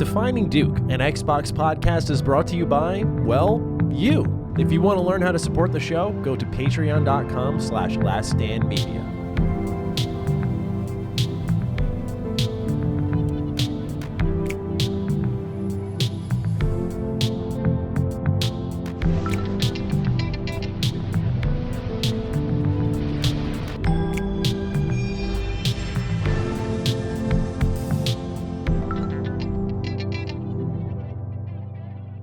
Defining Duke, an Xbox podcast, is brought to you by, well, you. If you want to learn how to support the show, go to patreon.com/laststandmedia.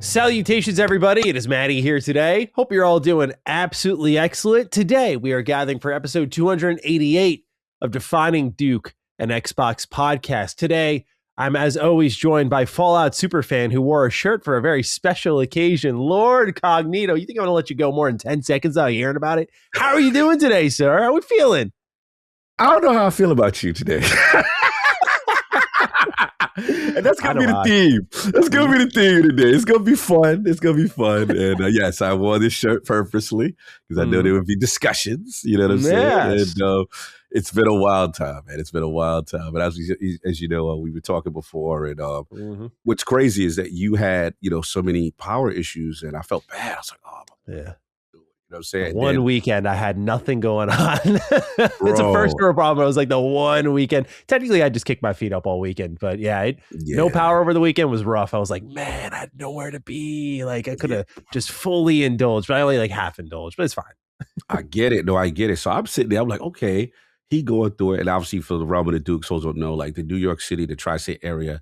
Salutations, everybody. It is Maddie here today. Hope you're all doing absolutely excellent. Today, we are gathering for episode 288 of Defining Duke, an Xbox podcast. Today, I'm, as always, joined by Fallout superfan who wore a shirt for a very special occasion, Lord Cognito. You think I'm going to let you go more than 10 seconds without hearing about it? How are you doing today, sir? How are we feeling? I don't know how I feel about you today. And that's going to be the theme. That's going to be the theme today. It's going to be fun. It's going to be fun. And yes, I wore this shirt purposely because I know there would be discussions. You know what I'm saying? And it's been a wild time, man. It's been a wild time. But as you know, we were talking before. And what's crazy is that you had, so many power issues. And I felt bad. I was like, oh, yeah. You know what I'm saying? One weekend, I had nothing going on. It's a first world problem. I was like, the one weekend. Technically, I just kicked my feet up all weekend. But no power over the weekend was rough. I was like, man, I had nowhere to be. Like, I could have just fully indulged, but I only half indulged. But it's fine. I get it. No, I get it. So I'm sitting there. I'm like, okay, he going through it. And obviously, for the realm of the Dukes, those don't know, like the New York City, the tri-state area,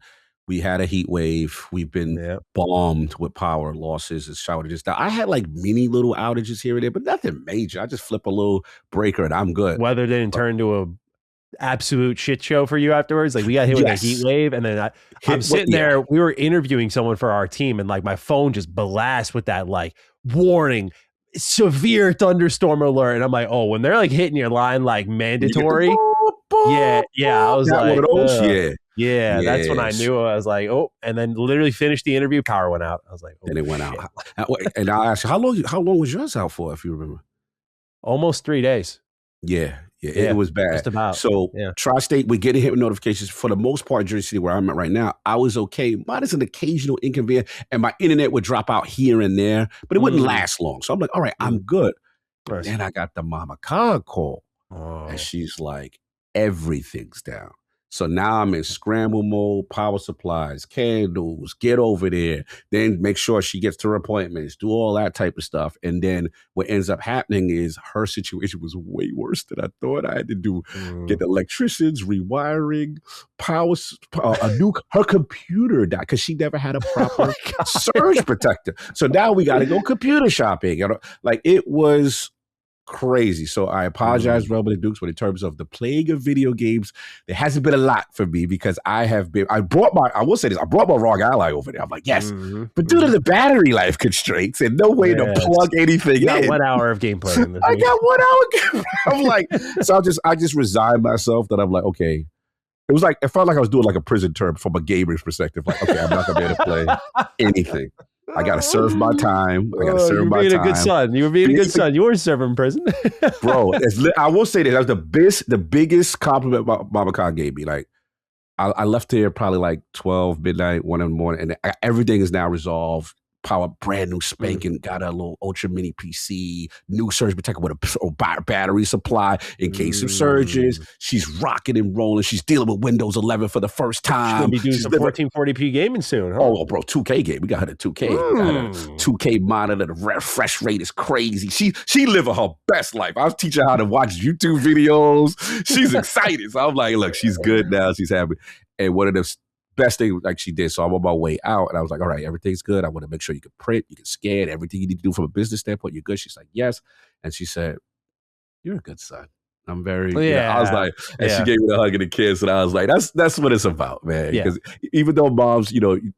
we had a heat wave. We've been bombed with power losses and shortages. Now, I had mini little outages here and there, but nothing major. I just flip a little breaker and I'm good. Weather didn't turn into a absolute shit show for you afterwards. We got hit with a heat wave, and then I'm sitting there. We were interviewing someone for our team, and my phone just blasts with that warning, severe thunderstorm alert. And I'm like, oh, when they're hitting your line mandatory. Yeah. I was like, one of those, Yeah, that's when I knew. I was like, oh, and then literally finished the interview. Power went out. I was like, oh, and it went out. And I asked you, how long was yours out for, if you remember? Almost 3 days. Yeah, it was bad. Just about. So tri-state, we're getting hit with notifications. For the most part, Jersey City, where I'm at right now, I was okay. Minus an occasional inconvenience, and my internet would drop out here and there, but it wouldn't last long. So I'm like, all right, I'm good. But then I got the Mama Khan call, and she's like, everything's down. So now I'm in scramble mode, power supplies, candles, get over there, then make sure she gets to her appointments, do all that type of stuff. And then what ends up happening is her situation was way worse than I thought. I had to get electricians, rewiring, her computer died because she never had a proper surge protector. So now we got to go computer shopping. It was crazy. So I apologize, Robert and Dukes, but in terms of the playing of video games, there hasn't been a lot for me because I brought my wrong ally over there. I'm like, yes, but due to the battery life constraints and no way to plug anything in. 1 hour of gameplay. I got 1 hour gameplay. I'm like, so I just resigned myself that I'm like, okay. It felt like I was doing a prison term from a gamer's perspective. Okay, I'm not going to be able to play anything. I got to serve my time. I got to serve my time. You were being a good son. You were being a good son. You were serving prison. Bro, I will say that was the biggest compliment Mama Khan gave me. I left here probably 12 midnight, 1 in the morning, and everything is now resolved. Power, brand new spanking, got a little ultra mini PC, new surge protector with a battery supply in case of surges. She's rocking and rolling. She's dealing with Windows 11 for the first time. She's going to be doing some 1440p gaming soon, huh? Oh, bro, 2K game. We got her to 2K. We got her 2K monitor. The refresh rate is crazy. She living her best life. I was teaching her how to watch YouTube videos. She's excited. So I'm like, look, she's good now. She's happy. And one of the best thing she did. So I'm on my way out and I was like, all right, everything's good. I want to make sure you can print, you can scan, everything you need to do from a business standpoint. You're good. She's like, yes. And she said, you're a good son. I'm very, I was like, and she gave me a hug and a kiss, and I was like, that's what it's about, man. Because even though moms,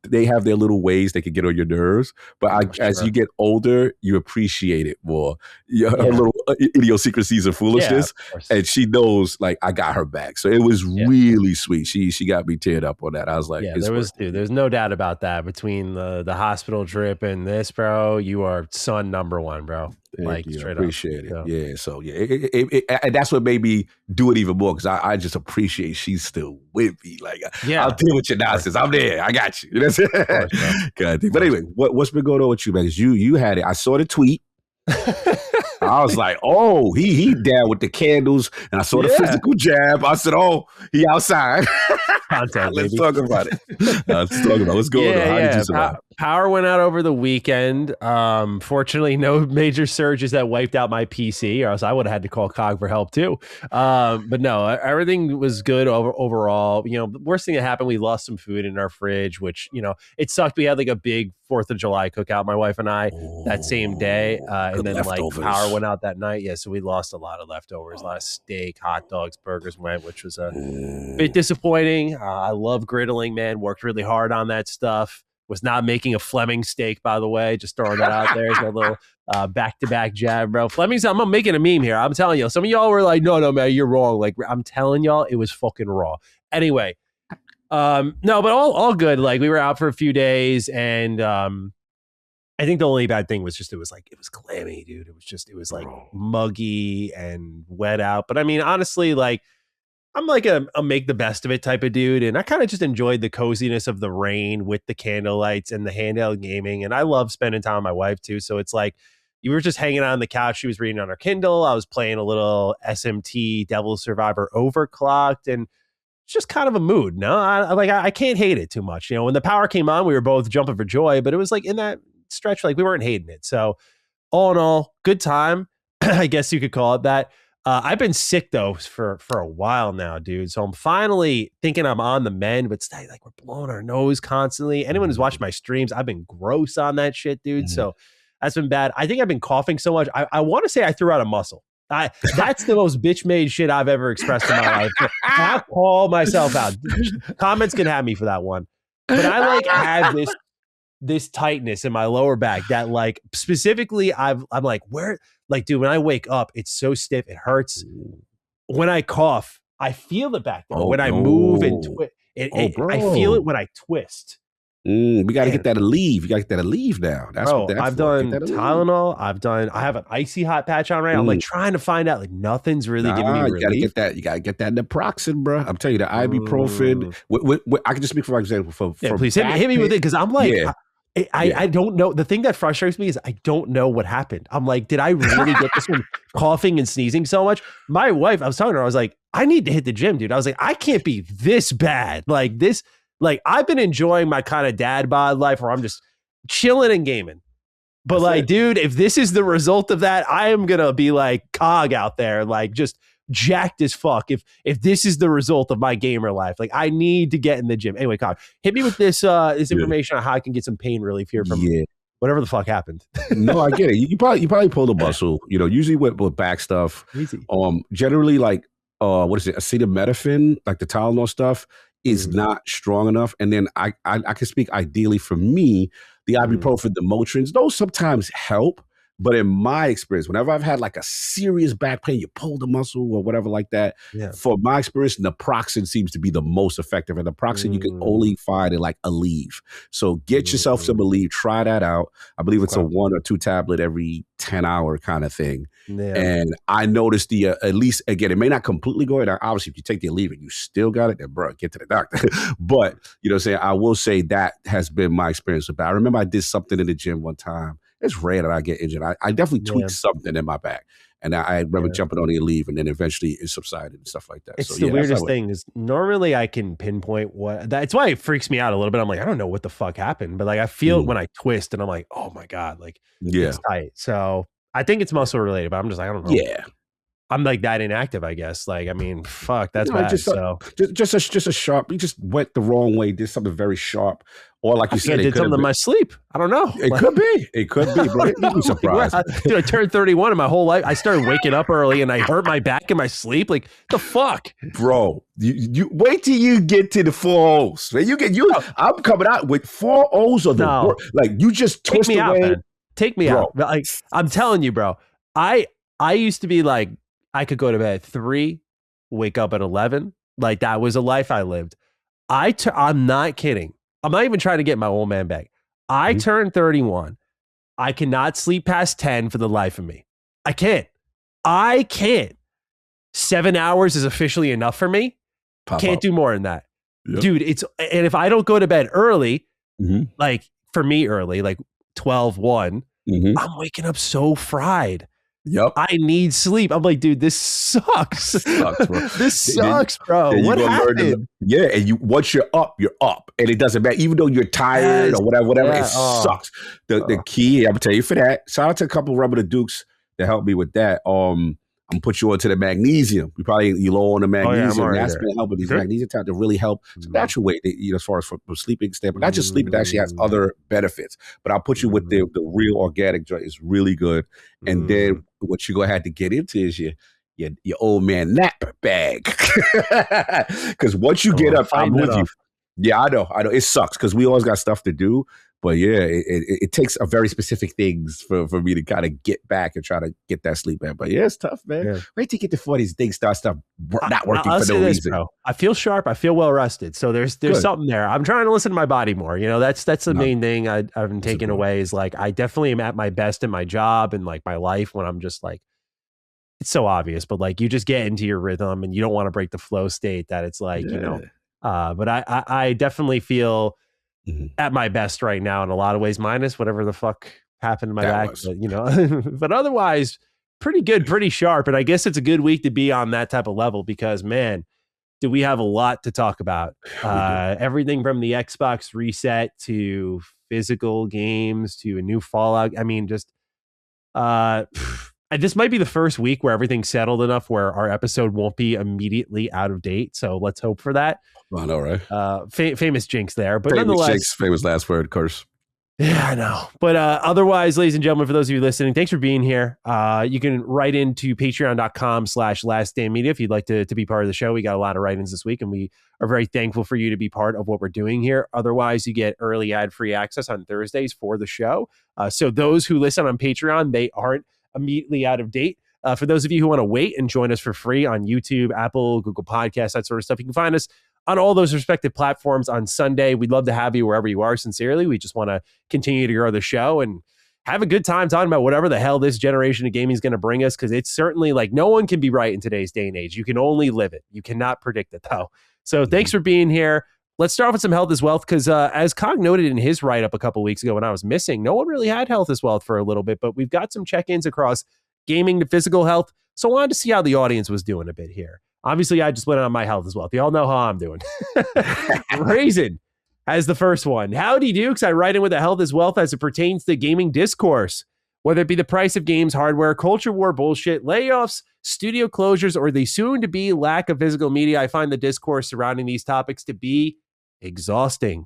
they have their little ways they can get on your nerves, but as you get older, you appreciate it more. Her little idiosyncrasies and foolishness, and she knows, I got her back. So it was really sweet. She got me teared up on that. I was like, there's no doubt about that. Between the hospital trip and this, bro, you are son number one, bro. Thank like you. I straight up. appreciate it. So. Yeah. So yeah, and that's what made me do it even more because I just appreciate she's still with me. Like I'll deal with your nonsense. I'm there. I got you. That's it. God, but anyway, what's been going on with you, man? Because you had it. I saw the tweet. I was like, oh, he down with the candles, and I saw the physical jab. I said, oh, he outside. Content, Let's talk about it. Let's talk about what's going on. How did you survive? Power went out over the weekend. Fortunately, no major surges that wiped out my PC, or else I would have had to call COG for help too. But no, everything was good overall. You know, the worst thing that happened, we lost some food in our fridge, which, you know, it sucked. We had like a big 4th of July cookout, my wife and I, that same day. And then leftovers. Like power went out that night. Yeah, so we lost a lot of leftovers, a lot of steak, hot dogs, burgers went, which was a bit disappointing. I love griddling, man. Worked really hard on that stuff. Was not making a Fleming steak, by the way. Just throwing that out there as my little back-to-back jab, bro. Fleming's, I'm making a meme here. I'm telling you. Some of y'all were like, no, man, you're wrong. Like, I'm telling y'all, it was fucking raw. Anyway, no, but all good. Like, we were out for a few days, and I think the only bad thing was just it was clammy, dude. It was like muggy and wet out. But I mean, honestly, like, I'm like a make the best of it type of dude. And I kind of just enjoyed the coziness of the rain with the candlelights and the handheld gaming. And I love spending time with my wife too. So it's like, you were just hanging out on the couch. She was reading on her Kindle. I was playing a little SMT Devil Survivor Overclocked. And it's just kind of a mood. No, I can't hate it too much. You know, when the power came on, we were both jumping for joy, but it was like in that stretch, like we weren't hating it. So all in all, good time. I guess you could call it that. I've been sick though for a while now, dude. So I'm finally thinking I'm on the mend, but stay, like we're blowing our nose constantly. Anyone who's watched my streams, I've been gross on that shit, dude. So that's been bad. I think I've been coughing so much. I want to say I threw out a muscle. That's the most bitch made shit I've ever expressed in my life. I call myself out. Comments can have me for that one, but I like have this tightness in my lower back that like specifically I'm like, where, like, dude, when I wake up, it's so stiff. It hurts. When I cough, I feel it back there. When I move and twist, I feel it when I twist. We got to get that Aleve. You got to get that Aleve now. That's what that's I've done Tylenol. I have an icy hot patch on right now. I'm like trying to find out, like nothing's really giving me relief. You got to get that naproxen, bro. I'm telling you, the ibuprofen. I can just speak for example. Please hit me with it because I'm like, I don't know. The thing that frustrates me is I don't know what happened. I'm like, did I really get this one coughing and sneezing so much? My wife, I was telling her, I was like, I need to hit the gym, dude. I was like, I can't be this bad. Like this, like I've been enjoying my kind of dad bod life where I'm just chilling and gaming. But like, dude, if this is the result of that, I am going to be like COG out there, like just jacked as fuck. If this is the result of my gamer life, like I need to get in the gym. Anyway, COG, hit me with this information on how I can get some pain relief here from whatever the fuck happened. No, I get it. You probably pulled a muscle. You know, usually with back stuff. Easy. Generally, like what is it? Acetaminophen, like the Tylenol stuff, is not strong enough. And then I can speak ideally for me, the ibuprofen, the Motrins, those sometimes help. But in my experience, whenever I've had like a serious back pain, you pull the muscle or whatever like that, for my experience, naproxen seems to be the most effective. And naproxen you can only find in like Aleve. So get yourself some Aleve, try that out. I believe it's a 1 or 2 tablet every 10-hour kind of thing. Yeah. And I noticed at least, again, it may not completely go away. Obviously, if you take the Aleve and you still got it, then bro, get to the doctor. But, you know what I'm saying? I will say that has been my experience with that. I remember I did something in the gym one time. It's rare that I get injured. I definitely tweaked something in my back. And I remember jumping on the Aleve and then eventually it subsided and stuff like that. It's the weirdest thing is normally I can pinpoint that's why it freaks me out a little bit. I'm like, I don't know what the fuck happened, but like I feel it when I twist and I'm like, oh my God, like it's tight. So I think it's muscle related, but I'm just like, I don't know. Yeah. I'm like that inactive, I guess. Like, I mean, fuck, that's bad. Just a sharp, you just went the wrong way, did something very sharp. Or like you said, I did something in my sleep. I don't know. It could be, bro. You'd be surprised. Dude, I turned 31 and my whole life, I started waking up early and I hurt my back in my sleep. Like, the fuck? Bro, you wait till you get to the 4 O's. I'm coming out with 4 O's or the worst. Like, you just twist away. Out, man. Take me out. Like, I'm telling you, bro. I used to be like, I could go to bed at 3, wake up at 11. Like that was a life I lived. I'm not kidding. I'm not even trying to get my old man back. I turned 31. I cannot sleep past 10 for the life of me. I can't. I can't. 7 hours is officially enough for me. Can't do more than that. Yep. Dude, and if I don't go to bed early, like for me early, like 12, 1, I'm waking up so fried. Yep. I need sleep. I'm like, dude, this sucks. Bro. This sucks, bro. What happened? And once you're up, and it doesn't matter. Even though you're tired or whatever, it sucks. The key, I'm gonna tell you for that. Shout out to a couple of Rubber the Dukes that helped me with that. I'm gonna put you onto the magnesium. You low on the magnesium. That's been helping these magnesium type to really help. It's a natural way, as far as from sleeping standpoint. Not just sleeping, it actually has other benefits. But I'll put you with the real organic joint. It's really good. And then what you're gonna have to get into is your old man nap bag. Because once you get up, I'm with you. Yeah, I know. It sucks because we always got stuff to do. But yeah, it takes a very specific things for me to kind of get back and try to get that sleep in. But yeah, it's tough, man. Yeah. Wait till you get to 40s, things start not working for no reason. Bro. I feel sharp. I feel well rested. So there's something there. I'm trying to listen to my body more. That's the main thing I've been taking away is like I definitely am at my best in my job and like my life when I'm just like, it's so obvious, but like you just get into your rhythm and you don't want to break the flow state that it's like, but I definitely feel at my best right now in a lot of ways, minus whatever the fuck happened to my back, but, but otherwise pretty good, pretty sharp. And I guess it's a good week to be on that type of level because man, do we have a lot to talk about. Everything from the Xbox reset to physical games to a new Fallout. I mean, just this might be the first week where everything's settled enough where our episode won't be immediately out of date. So let's hope for that. I know, right? Famous jinx there, but nonetheless, famous last word curse. Yeah, I know. But otherwise, ladies and gentlemen, for those of you listening, thanks for being here. You can write into patreon.com/laststandmedia if you'd like to be part of the show. We got a lot of write-ins this week, and we are very thankful for you to be part of what we're doing here. Otherwise, you get early ad-free access on Thursdays for the show. So those who listen on Patreon, they aren't immediately out of date. For those of you who want to wait and join us for free on YouTube, Apple, Google Podcasts, that sort of stuff, you can find us on all those respective platforms on Sunday. We'd love to have you wherever you are, sincerely. We just want to continue to grow the show and have a good time talking about whatever the hell this generation of gaming is going to bring us, because it's certainly like no one can be right in today's day and age. You can only live it. You cannot predict it, though. So thanks for being here. Let's start off with some health as wealth, because as Cog noted in his write-up a couple weeks ago when I was missing, no one really had health as wealth for a little bit, but we've got some check-ins across gaming to physical health. So I wanted to see how the audience was doing a bit here. Obviously, I just went on my health as well. You all know how I'm doing. Raisin as the first one. Howdy, Dukes. I write in with the health as wealth as it pertains to gaming discourse. Whether it be the price of games, hardware, culture war bullshit, layoffs, studio closures, or the soon-to-be lack of physical media, I find the discourse surrounding these topics to be exhausting.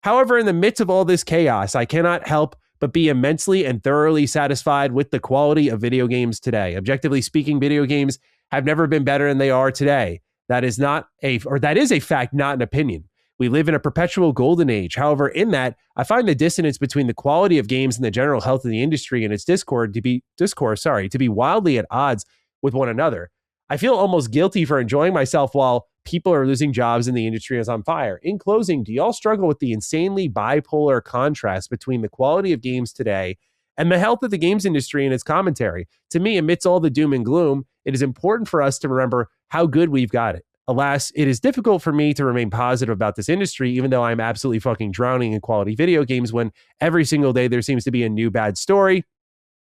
However, in the midst of all this chaos, I cannot help but be immensely and thoroughly satisfied with the quality of video games today. Objectively speaking, video games have never been better than they are today. That is a fact, not an opinion. We live in a perpetual golden age. However, in that, I find the dissonance between the quality of games and the general health of the industry and its discourse to be wildly at odds with one another. I feel almost guilty for enjoying myself while people are losing jobs and the industry is on fire. In closing, do y'all struggle with the insanely bipolar contrast between the quality of games today and the health of the games industry and its commentary? To me, amidst all the doom and gloom, it is important for us to remember how good we've got it. Alas, it is difficult for me to remain positive about this industry, even though I'm absolutely fucking drowning in quality video games when every single day there seems to be a new bad story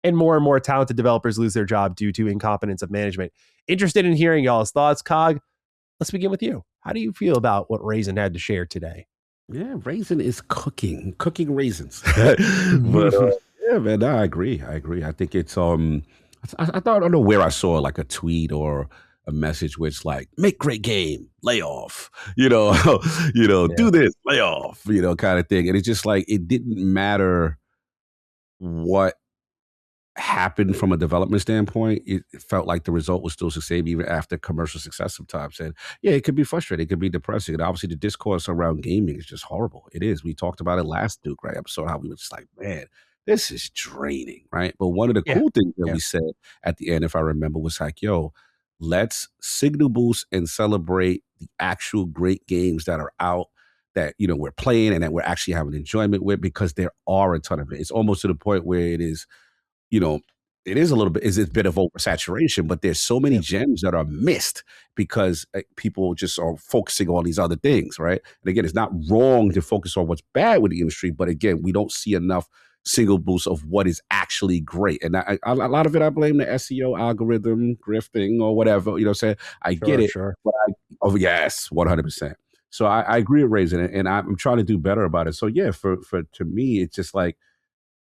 and more talented developers lose their job due to incompetence of management. Interested in hearing y'all's thoughts. Cog, let's begin with you. How do you feel about what Raisin had to share today? Yeah, Raisin is cooking raisins. But yeah, man, I agree. I think it's I don't know where I saw like a tweet or a message which like make great game, lay off, do this, lay off, kind of thing. And it's just like it didn't matter what happened from a development standpoint. It felt like the result was still the same even after commercial success sometimes. And yeah, it could be frustrating, it could be depressing. And obviously the discourse around gaming is just horrible. It is. We talked about it last Duke, right? Episode, how we were just like, man, this is draining, right? But one of the cool things that we said at the end, if I remember, was like, yo, let's signal boost and celebrate the actual great games that are out that we're playing and that we're actually having enjoyment with, because there are a ton of it. It's almost to the point where it is, you know, it is a little bit, is a bit of oversaturation, but there's so many gems that are missed because people just are focusing on these other things, right? And again, it's not wrong to focus on what's bad with the industry, but again, we don't see enough single boosts of what is actually great. And a lot of it, I blame the SEO algorithm, grifting, or whatever. You know what I'm saying? I get it. Sure. But oh, yes, 100%. So I agree with raising it, and I'm trying to do better about it. So yeah, for to me, it's just like,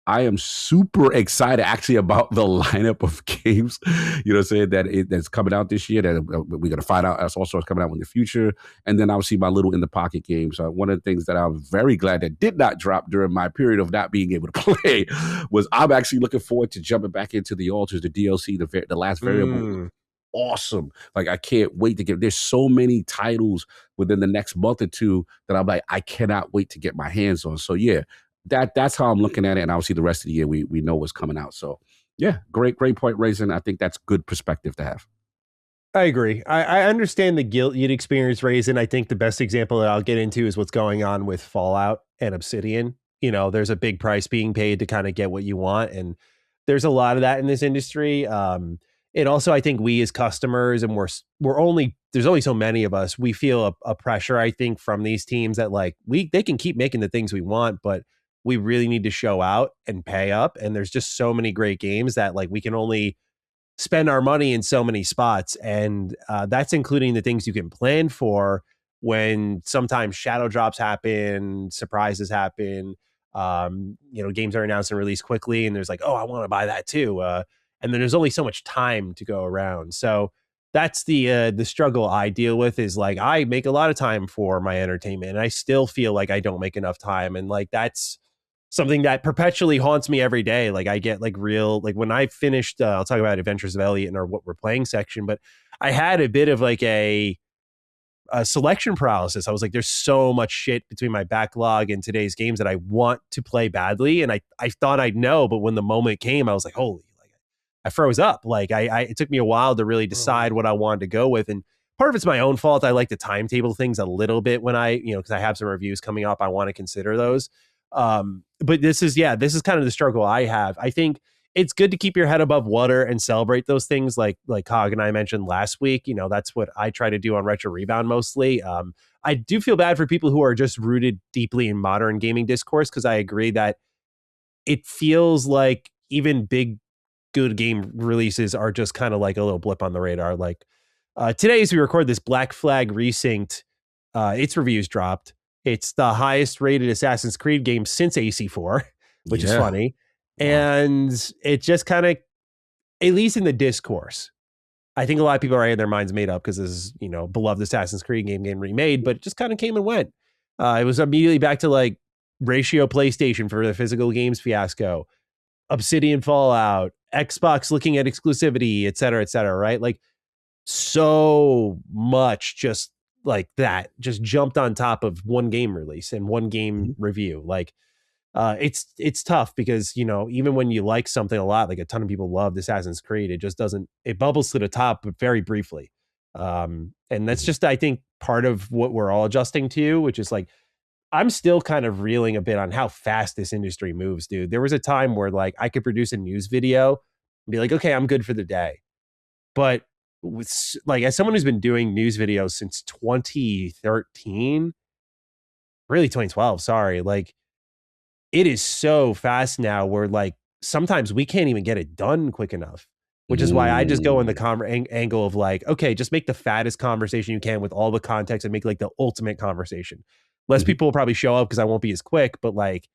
I am super excited actually about the lineup of games, what I'm saying, that's coming out this year, that we're going to find out. That's also coming out in the future. And then obviously my little in the pocket games. One of the things that I'm very glad that did not drop during my period of not being able to play was, I'm actually looking forward to jumping back into the altars, the DLC, the last variable. Awesome. Like, I can't wait to there's so many titles within the next month or two that I'm like, I cannot wait to get my hands on. So yeah, that's how I'm looking at it. And obviously the rest of the year we know what's coming out. So yeah, great point raising. I think that's good perspective to have. I agree. I understand the guilt you'd experience, Raisin. I think the best example that I'll get into is what's going on with Fallout and Obsidian. There's a big price being paid to kind of get what you want. And there's a lot of that in this industry. And also, I think we as customers, and there's only so many of us, we feel a pressure, I think, from these teams that like they can keep making the things we want, but we really need to show out and pay up. And there's just so many great games that like we can only spend our money in so many spots. And that's including the things you can plan for when sometimes shadow drops happen, surprises happen. Games are announced and released quickly, and there's like, oh, I want to buy that too. And then there's only so much time to go around. So that's the struggle I deal with, is like, I make a lot of time for my entertainment and I still feel like I don't make enough time. And like, that's something that perpetually haunts me every day. Like, I get like when I finished, I'll talk about Adventures of Elliot in our what we're playing section, but I had a bit of like a selection paralysis. I was like, there's so much shit between my backlog and today's games that I want to play badly. And I thought I'd know, but when the moment came, I was like, holy, like I froze up. Like it took me a while to really decide what I wanted to go with. And part of it's my own fault. I like to timetable things a little bit when because I have some reviews coming up. I want to consider those. But this is kind of the struggle I have. I think it's good to keep your head above water and celebrate those things like Cog and I mentioned last week. That's what I try to do on Retro Rebound mostly. I do feel bad for people who are just rooted deeply in modern gaming discourse, because I agree that it feels like even big, good game releases are just kind of like a little blip on the radar. Like today, as we record this, Black Flag Resynced, its reviews dropped. It's the highest rated Assassin's Creed game since AC4, which is funny. Wow. And it just kind of, at least in the discourse, I think a lot of people are getting their minds made up because this is, beloved Assassin's Creed game remade, but it just kind of came and went. It was immediately back to like ratio PlayStation for the physical games fiasco, Obsidian Fallout, Xbox looking at exclusivity, et cetera, right? Like, so much just like that just jumped on top of one game release and one game review. Like it's tough because even when you like something a lot, like a ton of people loved Assassin's Creed, it just doesn't, it bubbles to the top but very briefly. And that's just, I think, part of what we're all adjusting to, which is like, I'm still kind of reeling a bit on how fast this industry moves, dude. There was a time where like I could produce a news video and be like, okay, I'm good for the day. But with like, as someone who's been doing news videos since 2013, really 2012, sorry, like it is so fast now where like sometimes we can't even get it done quick enough, which is why I just go in the angle of like, okay, just make the fattest conversation you can with all the context and make like the ultimate conversation. Less people will probably show up because I won't be as quick, but like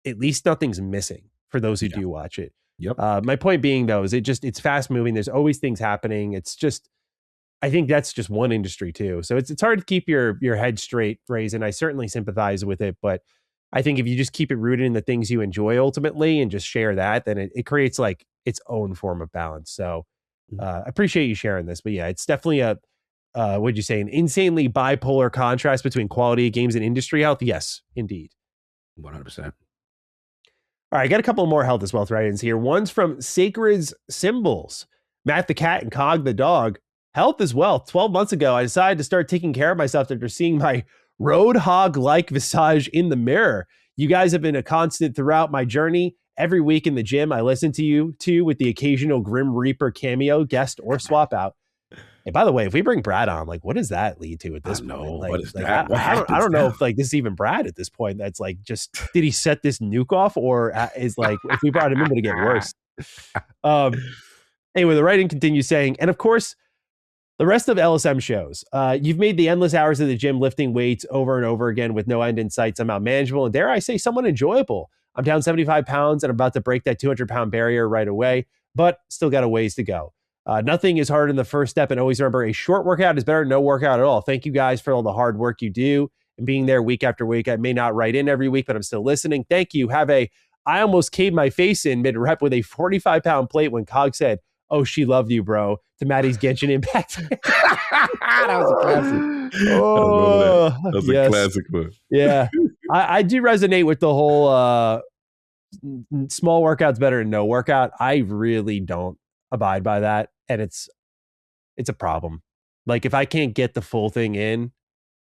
at least nothing's missing for those who do watch it. Yep. My point being though, is it's fast moving. There's always things happening. It's just, I think that's just one industry too. So it's hard to keep your head straight, Raise, and I certainly sympathize with it. But I think if you just keep it rooted in the things you enjoy ultimately and just share that, then it creates like its own form of balance. So I appreciate you sharing this. But yeah, it's definitely what'd you say, an insanely bipolar contrast between quality of games and industry health? Yes, indeed. 100%. All right, I got a couple more health as wealth write-ins here. One's from Sacred's Symbols. Matt the cat and Cog the dog. Health as well. 12 months ago, I decided to start taking care of myself after seeing my Roadhog-like visage in the mirror. You guys have been a constant throughout my journey. Every week in the gym, I listen to you too with the occasional Grim Reaper cameo, guest, or swap out. And by the way, if we bring Brad on, like, what does that lead to at this point? Like, what is that? I don't know if like this is even Brad at this point. That's like, just did he set this nuke off, or is like if we brought him in, would it get worse? Anyway, the writing continues saying, and of course, the rest of LSM shows. You've made the endless hours of the gym lifting weights over and over again with no end in sight somehow manageable, and dare I say, somewhat enjoyable. I'm down 75 pounds and I'm about to break that 200-pound barrier right away, but still got a ways to go. Nothing is harder than the first step, and always remember, a short workout is better than no workout at all. Thank you guys for all the hard work you do and being there week after week. I may not write in every week, but I'm still listening. Thank you. I almost caved my face in mid-rep with a 45-pound plate when Cog said, "Oh, she loved you, bro," to Maddie's Genshin Impact. That was a classic. Oh, that was a classic one. Yeah. I do resonate with the whole small workout's better than no workout. I really don't abide by that. And it's a problem. Like, if I can't get the full thing in,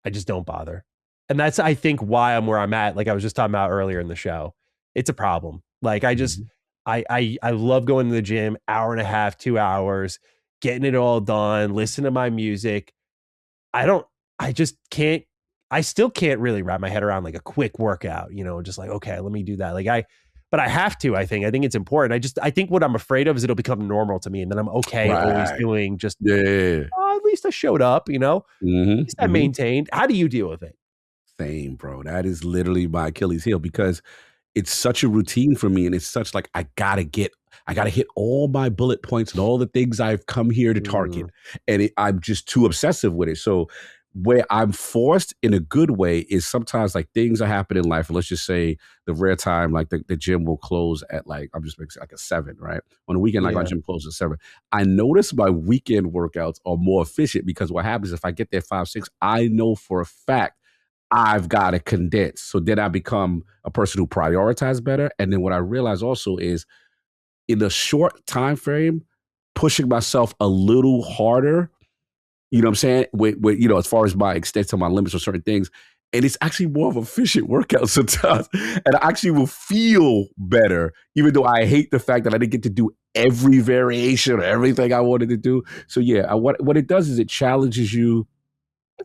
I just don't bother. And that's, I think, why I'm where I'm at. Like I was just talking about earlier in the show. It's a problem. Like, I just, I love going to the gym, hour and a half, 2 hours, getting it all done, listen to my music. I still can't really wrap my head around like a quick workout, just like, okay, let me do that. But I have to, I think it's important. I think what I'm afraid of is it'll become normal to me. And then I'm okay always doing just, at least I showed up, at least I maintained. How do you deal with it? Same, bro. That is literally my Achilles heel, because it's such a routine for me. And it's such like, I gotta hit all my bullet points and all the things I've come here to target. And I'm just too obsessive with it. So where I'm forced in a good way is sometimes like things are happening in life. And let's just say the rare time, like the gym will close at like, I'm just making like a 7, right? On the weekend, like my gym closes at 7. I notice my weekend workouts are more efficient, because what happens if I get there 5, 6, I know for a fact I've got to condense. So then I become a person who prioritizes better. And then what I realize also is, in a short time frame, pushing myself a little harder, you know what I'm saying? With as far as my extent to my limits or certain things. And it's actually more of an efficient workout sometimes. And I actually will feel better, even though I hate the fact that I didn't get to do every variation or everything I wanted to do. So yeah, what it does is it challenges you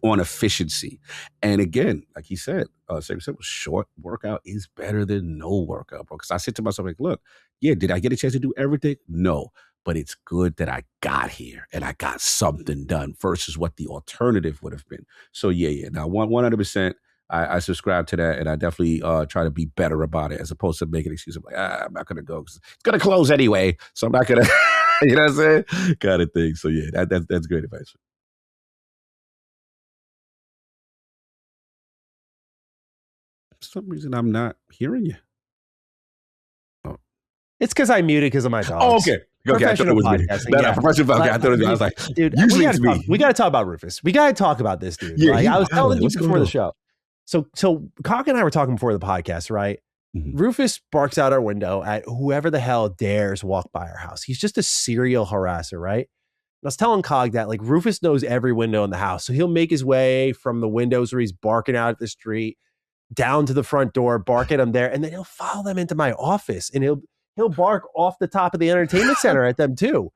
on efficiency. And again, like he said, same simple, short workout is better than no workout, bro. Because I said to myself, like, look, did I get a chance to do everything? No. But it's good that I got here and I got something done versus what the alternative would have been. So yeah. Now 100%, I subscribe to that, and I definitely try to be better about it, as opposed to making excuses like, I'm not gonna go because it's gonna close anyway, so I'm not gonna, you know what I'm saying, kind of thing. So yeah, that's great advice. For some reason, I'm not hearing you. It's because I muted because of my dogs. Oh, okay. Professional podcasting. Professional podcasting. I thought it was me. I was like, dude, we got to talk about Rufus. We got to talk about this, dude. Yeah, I was telling you before the show. So Cock and I were talking before the podcast, right? Mm-hmm. Rufus barks out our window at whoever the hell dares walk by our house. He's just a serial harasser, right? And I was telling Cog that like Rufus knows every window in the house. So he'll make his way from the windows where he's barking out at the street down to the front door, bark at them there, and then he'll follow them into my office, and he'll bark off the top of the entertainment center at them too.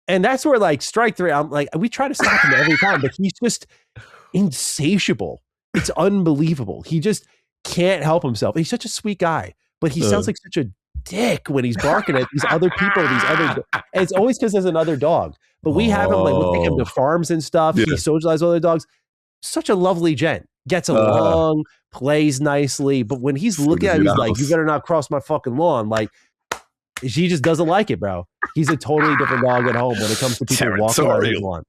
And that's where like strike 3, I'm like, we try to stop him every time, but he's just insatiable. It's unbelievable. He just can't help himself. He's such a sweet guy, but he sounds like such a dick when he's barking at these other people, and it's always because there's another dog. But we have him, like, we'll take him to farms and stuff. Yeah. He socializes with other dogs. Such a lovely gent. Gets along, plays nicely. But when he's looking at it, he's like, you better not cross my fucking lawn. Like, she just doesn't like it, bro. He's a totally different dog at home when it comes to people walking on his lawn.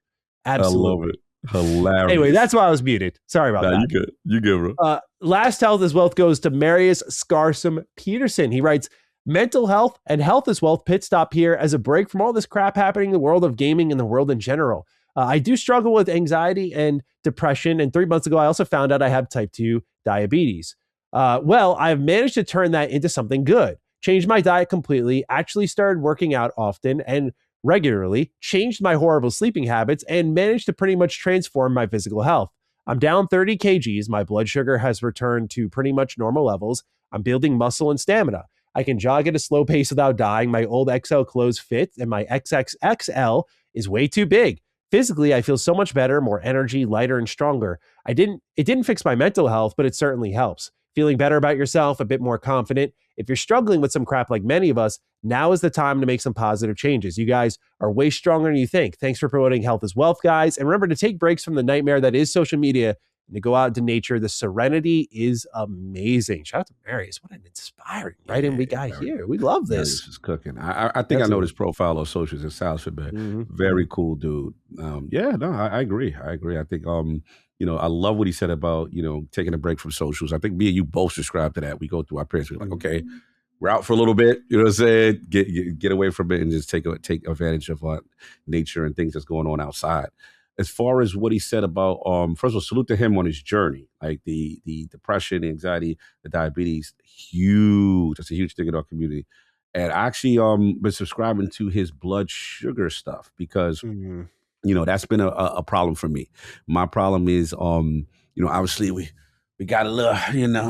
Absolutely. I love it. Hilarious. Anyway, that's why I was muted. Sorry about that. You good, bro. Last health is wealth goes to Marius Scarsum Peterson. He writes, mental health and health is wealth. Pit stop here as a break from all this crap happening in the world of gaming and the world in general. I do struggle with anxiety and depression. And 3 months ago, I also found out I have type 2 diabetes. Well, I've managed to turn that into something good. Changed my diet completely, actually started working out often and regularly, changed my horrible sleeping habits, and managed to pretty much transform my physical health. I'm down 30 kgs. My blood sugar has returned to pretty much normal levels. I'm building muscle and stamina. I can jog at a slow pace without dying. My old XL clothes fit, and my XXXL is way too big. Physically, I feel so much better, more energy, lighter, and stronger. It didn't fix my mental health, but it certainly helps. Feeling better about yourself, a bit more confident. If you're struggling with some crap like many of us, now is the time to make some positive changes. You guys are way stronger than you think. Thanks for promoting health is wealth, guys. And remember to take breaks from the nightmare that is social media and to go out into nature. The serenity is amazing. Shout out to Marius. What an inspiring writing we got here. We love this. Marius is cooking. I think I know this profile on socials. It sounds very cool, dude. I agree. I think I love what he said about, taking a break from socials. I think me and you both subscribe to that. We go through our periods. We're like, okay, we're out for a little bit. You know what I'm saying? Get away from it and just take advantage of nature and things that's going on outside. As far as what he said about, first of all, salute to him on his journey. Like the depression, the anxiety, the diabetes, huge. That's a huge thing in our community. And I actually been subscribing to his blood sugar stuff because that's been a problem for me. My problem is, obviously we got a little,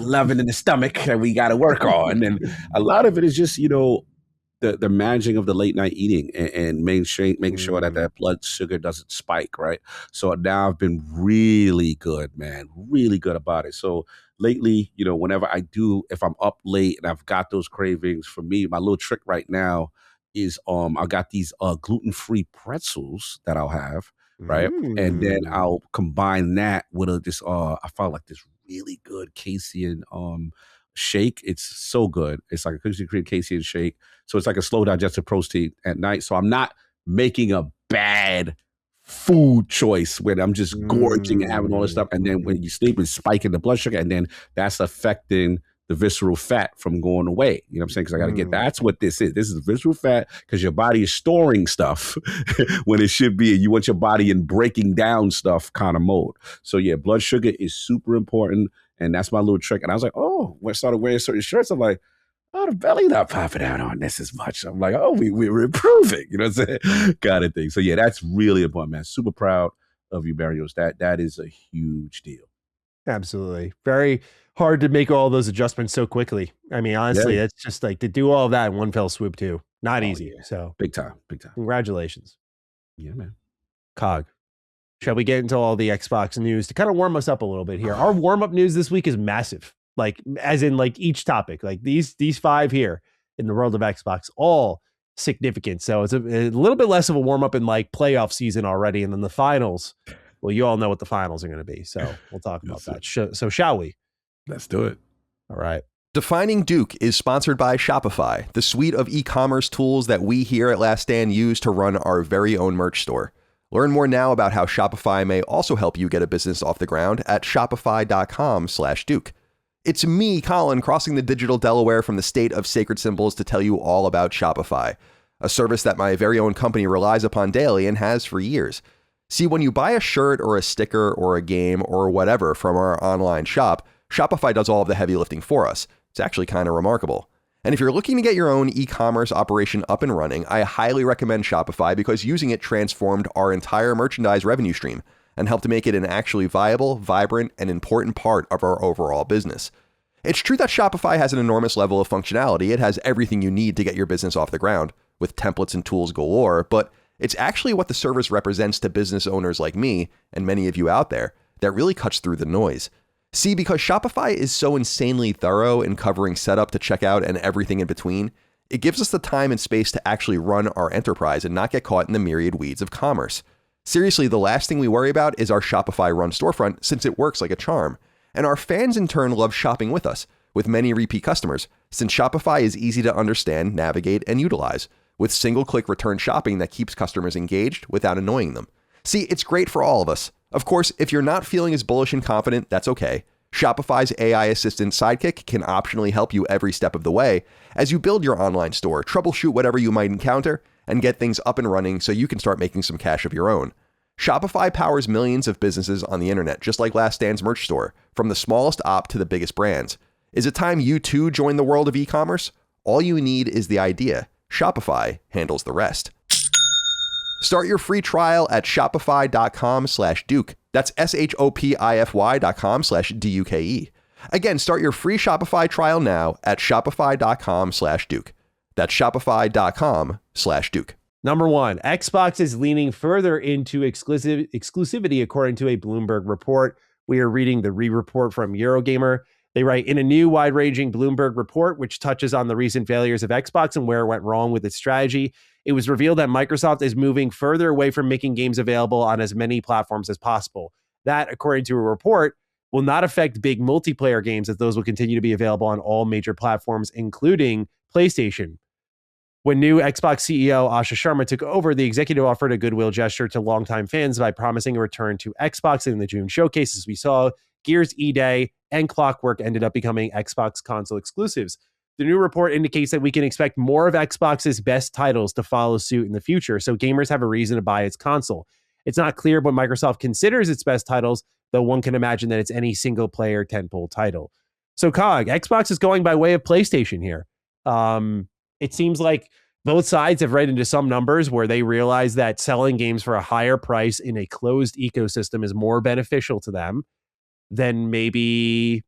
loving in the stomach that we got to work on. And a lot of it is just, the managing of the late night eating and making sure that blood sugar doesn't spike, right? So now I've been really good, man, really good about it. So lately, whenever if I'm up late and I've got those cravings, for me, my little trick right now is I got these gluten-free pretzels that I'll have, right? And then I'll combine that with I found like this really good casein shake. It's so good. It's like a cookies and cream casein shake. So it's like a slow digestive protein at night. So I'm not making a bad food choice when I'm just gorging and having all this stuff. And then when you sleep, it's spiking the blood sugar. And then that's affecting the visceral fat from going away. You know what I'm saying? Because I got to get, that's what this is. This is visceral fat because your body is storing stuff when it should be. You want your body in breaking down stuff kind of mode. So yeah, blood sugar is super important. And that's my little trick. And I was like, when I started wearing certain shirts, I'm like, the belly not popping out on this as much. I'm like, we're improving. You know what I'm saying? Kind of thing. So yeah, that's really important, man. Super proud of you, Barrios. That is a huge deal. Absolutely. Very hard to make all those adjustments so quickly. I mean, honestly, it's just like to do all of that in one fell swoop too. Not easy. Yeah. So big time. Congratulations. Yeah, man. Cog. Shall we get into all the Xbox news to kind of warm us up a little bit here? Our warm-up news this week is massive. Like, as in like each topic, like these 5 here in the world of Xbox, all significant. So it's a little bit less of a warm-up in like playoff season already. And then the finals, well, you all know what the finals are going to be. So we'll talk about that. So shall we? Let's do it. All right. Defining Duke is sponsored by Shopify, the suite of e-commerce tools that we here at Last Stand use to run our very own merch store. Learn more now about how Shopify may also help you get a business off the ground at shopify.com/Duke. It's me, Colin, crossing the digital Delaware from the state of sacred symbols to tell you all about Shopify, a service that my very own company relies upon daily and has for years. See, when you buy a shirt or a sticker or a game or whatever from our online shop, Shopify does all of the heavy lifting for us. It's actually kind of remarkable. And if you're looking to get your own e-commerce operation up and running, I highly recommend Shopify because using it transformed our entire merchandise revenue stream and helped to make it an actually viable, vibrant, and important part of our overall business. It's true that Shopify has an enormous level of functionality. It has everything you need to get your business off the ground, with templates and tools galore, but it's actually what the service represents to business owners like me, and many of you out there, that really cuts through the noise. See, because Shopify is so insanely thorough in covering setup to checkout and everything in between, it gives us the time and space to actually run our enterprise and not get caught in the myriad weeds of commerce. Seriously, the last thing we worry about is our Shopify run storefront since it works like a charm. And our fans in turn love shopping with us, with many repeat customers, since Shopify is easy to understand, navigate, and utilize, with single-click return shopping that keeps customers engaged without annoying them. See, it's great for all of us. Of course, if you're not feeling as bullish and confident, that's okay. Shopify's AI assistant Sidekick can optionally help you every step of the way as you build your online store, troubleshoot whatever you might encounter, and get things up and running so you can start making some cash of your own. Shopify powers millions of businesses on the internet, just like Last Stand's merch store, from the smallest op to the biggest brands. Is it time you too join the world of e-commerce? All you need is the idea. Shopify handles the rest. Start your free trial at shopify.com/Duke. That's shopify.com/DUKE. Again, start your free Shopify trial now at shopify.com/Duke. That's shopify.com/Duke. Number one, Xbox is leaning further into exclusivity, according to a Bloomberg report. We are reading the report from Eurogamer. They write, in a new wide-ranging Bloomberg report, which touches on the recent failures of Xbox and where it went wrong with its strategy, it was revealed that Microsoft is moving further away from making games available on as many platforms as possible. That, according to a report, will not affect big multiplayer games, as those will continue to be available on all major platforms, including PlayStation. When new Xbox CEO Asha Sharma took over, the executive offered a goodwill gesture to longtime fans by promising a return to Xbox in the June showcase. As we saw, Gears E-Day and Clockwork ended up becoming Xbox console exclusives. The new report indicates that we can expect more of Xbox's best titles to follow suit in the future, so gamers have a reason to buy its console. It's not clear what Microsoft considers its best titles, though one can imagine that it's any single-player tentpole title. So, Cog, Xbox is going by way of PlayStation here. It seems like both sides have read into some numbers where they realize that selling games for a higher price in a closed ecosystem is more beneficial to them than maybe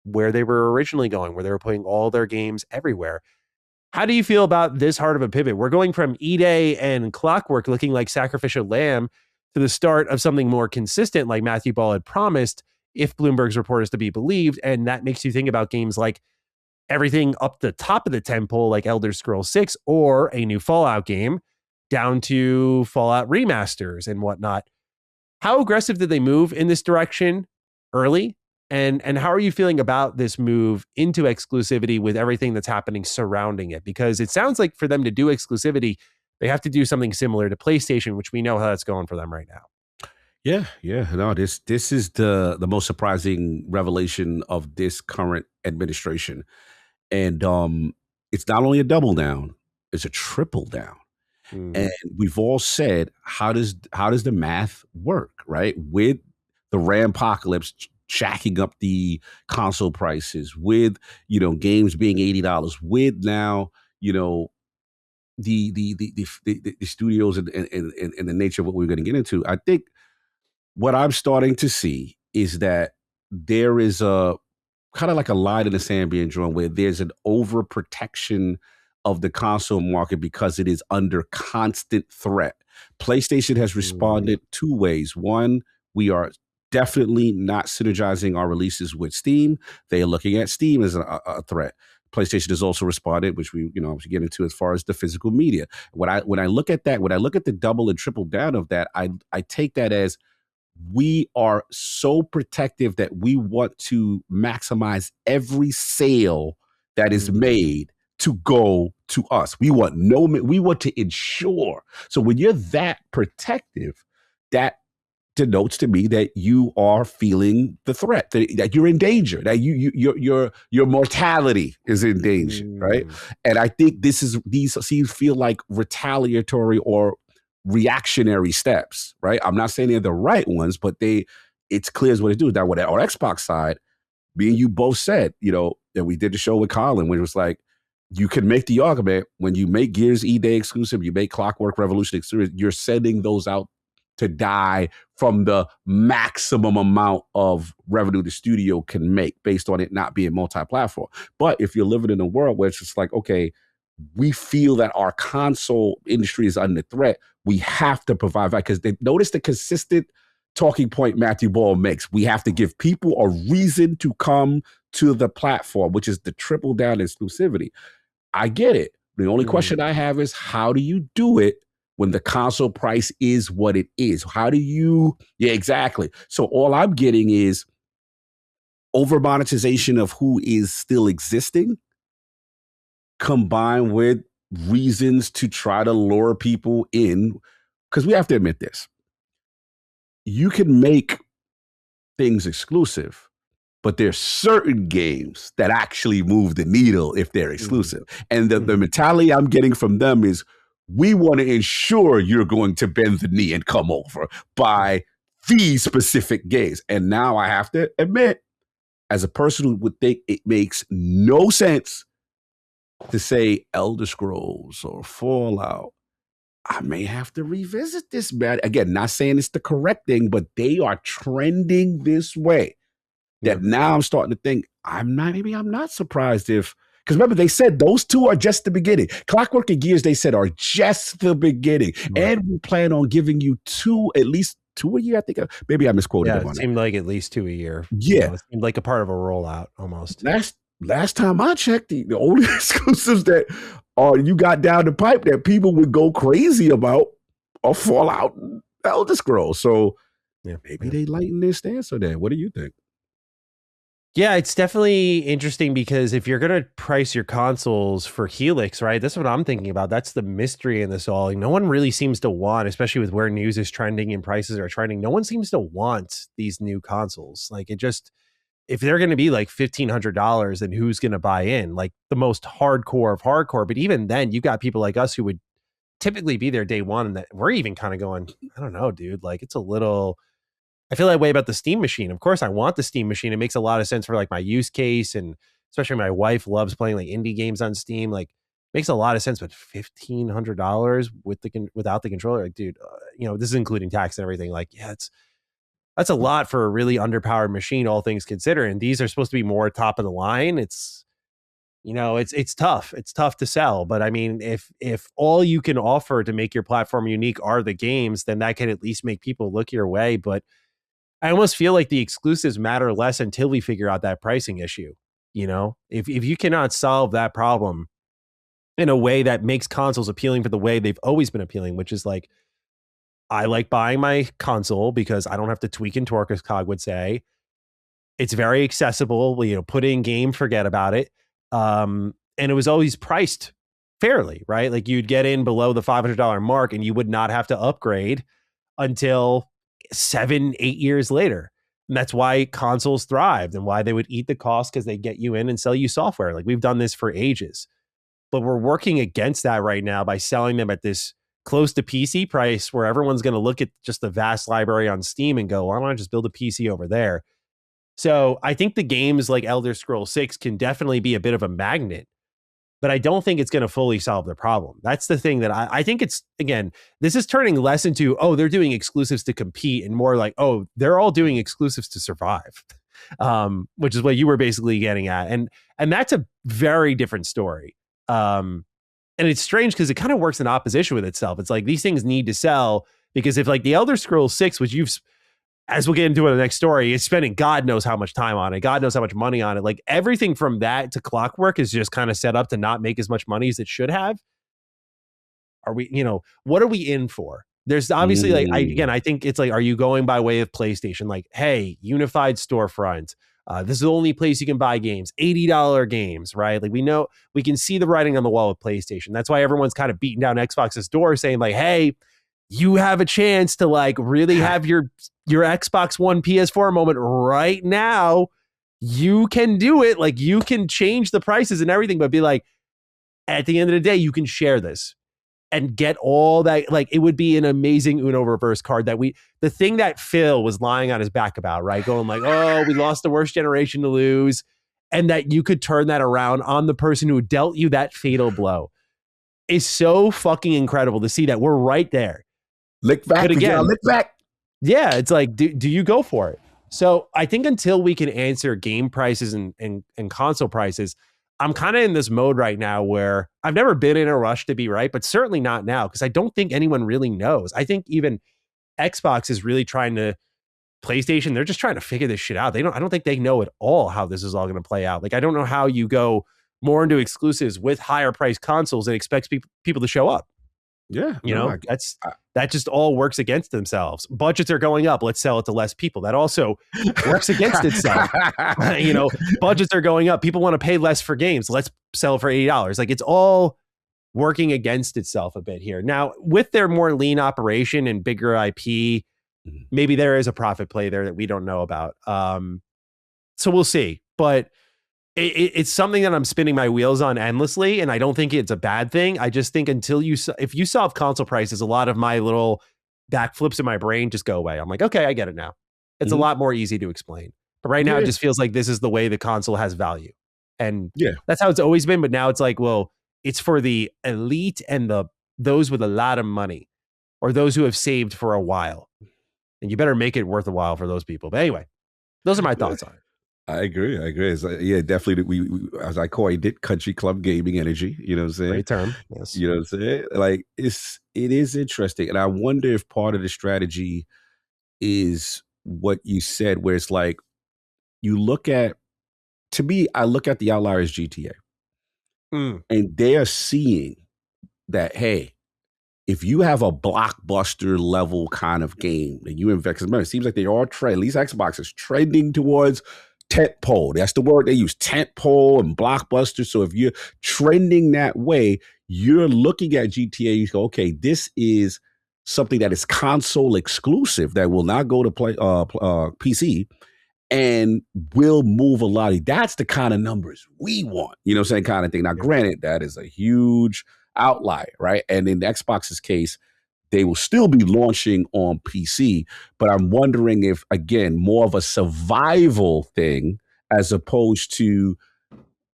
where they were originally going, where they were putting all their games everywhere. How do you feel about this hard of a pivot? We're going from E-Day and Clockwork looking like sacrificial lamb to the start of something more consistent like Matthew Ball had promised, if Bloomberg's report is to be believed. And that makes you think about games like everything up the top of the tentpole, like Elder Scrolls 6 or a new Fallout game, down to Fallout remasters and whatnot. How aggressive did they move in this direction early? And how are you feeling about this move into exclusivity with everything that's happening surrounding it? Because it sounds like for them to do exclusivity, they have to do something similar to PlayStation, which we know how that's going for them right now. Yeah. No, this is the most surprising revelation of this current administration. And it's not only a double down, it's a triple down. And we've all said, how does the math work, right? With the Rampocalypse jacking up the console prices, with games being $80, with now the studios and the nature of what we're going to get into. I think what I'm starting to see is that there is a kind of like a line in the sand being drawn where there's an overprotection of the console market because it is under constant threat. PlayStation has responded two ways. One, we are definitely not synergizing our releases with Steam. They are looking at Steam as a threat. PlayStation has also responded, which we get into as far as the physical media. When I look at that, when I look at the double and triple down of that, I take that as we are so protective that we want to maximize every sale that is made to go to us. We want to ensure. So when you're that protective, that denotes to me that you are feeling the threat, that you're in danger, that your mortality is in danger, right? And I think these feel like retaliatory or reactionary steps, right? I'm not saying they're the right ones, but it's clear as what it do. Now, on our Xbox side, me and you both said, that we did the show with Colin, when it was like, you can make the argument when you make Gears E-Day exclusive, you make Clockwork Revolution exclusive, you're sending those out to die from the maximum amount of revenue the studio can make based on it not being multi-platform. But if you're living in a world where it's just like, okay, we feel that our console industry is under threat, we have to provide that, because they notice the consistent talking point Matthew Ball makes. We have to give people a reason to come to the platform, which is the triple down exclusivity. I get it. The only question I have is, how do you do it when the console price is what it is? How do you? Yeah, exactly. So all I'm getting is over monetization of who is still existing, combined with reasons to try to lure people in. Because we have to admit this. You can make things exclusive, but there's certain games that actually move the needle if they're exclusive. And the mentality I'm getting from them is, we want to ensure you're going to bend the knee and come over by these specific games. And now I have to admit, as a person who would think it makes no sense to say Elder Scrolls or Fallout I may have to revisit this, man. Again, not saying it's the correct thing, but they are trending this way. That now I'm starting to think I'm not surprised if, because remember they said those two are just the beginning. Clockwork and Gears, they said, are just the beginning. Right. And we plan on giving you at least two a year. I think maybe I misquoted them on it seemed like at least 2 a year. Yeah. It seemed like a part of a rollout almost. Last time I checked, the only exclusives that you got down the pipe that people would go crazy about are Fallout and Elder Scrolls. So maybe they lighten their stance on that. What do you think? Yeah, it's definitely interesting because if you're going to price your consoles for Helix, right, that's what I'm thinking about. That's the mystery in this all. No one really seems to want, especially with where news is trending and prices are trending, no one seems to want these new consoles. Like it just, if they're going to be like $1,500, then who's going to buy in? Like the most hardcore of hardcore. But even then, you got people like us who would typically be there day one, and that we're even kind of going, I don't know, dude, like it's a little... I feel that way about the Steam machine. Of course, I want the Steam machine. It makes a lot of sense for like my use case, and especially my wife loves playing like indie games on Steam. Like, makes a lot of sense. But $1,500 without the controller, like, dude, this is including tax and everything. Like, yeah, that's a lot for a really underpowered machine, all things considered. And these are supposed to be more top of the line. It's tough. It's tough to sell. But I mean, if all you can offer to make your platform unique are the games, then that can at least make people look your way. But I almost feel like the exclusives matter less until we figure out that pricing issue. If you cannot solve that problem in a way that makes consoles appealing for the way they've always been appealing, which is like, I like buying my console because I don't have to tweak and torque, as Cog would say. It's very accessible. Put in game, forget about it. And it was always priced fairly, right? Like you'd get in below the $500 mark and you would not have to upgrade until 7-8 years later. And that's why consoles thrived and why they would eat the cost, because they get you in and sell you software. Like we've done this for ages, but we're working against that right now by selling them at this close to PC price where everyone's going to look at just the vast library on Steam and go, why don't I just build a PC over there? So I think the games like Elder Scrolls 6 can definitely be a bit of a magnet, but I don't think it's going to fully solve the problem. That's the thing that I think it's, again, this is turning less into, they're doing exclusives to compete, and more like, they're all doing exclusives to survive, which is what you were basically getting at. And that's a very different story. And it's strange because it kind of works in opposition with itself. It's like these things need to sell, because if like the Elder Scrolls 6, which as we'll get into in the next story, is spending God knows how much time on it, God knows how much money on it. Like everything from that to Clockwork is just kind of set up to not make as much money as it should have. Are we, what are we in for? There's obviously like, I think it's like, are you going by way of PlayStation? Like, hey, unified storefront. This is the only place you can buy games, $80 games, right? Like we can see the writing on the wall with PlayStation. That's why everyone's kind of beating down Xbox's door saying like, hey, you have a chance to like really have your Xbox One PS4 moment right now. You can do it. Like you can change the prices and everything, but be like, at the end of the day, you can share this and get all that. Like it would be an amazing Uno reverse card the thing that Phil was lying on his back about, right? Going like, we lost the worst generation to lose. And that you could turn that around on the person who dealt you that fatal blow is so fucking incredible to see that we're right there. Lick back, again, lick back. Yeah, it's like, do you go for it? So I think until we can answer game prices and console prices, I'm kind of in this mode right now where I've never been in a rush to be right, but certainly not now, because I don't think anyone really knows. I think even Xbox is really trying to, PlayStation, they're just trying to figure this shit out. I don't think they know at all how this is all going to play out. Like, I don't know how you go more into exclusives with higher priced consoles and expects people to show up. Yeah. That just all works against themselves. Budgets are going up. Let's sell it to less people. That also works against itself. Budgets are going up. People want to pay less for games. Let's sell it for $80. Like it's all working against itself a bit here. Now, with their more lean operation and bigger IP, maybe there is a profit play there that we don't know about. So we'll see. But it's something that I'm spinning my wheels on endlessly, and I don't think it's a bad thing. I just think if you solve console prices, a lot of my little backflips in my brain just go away. I'm like, okay, I get it now. It's a lot more easy to explain. But right now, it just feels like this is the way the console has value. And that's how it's always been. But now it's like, well, it's for the elite and the those with a lot of money or those who have saved for a while. And you better make it worth a while for those people. But anyway, those are my thoughts on it. I agree. It's yeah, definitely. We as I coined it, country club gaming energy. You know what I'm saying? Great term. Yes. You know what I'm saying? Like it is interesting, and I wonder if part of the strategy is what you said, where it's like you look at. To me, I look at the outliers GTA, and they are seeing that hey, if you have a blockbuster level kind of game and you invest, remember, it seems like they are trending. At least Xbox is trending towards tentpole. That's the word they use, tentpole and blockbuster. So if you're trending that way, you're looking at GTA. You go, okay, this is something that is console exclusive that will not go to play PC and will move a lot. That's the kind of numbers we want. You know what I'm saying? Kind of thing. Now, granted, that is a huge outlier, right? And in Xbox's case, they will still be launching on PC, but I'm wondering if, again, more of a survival thing as opposed to,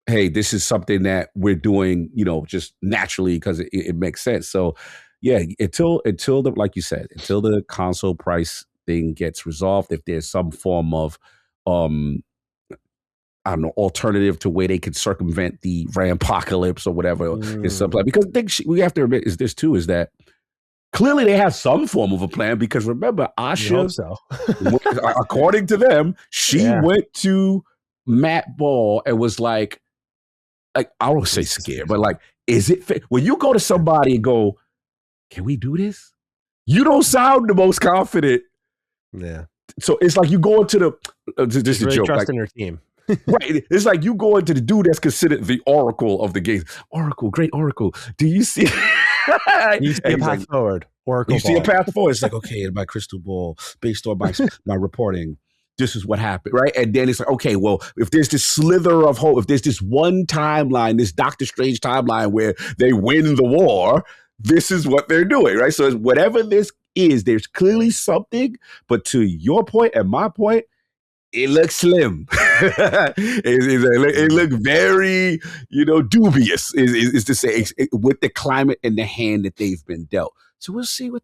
hey, this is something that we're doing, just naturally because it makes sense. So, yeah, until the, like you said, until the console price thing gets resolved, if there's some form of, I don't know, alternative to where they could circumvent the Rampocalypse or whatever is some plan. Because we have to admit is this too, is that clearly they have some form of a plan because remember, Asha, according to them, she went to Matt Ball and was like I don't say scared, but like, is it fit? When you go to somebody and go, can we do this? You don't sound the most confident. Yeah. So it's like you go into the, this is a joke. Trust in her team. Right. It's like you go into the dude that's considered the oracle of the game. Oracle, great oracle. Do you see? You see a path forward. Oracle. You see a path forward. It's like, okay, in my crystal ball, based on my reporting, this is what happened, right? And then it's like, okay, well, if there's this slither of hope, if there's this one timeline, this Doctor Strange timeline where they win the war, this is what they're doing, right? So whatever this is, there's clearly something. But to your point and my point, it looks slim. it looked very, dubious. Is to say with the climate and the hand that they've been dealt. So we'll see what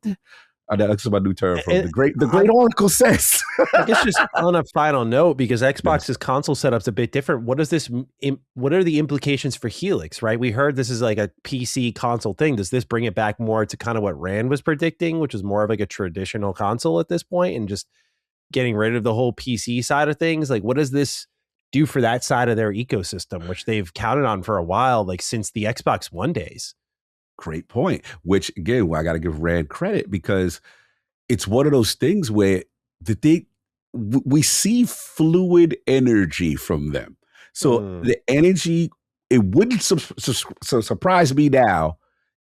that's my new term from the great Oracle says. I guess just on a final note, because Xbox's console setup's a bit different. What are the implications for Helix? Right, we heard this is like a PC console thing. Does this bring it back more to kind of what Rand was predicting, which is more of like a traditional console at this point, and just getting rid of the whole PC side of things? Like, what does this do for that side of their ecosystem, which they've counted on for a while, like since the Xbox One days? Great point. Which again, I got to give Rand credit because it's one of those things where we see fluid energy from them. So the energy, it wouldn't surprise me now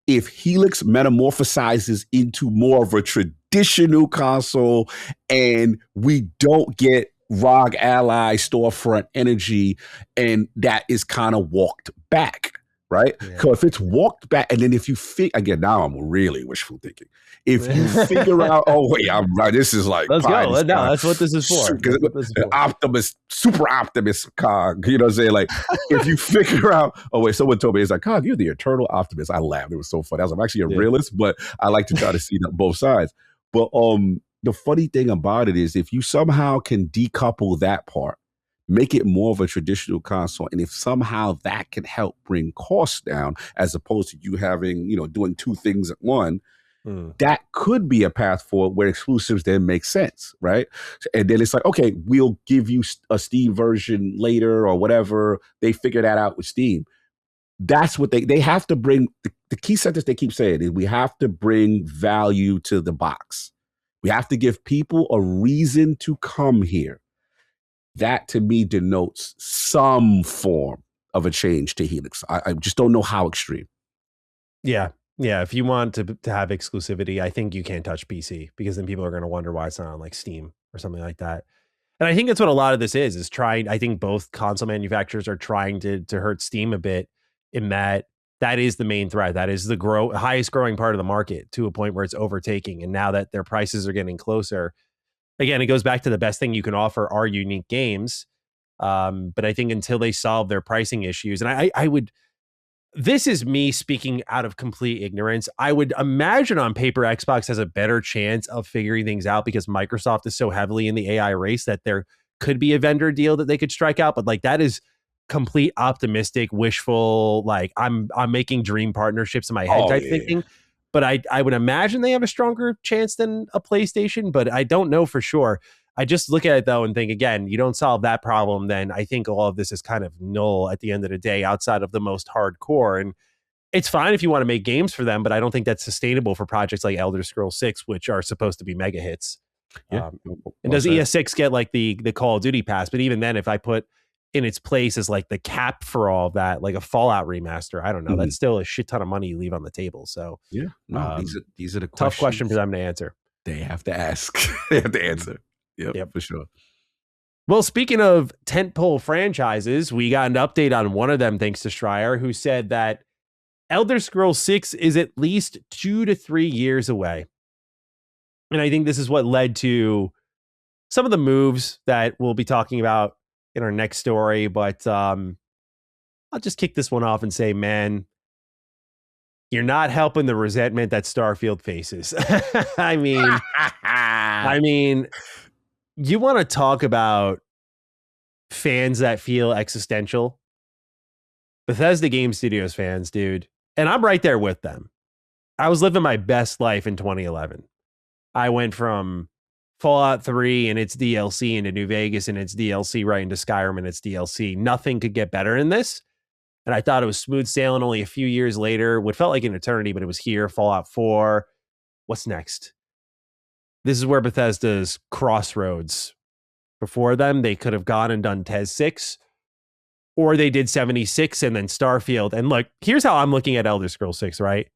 if Helix metamorphosizes into more of a traditional console and we don't get ROG Ally storefront energy and that is kind of walked back, right? So if it's walked back, and then if you again, now I'm really wishful thinking. If you figure out, oh wait, I'm right. This is like let's go. No, that's what this is for. Optimus, super Optimus, Cog. You know what I'm saying? Like if you figure out, oh wait, someone told me it's like, Cog, you're the eternal optimist. I laughed. It was so funny. I'm actually a realist, but I like to try to see both sides. But the funny thing about it is if you somehow can decouple that part, make it more of a traditional console, and if somehow that can help bring costs down as opposed to you having, doing two things at one, that could be a path forward where exclusives then make sense, right? And then it's like, okay, we'll give you a Steam version later or whatever. They figure that out with Steam. That's what they have to bring. The key sentence they keep saying is we have to bring value to the box. We have to give people a reason to come here. That to me denotes some form of a change to Helix. I just don't know how extreme. Yeah. If you want to have exclusivity, I think you can't touch PC because then people are going to wonder why it's not on like Steam or something like that. And I think that's what a lot of this is trying. I think both console manufacturers are trying to hurt Steam a bit in that is the main threat. That is the highest growing part of the market to a point where it's overtaking. And now that their prices are getting closer, again, it goes back to the best thing you can offer are unique games. But I think until they solve their pricing issues, and this is me speaking out of complete ignorance. I would imagine on paper Xbox has a better chance of figuring things out because Microsoft is so heavily in the AI race that there could be a vendor deal that they could strike out. But like that is complete optimistic, wishful, like I'm making dream partnerships in my head type thinking. But I would imagine they have a stronger chance than a PlayStation, but I don't know for sure. I just look at it though and think, again, you don't solve that problem, then I think all of this is kind of null at the end of the day outside of the most hardcore. And it's fine if you want to make games for them, but I don't think that's sustainable for projects like Elder Scrolls 6, which are supposed to be mega hits. Yeah. And does ES6 get like the Call of Duty pass? But even then, if I put in its place as like the cap for all of that, like a Fallout remaster, I don't know. That's still a shit ton of money you leave on the table. So yeah, no, these are the tough question for them to answer. They have to ask. They have to answer. Yep, for sure. Well, speaking of tentpole franchises, we got an update on one of them thanks to Schreier, who said that Elder Scrolls 6 is at least 2 to 3 years away. And I think this is what led to some of the moves that we'll be talking about in our next story. But I'll just kick this one off and say, man, you're not helping the resentment that Starfield faces. I mean, you want to talk about fans that feel existential? Bethesda Game Studios fans, dude. And I'm right there with them. I was living my best life in 2011. I went from Fallout 3 and its DLC into New Vegas and its DLC right into Skyrim and its DLC. Nothing could get better than this. And I thought it was smooth sailing only a few years later. What felt like an eternity, but it was here. Fallout 4. What's next? This is where Bethesda's crossroads. Before them, they could have gone and done TES 6, or they did 76 and then Starfield. And look, here's how I'm looking at Elder Scrolls 6, right?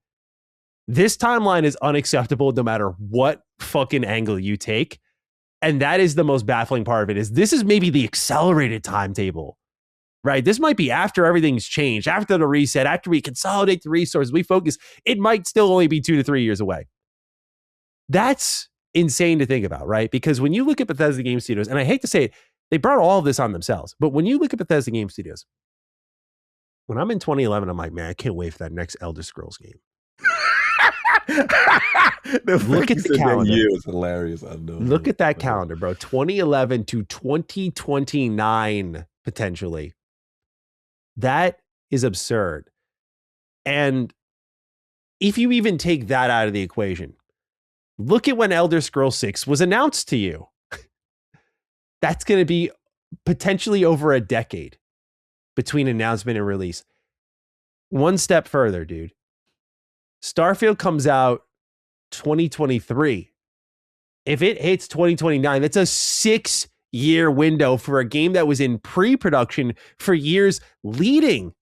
This timeline is unacceptable no matter what fucking angle you take. And that is the most baffling part of it, is this is maybe the accelerated timetable, right? This might be after everything's changed, after the reset, after we consolidate the resources, we focus. It might still only be 2 to 3 years away. That's insane to think about, right? Because when you look at Bethesda Game Studios, and I hate to say it, they brought all of this on themselves, but when you look at Bethesda Game Studios, when I'm in 2011, I'm like, man, I can't wait for that next Elder Scrolls game. Look at the calendar. Year was hilarious. I know. Look at that calendar, bro. 2011 to 2029, potentially. That is absurd. And if you even take that out of the equation, look at when Elder Scrolls 6 was announced to you. That's going to be potentially over a decade between announcement and release. One step further, dude. Starfield comes out 2023. If it hits 2029, that's a 6-year window for a game that was in pre-production for years leading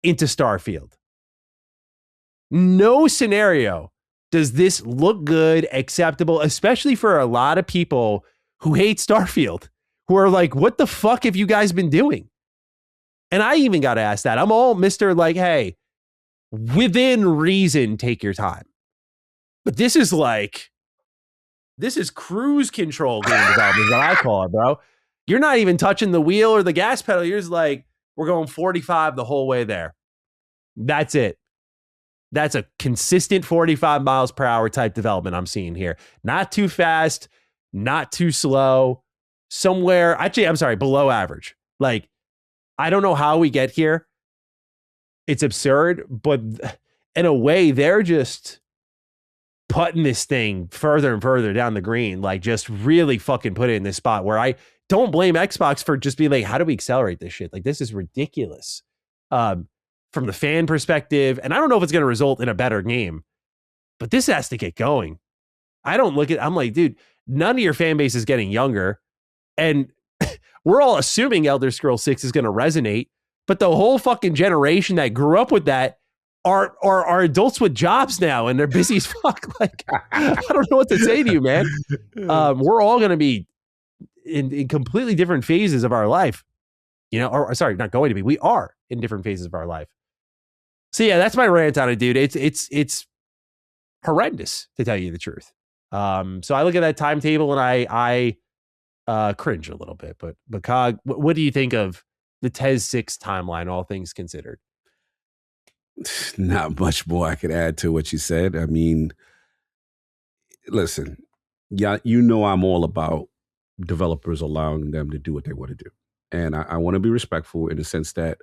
into Starfield. No scenario does this look good, acceptable, especially for a lot of people who hate Starfield, who are like, what the fuck have you guys been doing? And I even got to ask that. I'm all Mr. like, hey, within reason, take your time. But this is cruise control game development, what I call it, bro. You're not even touching the wheel or the gas pedal. You're just like, we're going 45 the whole way there. That's it. That's a consistent 45 miles per hour type development I'm seeing here. Not too fast, not too slow. Somewhere, actually, I'm sorry, below average. Like, I don't know how we get here. It's absurd, but in a way, they're just putting this thing further and further down the green, like just really fucking put it in this spot where I don't blame Xbox for just being like, how do we accelerate this shit? Like, this is ridiculous. From the fan perspective, and I don't know if it's going to result in a better game, but this has to get going. I'm like, dude, none of your fan base is getting younger, and we're all assuming Elder Scrolls 6 is going to resonate, but the whole fucking generation that grew up with that are adults with jobs now, and they're busy as fuck. Like, I don't know what to say to you, man. We're all going to be in completely different phases of our life, or sorry, not going to be. We are in different phases of our life. So yeah, that's my rant on it, dude. It's horrendous, to tell you the truth. So I look at that timetable and I cringe a little bit. But Cog, what do you think of the TES 6 timeline, all things considered? Not much more I could add to what you said. I mean, listen, yeah, you know I'm all about developers allowing them to do what they want to do. And I want to be respectful in the sense that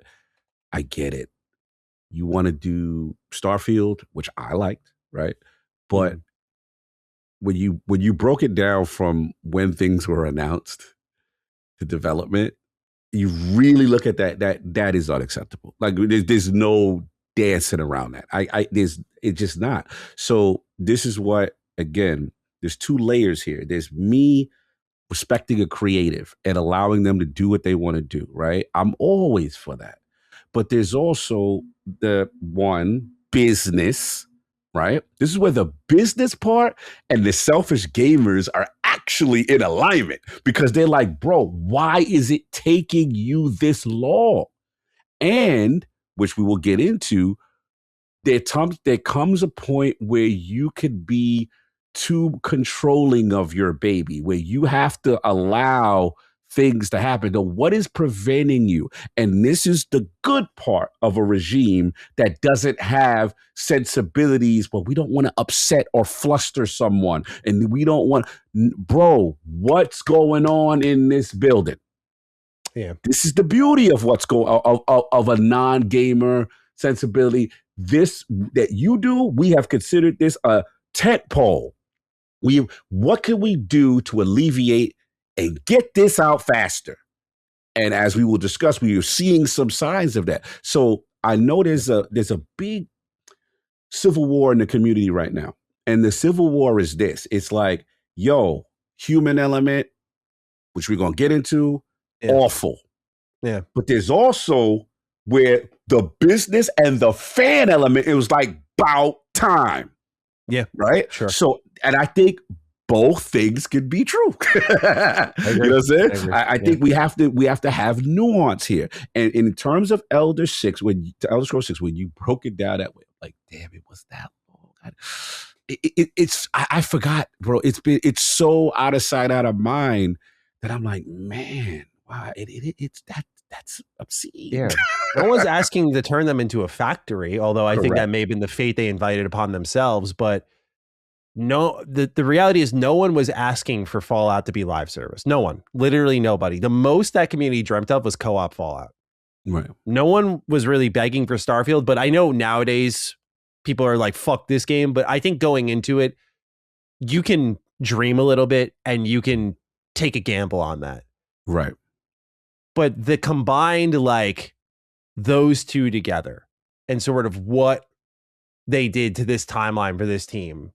I get it. You want to do Starfield, which I liked, right? But Mhm. when you broke it down from when things were announced to development, you really look at that is unacceptable. Like there's no dancing around that. There's it's just not. So this is what, again, there's two layers here. There's me respecting a creative and allowing them to do what they want to do, right? I'm always for that. But there's also the one business, right? This is where the business part and the selfish gamers are actually in alignment because they're like, bro, why is it taking you this long? And which we will get into, there comes a point where you could be too controlling of your baby, where you have to allow things to happen. Now, what is preventing you? And this is the good part of a regime that doesn't have sensibilities, but we don't want to upset or fluster someone. And we don't want, bro, what's going on in this building? Yeah. This is the beauty of what's going of a non-gamer sensibility. This that you do, we have considered this a tent pole. What can we do to alleviate and get this out faster? And as we will discuss, we are seeing some signs of that. So I know there's a big civil war in the community right now. And the civil war is this. It's like, yo, human element, which we're gonna get into, Yeah. awful. Yeah. But there's also where the business and the fan element, it was like about time. Yeah. Right? Sure. So, and I think both things could be true. You know what I'm saying? I think we have to have nuance here. And in terms of Elder Scrolls 6, when you broke it down that way, like, damn, it was that long. I forgot, bro. It's so out of sight, out of mind that I'm like, man, wow, that's obscene. Yeah. No one's asking to turn them into a factory, although I think that may have been the fate they invited upon themselves. But no, the reality is no one was asking for Fallout to be live service. No one, literally nobody. The most that community dreamt of was co-op Fallout. Right. No one was really begging for Starfield, but I know nowadays people are like, fuck this game. But I think going into it, you can dream a little bit and you can take a gamble on that. Right. But the combined, like, those two together and sort of what they did to this timeline for this team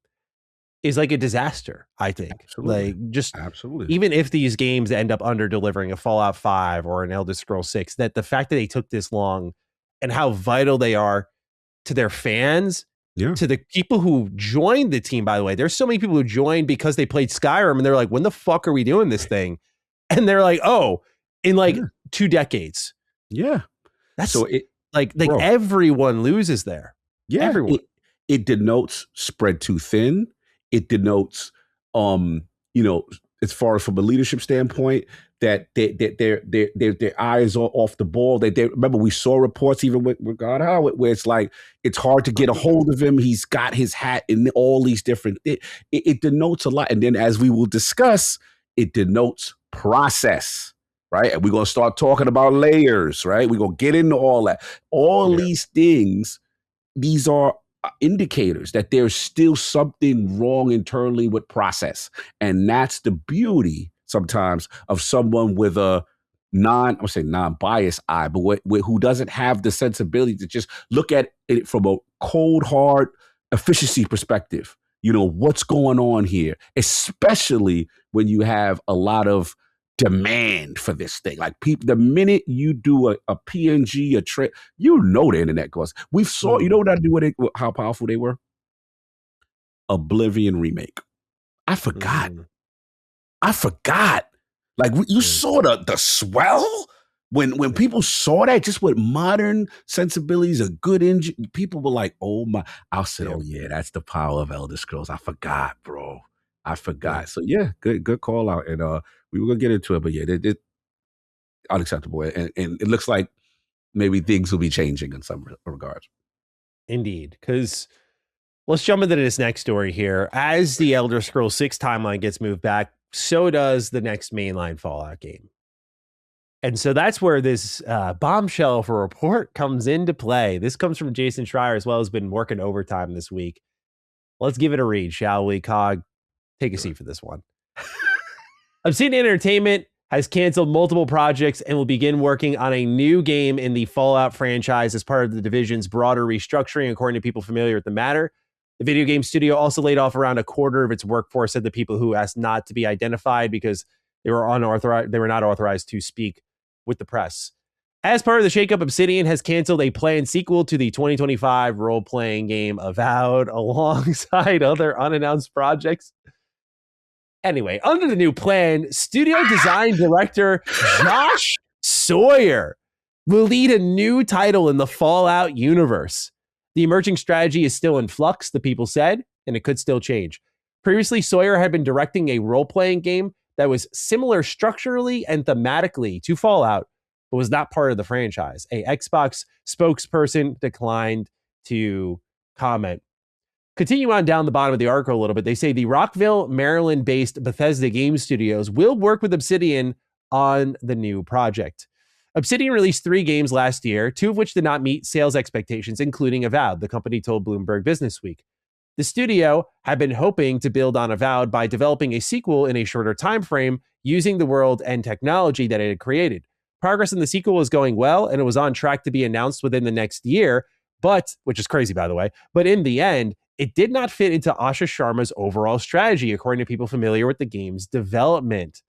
is like a disaster, I think. Absolutely. Like, just absolutely, even if these games end up under delivering a Fallout 5 or an Elder Scrolls 6, that the fact that they took this long and how vital they are to their fans, to the people who joined the team, by the way. There's so many people who joined because they played Skyrim and they're like, when the fuck are we doing this thing? And they're like, oh, in like 2 decades. Yeah. That's so it like bro, everyone loses there. Yeah. Everyone. It denotes spread too thin. It denotes, as far as from a leadership standpoint, that their eyes are off the ball. They remember we saw reports even with God Howard where it's like it's hard to get a hold of him. He's got his hat in all these different. It denotes a lot, and then as we will discuss, it denotes process. Right. And we're going to start talking about layers. Right. We're going to get into all that. All these things, these are indicators that there's still something wrong internally with process. And that's the beauty sometimes of someone with a non-biased eye, but who doesn't have the sensibility to just look at it from a cold, hard efficiency perspective. What's going on here, especially when you have a lot of demand for this thing. Like people, the minute you do a PNG, a trick, the internet goes. We've saw, what I do with how powerful they were? Oblivion remake. I forgot. Like you saw the swell when people saw that just with modern sensibilities, a good engine. People were like, "Oh my!" I said, "Oh yeah, that's the power of Elder Scrolls." I forgot, bro. I forgot. So yeah, good call out, and we were gonna get into it, but yeah, it unacceptable, and it looks like maybe things will be changing in some regards. Indeed. Because let's jump into this next story here. As the Elder Scrolls 6 timeline gets moved back, so does the next mainline Fallout game. And so that's where this bombshell for a report comes into play. This comes from Jason Schreier as well, has been working overtime this week. Let's give it a read, shall we? Cog, take a seat for this one. Obsidian Entertainment has canceled multiple projects and will begin working on a new game in the Fallout franchise as part of the division's broader restructuring, according to people familiar with the matter. The video game studio also laid off around a quarter of its workforce, said the people who asked not to be identified because they were not authorized to speak with the press. As part of the shakeup, Obsidian has canceled a planned sequel to the 2025 role-playing game Avowed alongside other unannounced projects. Anyway, under the new plan, studio design director Josh Sawyer will lead a new title in the Fallout universe. The emerging strategy is still in flux, the people said, and it could still change. Previously, Sawyer had been directing a role-playing game that was similar structurally and thematically to Fallout, but was not part of the franchise. A Xbox spokesperson declined to comment. Continue on down the bottom of the article a little bit. They say the Rockville, Maryland-based Bethesda Game Studios will work with Obsidian on the new project. Obsidian released 3 games last year, 2 of which did not meet sales expectations, including Avowed, the company told Bloomberg Businessweek. The studio had been hoping to build on Avowed by developing a sequel in a shorter time frame using the world and technology that it had created. Progress in the sequel was going well, and it was on track to be announced within the next year, which is crazy, by the way, but in the end, it did not fit into Asha Sharma's overall strategy, according to people familiar with the game's development.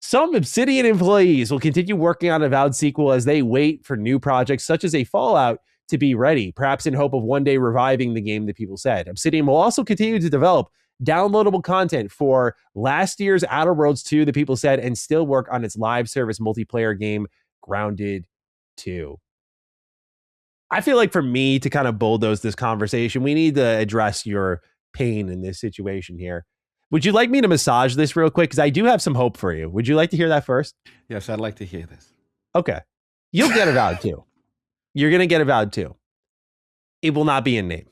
Some Obsidian employees will continue working on Avowed sequel as they wait for new projects such as a Fallout to be ready, perhaps in hope of one day reviving the game, the people said. Obsidian will also continue to develop downloadable content for last year's Outer Worlds 2, the people said, and still work on its live service multiplayer game, Grounded 2. I feel like for me to kind of bulldoze this conversation, we need to address your pain in this situation here. Would you like me to massage this real quick? Because I do have some hope for you. Would you like to hear that first? Yes, I'd like to hear this. Okay. You'll get Avowed too. You're going to get Avowed too. It will not be in name.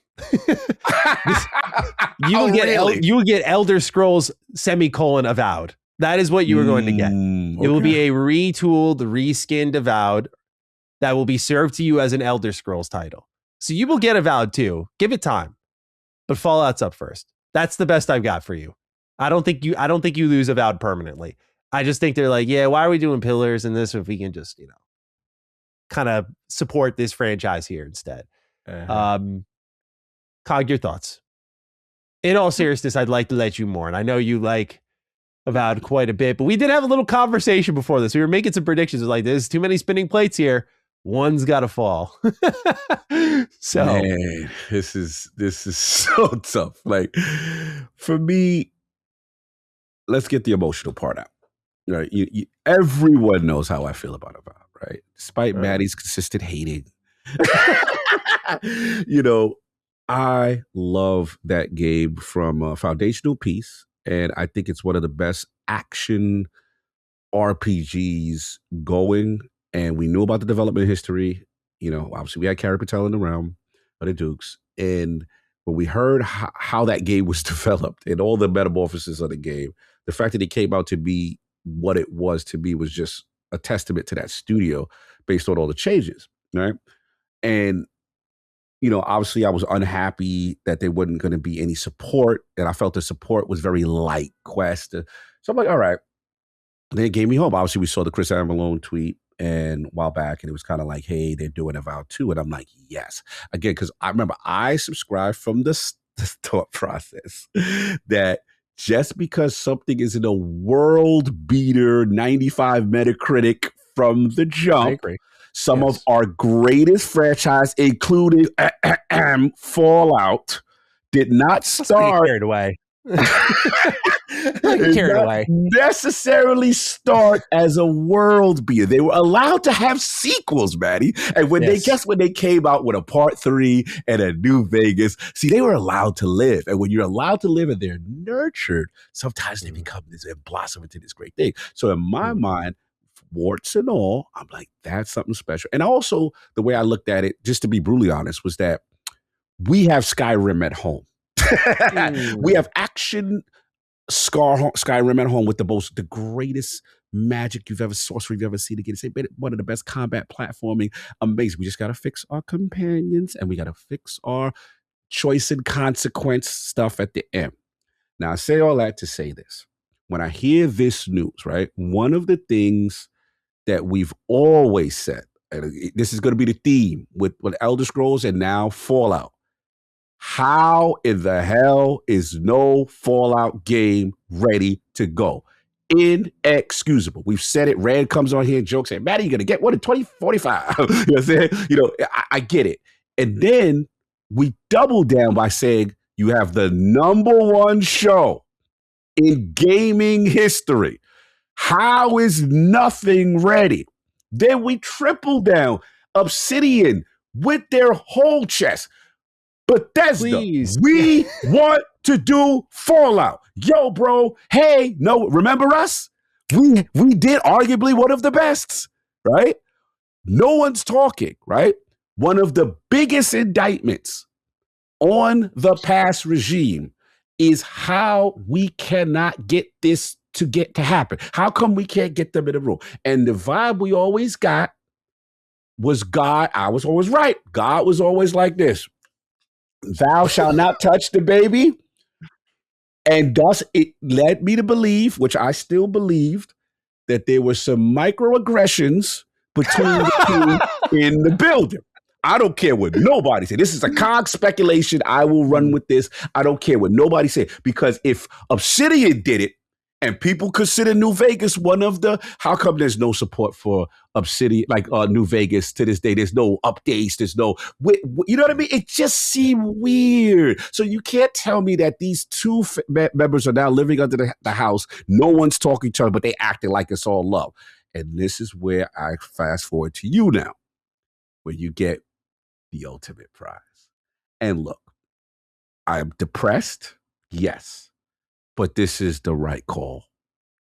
You will get Elder Scrolls Avowed. That is what you are going to get. Okay. It will be a retooled, reskinned Avowed that will be served to you as an Elder Scrolls title. So you will get Avowed too. Give it time. But Fallout's up first. That's the best I've got for you. I don't think you lose Avowed permanently. I just think they're like, yeah, why are we doing Pillars and this if we can just, kind of support this franchise here instead. Cog, your thoughts? In all seriousness, I'd like to let you mourn. I know you like Avowed quite a bit, but we did have a little conversation before this. We were making some predictions. Like, there's too many spinning plates here. One's got to fall. So, man, this is so tough. Like, for me, let's get the emotional part out. Right? Everyone knows how I feel about Avowed, right? Despite Maddie's consistent hating. I love that game from Foundational Piece, and I think it's one of the best action RPGs going. And we knew about the development history. Obviously we had Carrie Patel in the realm of the Dukes. And when we heard how that game was developed and all the metamorphosis of the game, the fact that it came out to be what it was to be was just a testament to that studio based on all the changes, right? And, obviously I was unhappy that there wasn't going to be any support. And I felt the support was very light Quest. So I'm like, all right. And then it gave me hope. Obviously we saw the Chris Amalone tweet and a while back, and it was kind of like, hey, they're doing Avowed 2. And I'm like, yes. Again, because I remember I subscribed from this thought process that just because something is in a world beater 95 Metacritic from the jump, some of our greatest franchise, including Fallout, did not start carried away. Carried away. Necessarily start as a world beater. They were allowed to have sequels, Maddie. And when they came out with a part 3 and a New Vegas, see, they were allowed to live. And when you're allowed to live and they're nurtured, sometimes they become this and blossom into this great thing. So in my mind, warts and all, I'm like, that's something special. And also the way I looked at it, just to be brutally honest, was that We have Skyrim at home. We have action Skyrim at home with the greatest magic you've ever, sorcery you've ever seen. Again, it's one of the best combat platforming. Amazing. We just got to fix our companions and we got to fix our choice and consequence stuff at the end. Now, I say all that to say this. When I hear this news, right, one of the things that we've always said, and this is going to be the theme with Elder Scrolls and now Fallout. How in the hell is no Fallout game ready to go? Inexcusable. We've said it. Rand comes on here and jokes, saying, Matt, you're going to get one in 2045. You know what I'm saying? I get it. And then we double down by saying you have the #1 show in gaming history. How is nothing ready? Then we triple down. Obsidian with their whole chest. Bethesda, please. We want to do Fallout. Yo, bro. Hey, no, remember us? We did arguably one of the best, right? No one's talking, right? One of the biggest indictments on the past regime is how we cannot get this to happen. How come we can't get them in a room? And the vibe we always got was God. I was always right. God was always like this. Thou shalt not touch the baby. And thus it led me to believe, which I still believed, that there were some microaggressions between the two in the building. I don't care what nobody said. This is a cog speculation. I will run with this. I don't care what nobody said. Because if Obsidian did it, and people consider New Vegas one of the, how come there's no support for Obsidian, like New Vegas to this day? There's no updates. There's no, you know what I mean? It just seemed weird. So you can't tell me that these two members are now living under the house. No one's talking to each other, but they acting like it's all love. And this is where I fast forward to you now, where you get the ultimate prize. And look, I'm depressed. Yes. But this is the right call.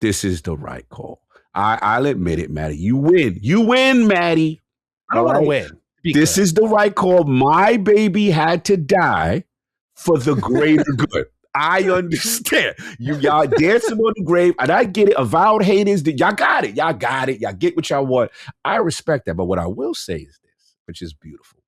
This is the right call. I'll admit it, Maddie. You win. You win, Maddie. I don't want to win. This is the right call. My baby had to die for the greater good. I understand. Y'all dancing on the grave, and I get it. Avowed haters, y'all got it. Y'all got it. Y'all get what y'all want. I respect that. But what I will say is this, which is beautiful.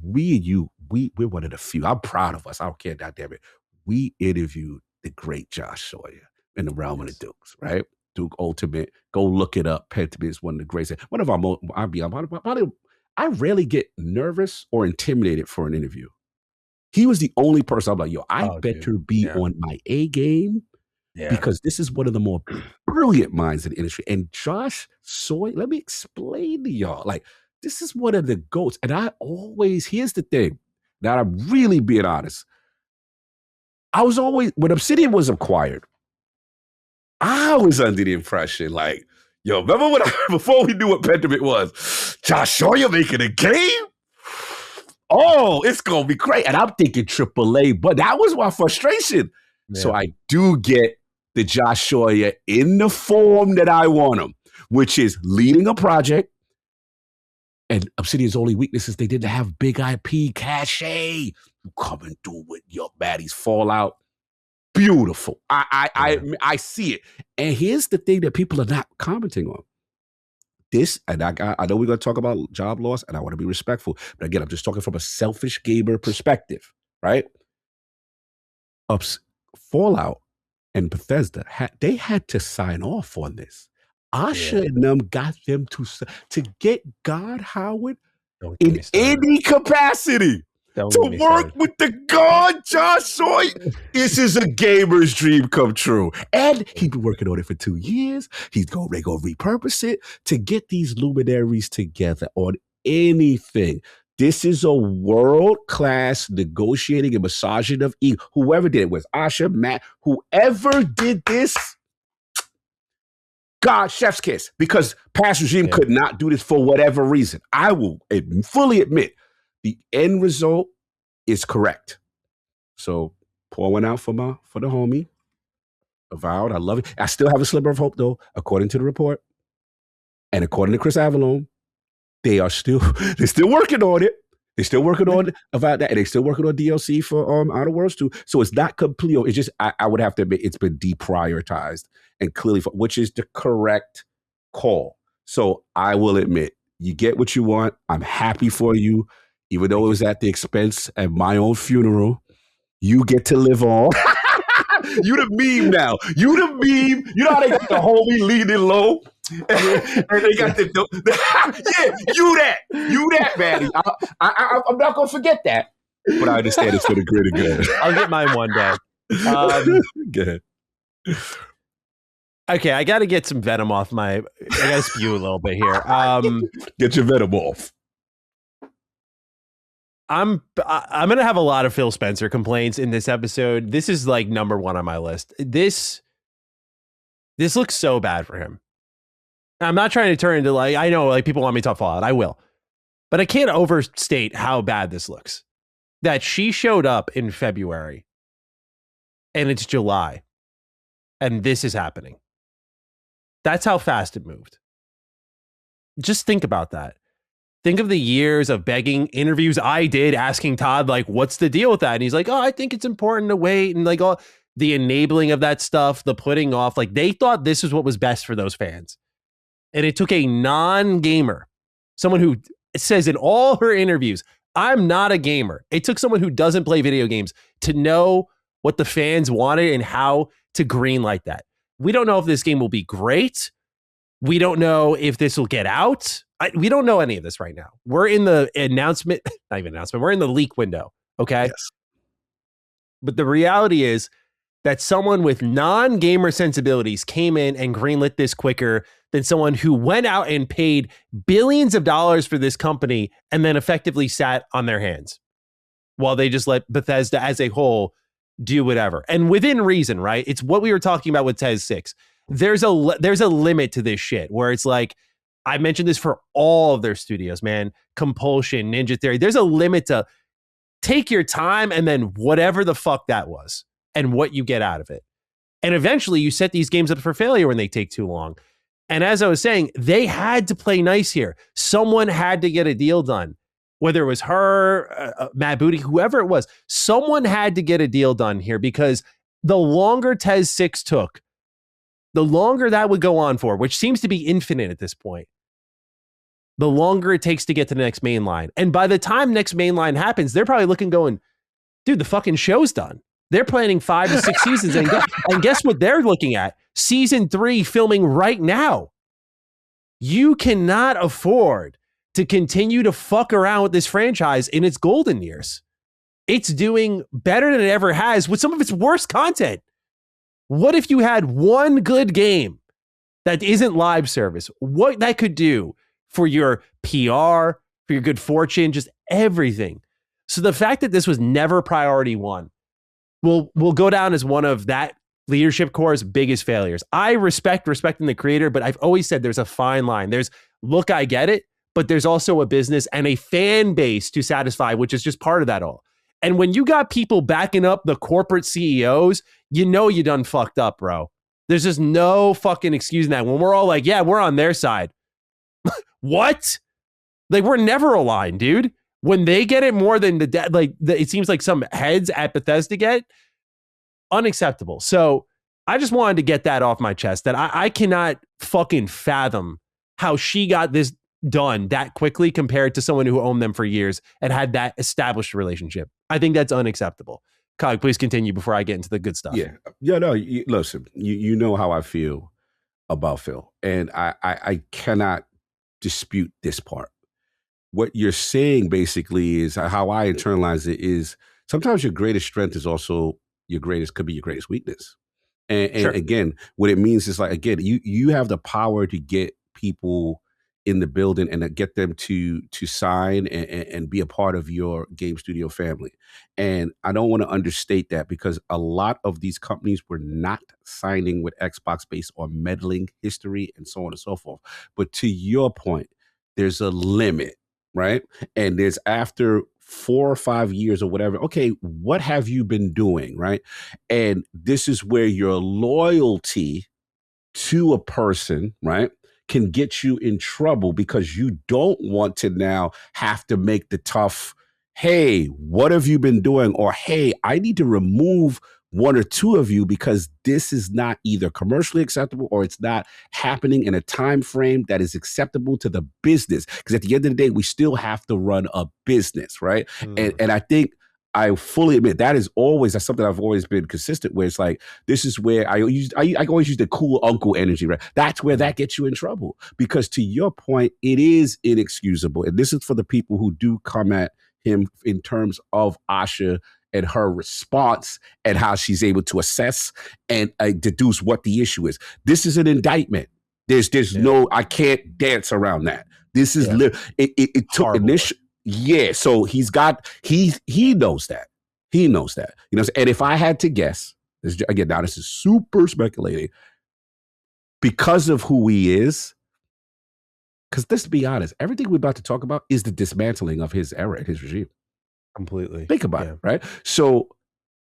We're one of the few. I'm proud of us. I don't care, goddamn it. We interviewed the great Josh Sawyer in the realm of the Dukes, right? Duke Ultimate. Go look it up. Pentiment is one of the greatest. One of our most, I rarely get nervous or intimidated for an interview. He was the only person I'm like, yo, I better be on my A game because this is one of the more brilliant minds in the industry. And Josh Sawyer, let me explain to y'all, like, this is one of the GOATs. And here's the thing, now I'm really being honest. I was always, when Obsidian was acquired, I was under the impression, like, yo, remember before we knew what Pentiment was, Josh Sawyer making a game? Oh, it's going to be great. And I'm thinking AAA, but that was my frustration. Yeah. So I do get the Josh Sawyer in the form that I want him, which is leading a project. And Obsidian's only weakness is they didn't have big IP cachet. You coming through with your baddies Fallout. Beautiful. I see it. And here's the thing that people are not commenting on. This, and I know we're going to talk about job loss, and I want to be respectful. But again, I'm just talking from a selfish gamer perspective, right? Fallout and Bethesda, they had to sign off on this. Asha and them got them to get God Howard in any capacity to work with the God Josh Sawyer. This is a gamer's dream come true. And he's been working on it for 2 years. They're going to repurpose it to get these luminaries together on anything. This is a world-class negotiating and massaging of ego. Whoever did it, was Asha, Matt, whoever did this, God, chef's kiss, because past regime could not do this for whatever reason. I will fully admit the end result is correct. So pour one out for the homie. Avowed, I love it. I still have a sliver of hope though, according to the report. And according to Chris Avalone, they're still working on it. They're still working on about that, and they're still working on DLC for Outer Worlds 2. So it's not complete. It's just I would have to admit it's been deprioritized and clearly, which is the correct call. So I will admit, you get what you want. I'm happy for you, even though it was at the expense of my own funeral. You get to live on. You the meme now. You the meme. You know how they got the homie leaning low? And they got the yeah, you that, man. I'm not going to forget that. But I understand it's for the greater good. I'll get mine one day. Go ahead. Okay, I got to get some venom off I got to spew a little bit here. Get your venom off. I'm going to have a lot of Phil Spencer complaints in this episode. This is like number one on my list. This looks so bad for him. I'm not trying to turn into like, I know like people want me to talk Fallout. I will. But I can't overstate how bad this looks. That she showed up in February and it's July and this is happening. That's how fast it moved. Just think about that. Think of the years of begging interviews I did asking Todd, like, what's the deal with that? And he's like, oh, I think it's important to wait. And like all the enabling of that stuff, the putting off, like they thought this is what was best for those fans. And it took a non-gamer, someone who says in all her interviews, I'm not a gamer. It took someone who doesn't play video games to know what the fans wanted and how to greenlight that. We don't know if this game will be great. We don't know if this will get out. We don't know any of this right now. We're in the announcement, not even announcement, we're in the leak window, okay? Yes. But the reality is that someone with non-gamer sensibilities came in and greenlit this quicker than someone who went out and paid billions of dollars for this company and then effectively sat on their hands while they just let Bethesda as a whole do whatever. And within reason, right? It's what we were talking about with TES 6. There's a limit to this shit where it's like, I mentioned this for all of their studios, man. Compulsion, Ninja Theory. There's a limit to take your time and then whatever the fuck that was and what you get out of it. And eventually you set these games up for failure when they take too long. And as I was saying, they had to play nice here. Someone had to get a deal done. Whether it was her, Matt Booty, whoever it was, someone had to get a deal done here because the longer TES 6 took, the longer that would go on for, which seems to be infinite at this point, the longer it takes to get to the next main line. And by the time next main line happens, they're probably looking going, dude, the fucking show's done. They're planning 5 to 6 seasons. And guess what they're looking at? Season 3 filming right now. You cannot afford to continue to fuck around with this franchise in its golden years. It's doing better than it ever has with some of its worst content. What if you had one good game that isn't live service? What that could do for your PR, for your good fortune, just everything. So the fact that this was never priority one will go down as one of that leadership core's biggest failures. I respecting the creator, but I've always said there's a fine line. There's, look, I get it, but there's also a business and a fan base to satisfy, which is just part of that all. And when you got people backing up the corporate CEOs, you know you done fucked up, bro. There's just no fucking excusing that. When we're all like, yeah, we're on their side. What? Like, we're never aligned, dude. When they get it more than it seems like some heads at Bethesda get, unacceptable. So I just wanted to get that off my chest, that I cannot fucking fathom how she got this done that quickly compared to someone who owned them for years and had that established relationship. I think that's unacceptable. Cog, please continue before I get into the good stuff. Yeah. No, listen, you know how I feel about Phil, and I cannot dispute this part. What you're saying basically is how I internalize it is sometimes your greatest strength is also could be your greatest weakness. And Sure. Again, what it means is like, again, you have the power to get people in the building and to get them to sign and be a part of your game studio family. And I don't want to understate that, because a lot of these companies were not signing with Xbox based on meddling history and so on and so forth. But to your point, there's a limit, right? And there's, after 4 or 5 years or whatever, okay, what have you been doing, right? And this is where your loyalty to a person, right, can get you in trouble, because you don't want to now have to make the tough hey, what have you been doing? Or, hey, I need to remove one or two of you because this is not either commercially acceptable or it's not happening in a time frame that is acceptable to the business. Because at the end of the day, we still have to run a business, right? And I think I fully admit that's something I've always been consistent with. It's like, this is where I always use the cool uncle energy, right? That's where that gets you in trouble. Because to your point, it is inexcusable. And this is for the people who do come at him in terms of Asha and her response and how she's able to assess and deduce what the issue is. This is an indictment. There's no, I can't dance around that. This is it took initial. Yeah, so he knows that. He knows that. You know, and if I had to guess, this is super speculating, because of who he is, because let's be honest, everything we're about to talk about is the dismantling of his era, his regime. Completely. Think about it, right? So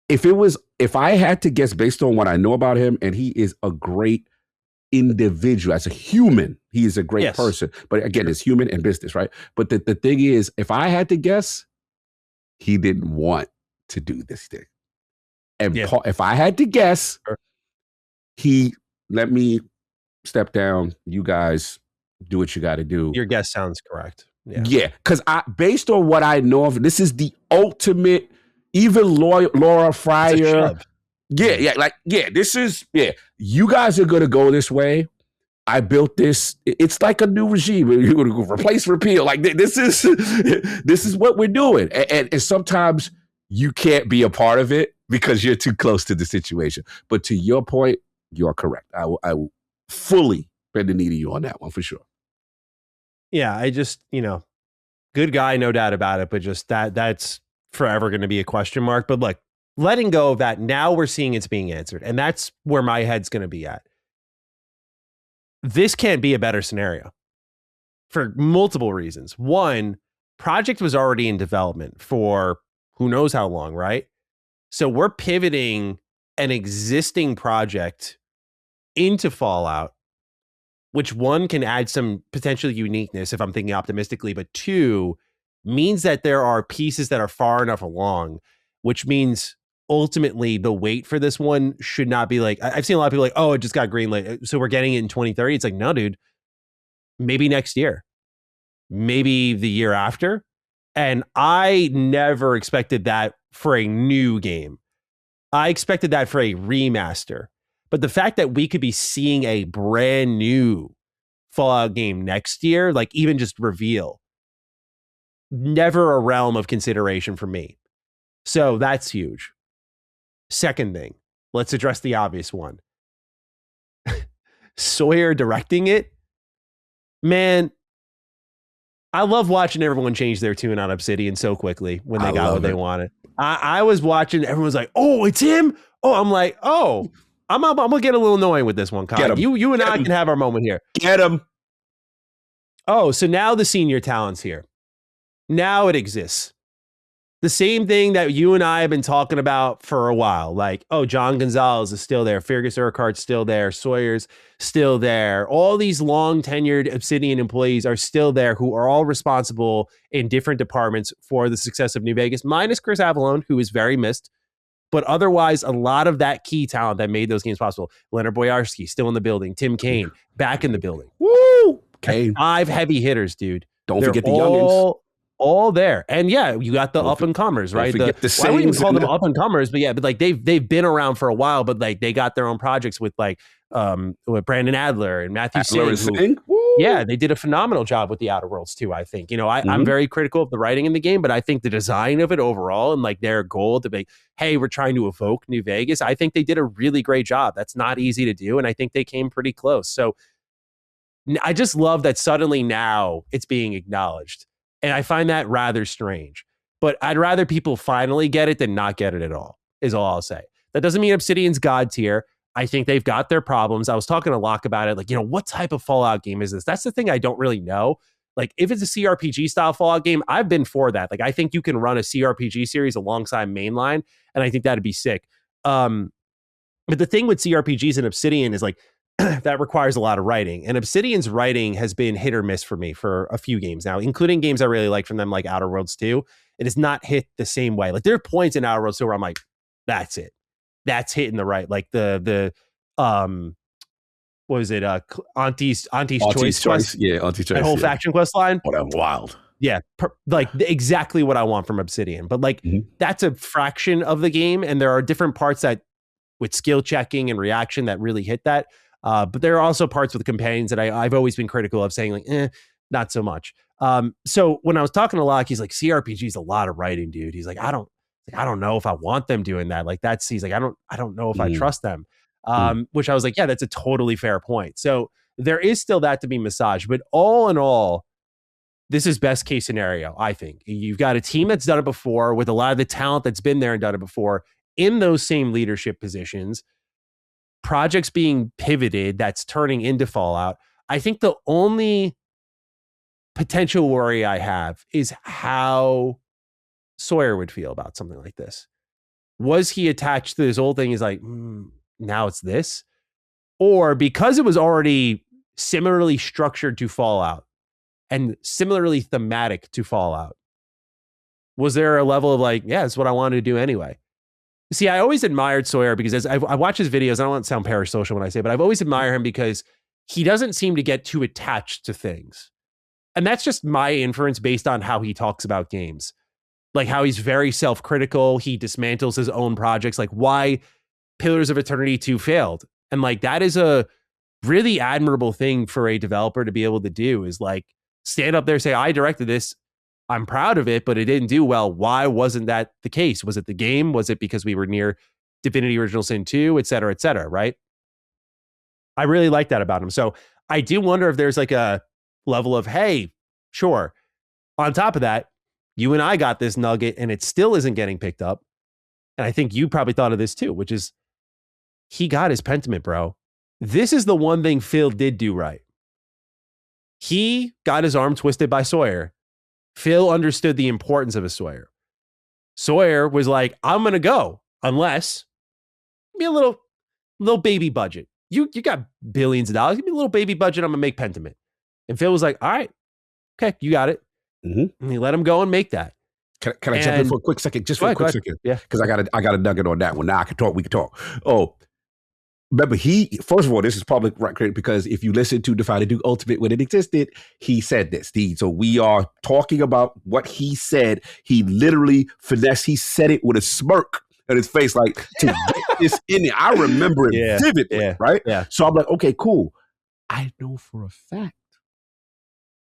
if I had to guess based on what I know about him, and he is a great individual as a human, he is a great person. But again, it's human and business, right? But the thing is, if I had to guess, he didn't want to do this thing. And if I had to guess, he let me step down. You guys do what you got to do. Your guess sounds correct. Yeah, because based on what I know of, this is the ultimate. Even Laura Fryer. This is, you guys are going to go this way. I built this. It's like a new regime. You're going to replace, repeal. Like this is what we're doing. And sometimes you can't be a part of it because you're too close to the situation. But to your point, you're correct. I will fully bend the knee to you on that one for sure. Yeah, I just, good guy, no doubt about it. But just that's forever going to be a question mark. But look, letting go of that, now we're seeing it's being answered. And that's where my head's going to be at. This can't be a better scenario for multiple reasons. One, project was already in development for who knows how long, right? So we're pivoting an existing project into Fallout, which one can add some potential uniqueness if I'm thinking optimistically, but two, means that there are pieces that are far enough along, which means ultimately the wait for this one should not be like, I've seen a lot of people like, oh, it just got greenlit, so we're getting it in 2030. It's like, no, dude, maybe next year, maybe the year after. And I never expected that for a new game. I expected that for a remaster. But the fact that we could be seeing a brand new Fallout game next year, like even just reveal, never a realm of consideration for me. So that's huge. Second thing, let's address the obvious one. Sawyer directing it. Man, I love watching everyone change their tune on Obsidian so quickly when they got what they wanted. I was watching, everyone's like, oh, it's him? Oh, I'm like, oh, I'm gonna get a little annoying with this one, Kyle. You and I can have our moment here. Get him. Oh, so now the senior talent's here. Now it exists. The same thing that you and I have been talking about for a while. Like, oh, John Gonzalez is still there. Fergus Urquhart's still there. Sawyer's still there. All these long tenured Obsidian employees are still there who are all responsible in different departments for the success of New Vegas, minus Chris Avallone, who is very missed. But otherwise, a lot of that key talent that made those games possible. Leonard Boyarsky, still in the building. Tim Kaine, back in the building. Woo! Kane. 5 heavy hitters, dude. Don't forget the youngins. All there. And yeah, you got the up and comers, right? I wouldn't even call them up and comers, but yeah, but like they've been around for a while, but like they got their own projects with like with Brandon Adler and Matthew Singh. Yeah, they did a phenomenal job with the Outer Worlds too, I think. I'm very critical of the writing in the game, but I think the design of it overall and like their goal to be, hey, we're trying to evoke New Vegas, I think they did a really great job. That's not easy to do, and I think they came pretty close. So I just love that suddenly now it's being acknowledged. And I find that rather strange. But I'd rather people finally get it than not get it at all, is all I'll say. That doesn't mean Obsidian's God tier. I think they've got their problems. I was talking to Locke about it. Like, what type of Fallout game is this? That's the thing I don't really know. Like, if it's a CRPG style Fallout game, I've been for that. Like, I think you can run a CRPG series alongside mainline, and I think that'd be sick. But the thing with CRPGs and Obsidian is like, that requires a lot of writing. And Obsidian's writing has been hit or miss for me for a few games now, including games I really like from them, like Outer Worlds 2. it has not hit the same way. Like there are points in Outer Worlds 2 where I'm like, that's it. That's hitting the right. Like the what was it? Auntie's Choice quest? Yeah, Auntie's Choice. That whole faction quest line. Oh, that was wild. Yeah, exactly what I want from Obsidian. But like that's a fraction of the game, and there are different parts that with skill checking and reaction that really hit that. But there are also parts with the companions that I've always been critical of, saying like, not so much. So when I was talking to Locke, he's like, CRPG is a lot of writing, dude. He's like, I don't know if I want them doing that. Like he's like, I don't know if I trust them. Which I was like, yeah, that's a totally fair point. So there is still that to be massaged, but all in all, this is best case scenario. I think you've got a team that's done it before with a lot of the talent that's been there and done it before in those same leadership positions, projects being pivoted that's turning into Fallout. I think the only potential worry I have is how Sawyer would feel about something like this. Was he attached to this old thing? He's like, now it's this? Or because it was already similarly structured to Fallout and similarly thematic to Fallout, was there a level of like, yeah, that's what I wanted to do anyway? See, I always admired Sawyer because as I watch his videos, I don't want to sound parasocial when I say, but I've always admired him because he doesn't seem to get too attached to things. And that's just my inference based on how he talks about games. Like how he's very self-critical. He dismantles his own projects, like why Pillars of Eternity 2 failed. And like that is a really admirable thing for a developer to be able to do, is like stand up there, say, I directed this. I'm proud of it, but it didn't do well. Why wasn't that the case? Was it the game? Was it because we were near Divinity Original Sin 2, et cetera, right? I really like that about him. So I do wonder if there's like a level of, hey, sure. On top of that, you and I got this nugget and it still isn't getting picked up. And I think you probably thought of this too, which is he got his Pentiment, bro. This is the one thing Phil did do right. He got his arm twisted by Sawyer. Phil understood the importance of a Sawyer. Sawyer was like, I'm going to go unless be a little baby budget. You got billions of dollars. Give me a little baby budget. I'm going to make Pentiment. And Phil was like, all right, okay, you got it. And he let him go and make that. Can I jump in for a quick second? Just for a quick second. Yeah. Because I got a nugget on that one. Now we can talk. Oh, remember first of all, this is public record because if you listen to Defy the Duke Ultimate when it existed, he said this. So we are talking about what he said. He literally finessed. He said it with a smirk on his face, like to get this in there. I remember it vividly, right? Yeah. So I'm like, okay, cool. I know for a fact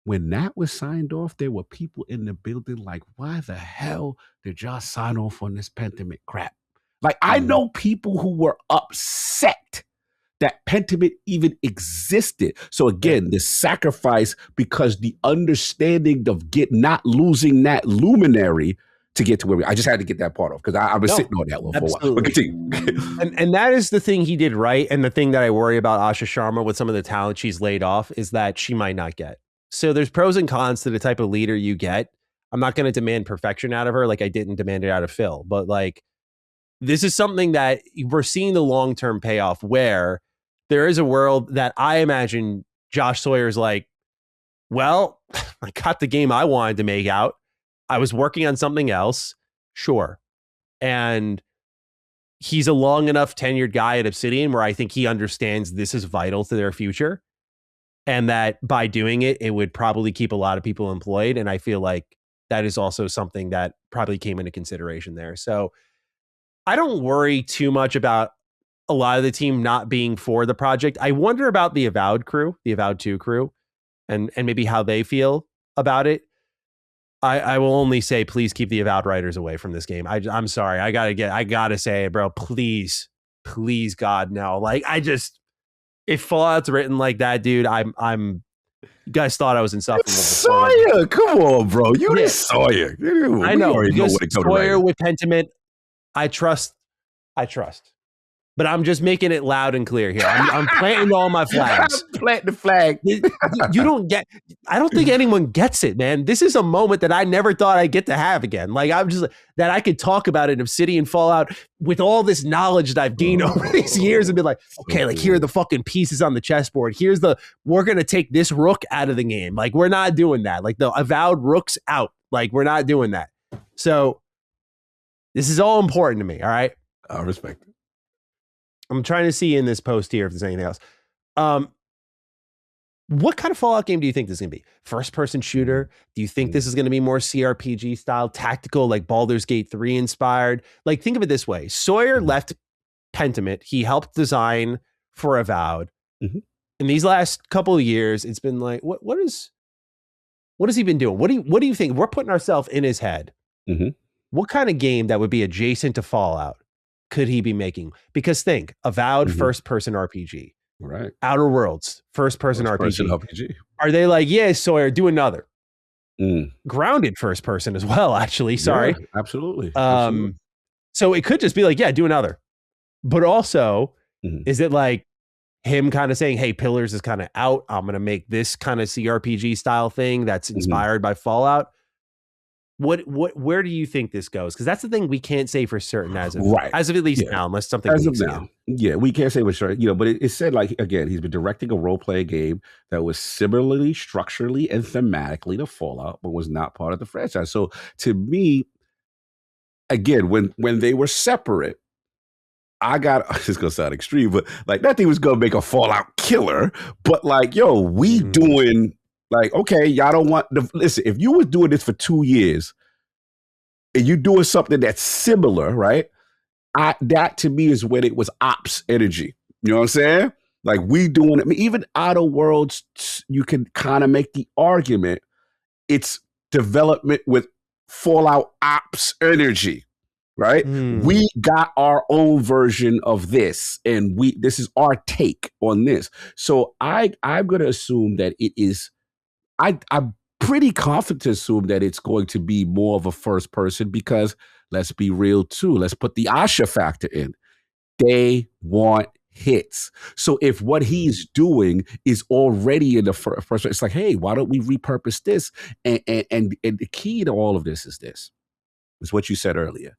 when that was signed off, there were people in the building like, why the hell did y'all sign off on this Pentiment crap? Like, I know people who were upset that Pentiment even existed. So again, the sacrifice because the understanding of not losing that luminary to get to where I just had to get that part off because I was sitting on that one for a while. But continue. and that is the thing he did right. And the thing that I worry about Asha Sharma with some of the talent she's laid off is that she might not get. So there's pros and cons to the type of leader you get. I'm not going to demand perfection out of her like I didn't demand it out of Phil. But like, this is something that we're seeing the long-term payoff where there is a world that I imagine Josh Sawyer's like, well, I got the game I wanted to make out. I was working on something else. Sure. And he's a long enough tenured guy at Obsidian where I think he understands this is vital to their future. And that by doing it, it would probably keep a lot of people employed. And I feel like that is also something that probably came into consideration there. So I don't worry too much about a lot of the team not being for the project. I wonder about the Avowed crew, the Avowed 2 crew, and maybe how they feel about it. I will only say, please keep the Avowed writers away from this game. I'm sorry. I gotta say it, bro. Please, God, no. Like, if Fallout's written like that, dude, you guys thought I was insufferable. Sawyer, come on, bro. You Sawyer. I know. Because Sawyer with Pentiment, I trust. But I'm just making it loud and clear here. I'm planting all my flags. Plant the flag. You don't get. I don't think anyone gets it, man. This is a moment that I never thought I'd get to have again. Like I'm just that I could talk about it, Obsidian Fallout, with all this knowledge that I've gained over these years, and be like, okay, like here are the fucking pieces on the chessboard. We're gonna take this rook out of the game. Like we're not doing that. Like the Avowed rook's out. Like we're not doing that. So this is all important to me. All right. I respect it. I'm trying to see in this post here if there's anything else. What kind of Fallout game do you think this is going to be? First person shooter? Do you think this is going to be more CRPG style, tactical, like Baldur's Gate 3 inspired? Like, think of it this way. Sawyer left Pentiment. He helped design for Avowed. In these last couple of years, it's been like, what has he been doing? What do you think? We're putting ourselves in his head. What kind of game that would be adjacent to Fallout could he be making? Because think, Avowed first person RPG. Right. Outer Worlds, first person RPG. Are they like, yeah, Sawyer, do another? Grounded first person as well, actually. Sorry. Yeah, absolutely. So it could just be like, yeah, do another. But also, is it like him kind of saying, hey, Pillars is kind of out. I'm going to make this kind of CRPG style thing that's inspired by Fallout. Where do you think this goes? Because that's the thing we can't say for certain as of at least now, unless something as of now. Yeah, we can't say for sure. But it said, like, again, he's been directing a role playing game that was similarly structurally and thematically to Fallout, but was not part of the franchise. So to me, again, when they were separate, I got, it's gonna sound extreme, but like that thing was gonna make a Fallout killer. But like, yo, we doing like, okay, y'all don't want listen, if you was doing this for 2 years and you doing something that's similar, right? That to me is when it was ops energy. You know what I'm saying? Like we doing it. I mean, even Outer Worlds, you can kind of make the argument it's development with Fallout ops energy. Right? We got our own version of this, and this is our take on this. So I'm going to assume that it is. I'm pretty confident to assume that it's going to be more of a first person because let's be real too. Let's put the Asha factor in. They want hits. So if what he's doing is already in the first, it's like, hey, why don't we repurpose this? And the key to all of this is what you said earlier.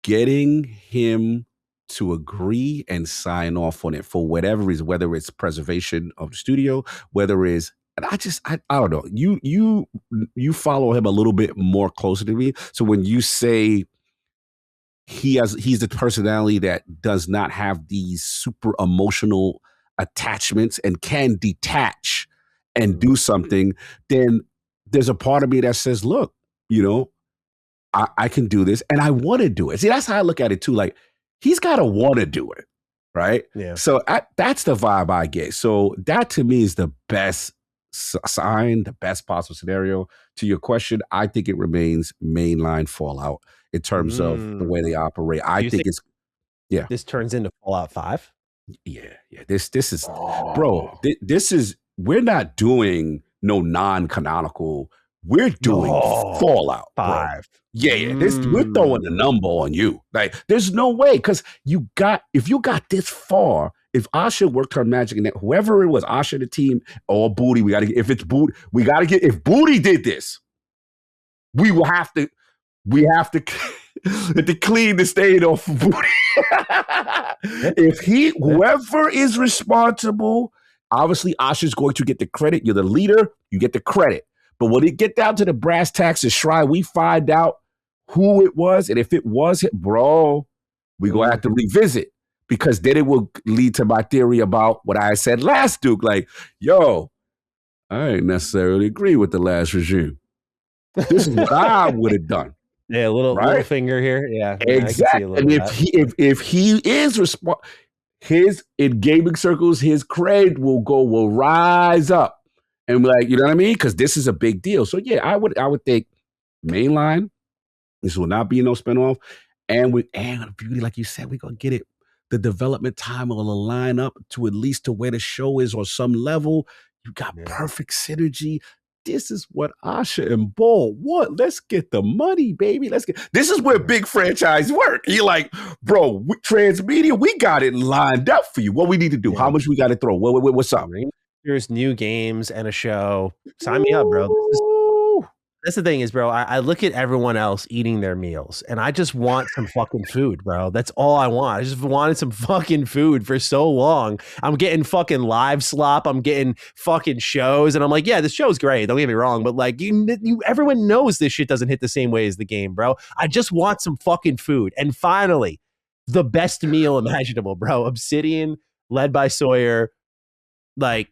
Getting him to agree and sign off on it for whatever reason, whether it's preservation of the studio, whether it's, and I don't know. You follow him a little bit more closely to me. So when you say he's the personality that does not have these super emotional attachments and can detach and do something, then there's a part of me that says, look, I can do this and I want to do it. See, that's how I look at it too. Like he's got to want to do it. Right. Yeah. So that's the vibe I get. So that to me is the best sign, the best possible scenario. To your question, I think it remains mainline Fallout in terms of the way they operate. I think it's, this turns into Fallout 5. Yeah. This is, bro, this is, we're not doing no non-canonical. We're doing Fallout 5. Bro. Yeah. We're throwing a number on you. Like, there's no way, because if you got this far, if Asha worked her magic and whoever it was, Asha, the team, or Booty, if Booty did this, we have to clean the state off of Booty. Whoever is responsible, obviously Asha's going to get the credit. You're the leader, you get the credit. But when it get down to the brass tacks and shrine, we find out who it was. And if it was him, bro, we're going to have to revisit, because then it will lead to my theory about what I said last, Duke. Like, yo, I ain't necessarily agree with the last regime. This is what I would have done. Yeah, little finger here. Yeah, exactly. And if he is his in gaming circles, his cred will rise up. And like, you know what I mean? Because this is a big deal. So yeah, I would think mainline. This will not be no spinoff. And with Beauty, like you said, we're gonna get it. The development time will line up to at least to where the show is on some level. You got perfect synergy. This is what Asha and Ball want. Let's get the money, baby. This is where big franchise work. You're like, bro, Transmedia, we got it lined up for you. What we need to do? Yeah. How much we got to throw? What's up? There's new games and a show. Sign me up, bro. This is That's the thing is, bro, I look at everyone else eating their meals and I just want some fucking food, bro. That's all I want. I just wanted some fucking food for so long. I'm getting fucking live slop. I'm getting fucking shows. And I'm like, yeah, this show's great. Don't get me wrong. But like, everyone knows this shit doesn't hit the same way as the game, bro. I just want some fucking food. And finally, the best meal imaginable, bro. Obsidian, led by Sawyer. Like,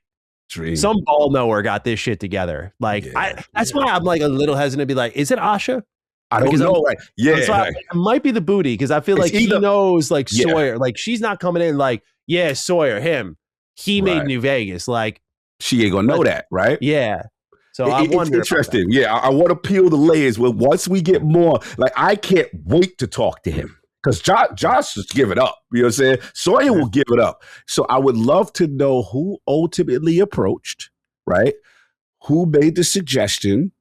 Dream. some ball knower got this shit together. Like, that's why I'm like a little hesitant to be like, is it Asha? I don't know. Right? Yeah. It might be the booty because I feel like he knows like Sawyer. Like, she's not coming in like, yeah, Sawyer, him. He made New Vegas. Like, she ain't going to know that, right? Yeah. So I wonder. It's interesting. Yeah. I want to peel the layers. Well, once we get more, like, I can't wait to talk to him. Because Josh just give it up. You know what I'm saying? Sawyer will give it up. So I would love to know who ultimately approached, right? Who made the suggestion?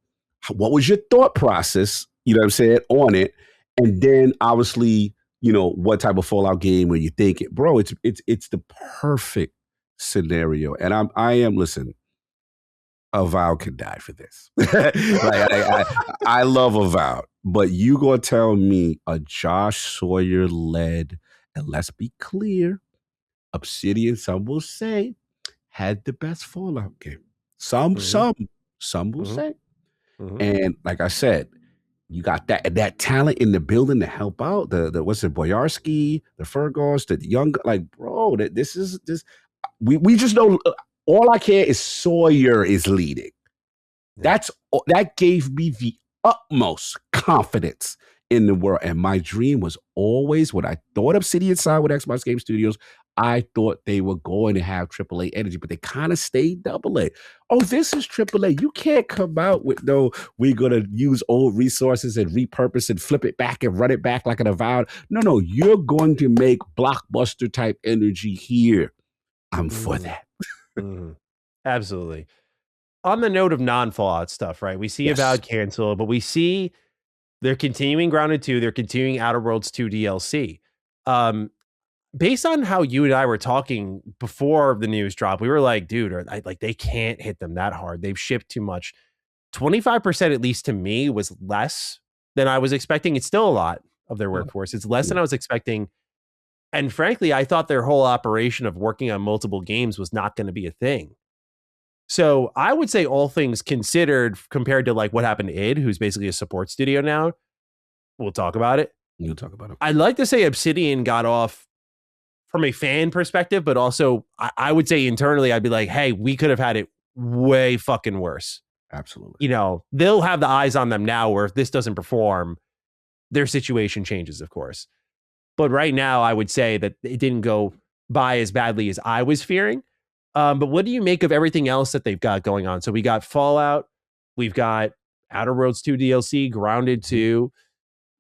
What was your thought process, you know what I'm saying, on it? And then obviously, you know, what type of Fallout game were you thinking? Bro, it's the perfect scenario. And I am, listen, Avowed could die for this. I love Avowed. But you gonna tell me a Josh Sawyer led, and let's be clear, Obsidian, some will say, had the best Fallout game. Some will say. And like I said, you got that talent in the building to help out. The what's it, Boyarsky, the Fergos, the young, like, bro, this we just know. All I care is Sawyer is leading. That gave me the utmost confidence in the world. And my dream was always, when I thought Obsidian signed with Xbox Game Studios, I thought they were going to have AAA energy, but they kind of stayed AA. Oh, this is AAA. You can't come out with we're going to use old resources and repurpose and flip it back and run it back like an Avowed. No, you're going to make blockbuster type energy here. I'm for that. Absolutely. On the note of non-Fallout stuff, right? We see Avowed cancel, but we see they're continuing Grounded 2, they're continuing Outer Worlds 2 DLC. Based on how you and I were talking before the news dropped, we were like, dude, they can't hit them that hard. They've shipped too much. 25%, at least to me, was less than I was expecting. It's still a lot of their workforce. It's less than I was expecting. And frankly, I thought their whole operation of working on multiple games was not going to be a thing. So I would say, all things considered, compared to like what happened to id, who's basically a support studio now, we'll talk about it. You'll talk about it. I'd like to say Obsidian got off from a fan perspective, but also I would say internally, I'd be like, hey, we could have had it way fucking worse. Absolutely. You know, they'll have the eyes on them now where if this doesn't perform, their situation changes, of course. But right now, I would say that it didn't go by as badly as I was fearing. But what do you make of everything else that they've got going on? So we got Fallout, we've got Outer Worlds 2 DLC, Grounded 2,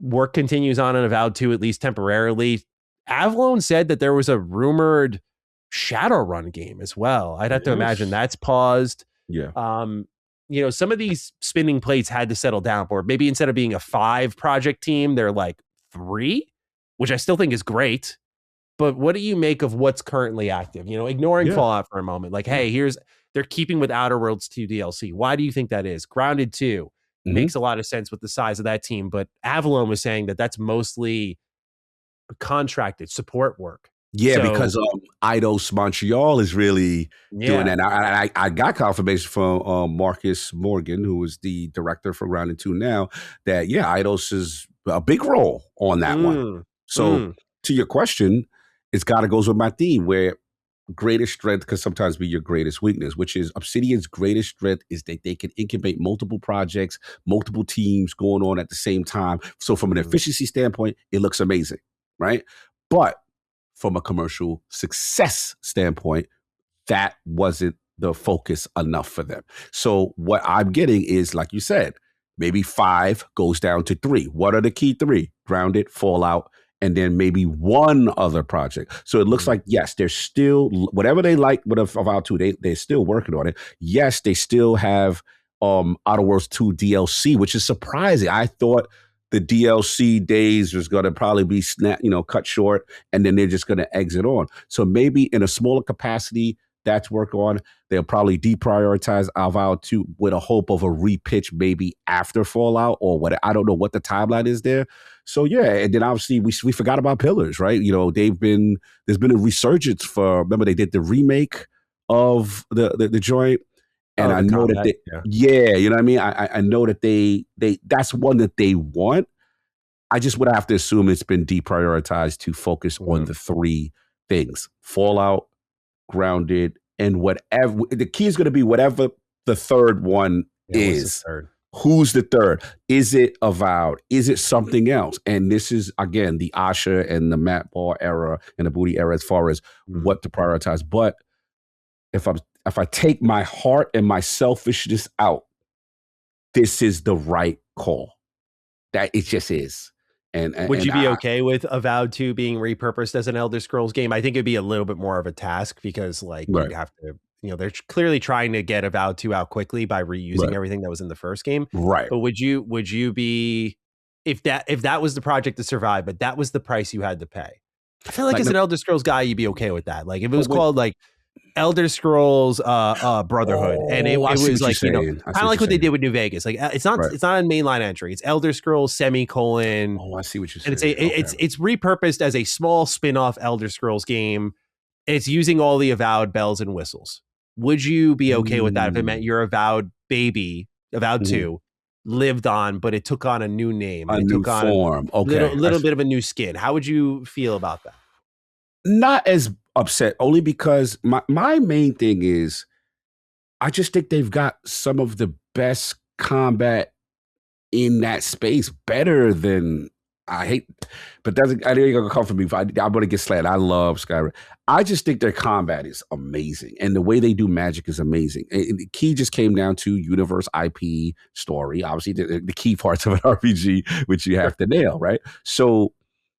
work continues on Avowed 2, at least temporarily. Avalon said that there was a rumored Shadowrun game as well. I'd have to imagine that's paused. Yeah. You know, some of these spinning plates had to settle down, or maybe instead of being a 5 project team, they're like 3, which I still think is great. But what do you make of what's currently active? You know, ignoring Fallout for a moment. Like, hey, they're keeping with Outer Worlds 2 DLC. Why do you think that is? Grounded 2 makes a lot of sense with the size of that team. But Avalon was saying that that's mostly contracted support work. Yeah, because Eidos Montreal is really doing that. I got confirmation from Marcus Morgan, who is the director for Grounded 2 now, that, Eidos is a big role on that one. So to your question, it's got to go with my theme, where greatest strength can sometimes be your greatest weakness, which is Obsidian's greatest strength is that they can incubate multiple projects, multiple teams going on at the same time. So from an efficiency standpoint, it looks amazing, right? But from a commercial success standpoint, that wasn't the focus enough for them. So what I'm getting is, like you said, maybe 5 goes down to 3. What are the key 3? Grounded, Fallout, and then maybe one other project. So it looks like, yes, they're still, whatever they like with Avowed 2, they're still working on it. Yes, they still have Outer Worlds 2 DLC, which is surprising. I thought the DLC days was going to probably be cut short, and then they're just going to exit on. So maybe in a smaller capacity, that to work on. They'll probably deprioritize Avowed 2 with a hope of a repitch maybe after Fallout or what. I don't know what the timeline is there. So yeah, and then obviously we forgot about Pillars, right? You know, there's been a resurgence for. Remember they did the remake of the joint, and I know that they, yeah, you know what I mean. I know that they that's one that they want. I just would have to assume it's been deprioritized to focus on the three things: Fallout, Grounded, and whatever. The key is going to be whatever the third one is. Who's the third? Is it Avowed? Is it something else? And this is, again, the Asha and the Matt Ball era and the Booty era as far as what to prioritize. But if I take my heart and my selfishness out, this is the right call. That it just is. And would you be okay with Avowed 2 being repurposed as an Elder Scrolls game? I think it'd be a little bit more of a task because like you'd have to, you know, they're clearly trying to get Avowed 2 out quickly by reusing everything that was in the first game. Right. But would you be, if that was the project to survive, but that was the price you had to pay? I feel like as an Elder Scrolls guy, you'd be okay with that. Like if it was called like Elder Scrolls Brotherhood, and it was like, you know, kind of like what they did with New Vegas. Like it's not a mainline entry. It's Elder Scrolls semicolon. Oh, I see what you're saying. And it's repurposed as a small spin-off Elder Scrolls game. It's using all the Avowed bells and whistles. Would you be okay with that if it meant your Avowed baby, Avowed 2, lived on, but it took on a new name, a new form, little bit of a new skin? How would you feel about that? Not as upset, only because my main thing is I just think they've got some of the best combat in that space, better than but I know you're gonna come for me. I'm gonna get slanted. I love Skyrim. I just think their combat is amazing, and the way they do magic is amazing. And the key just came down to universe, IP, story. Obviously, the key parts of an RPG, which you have to nail, right? So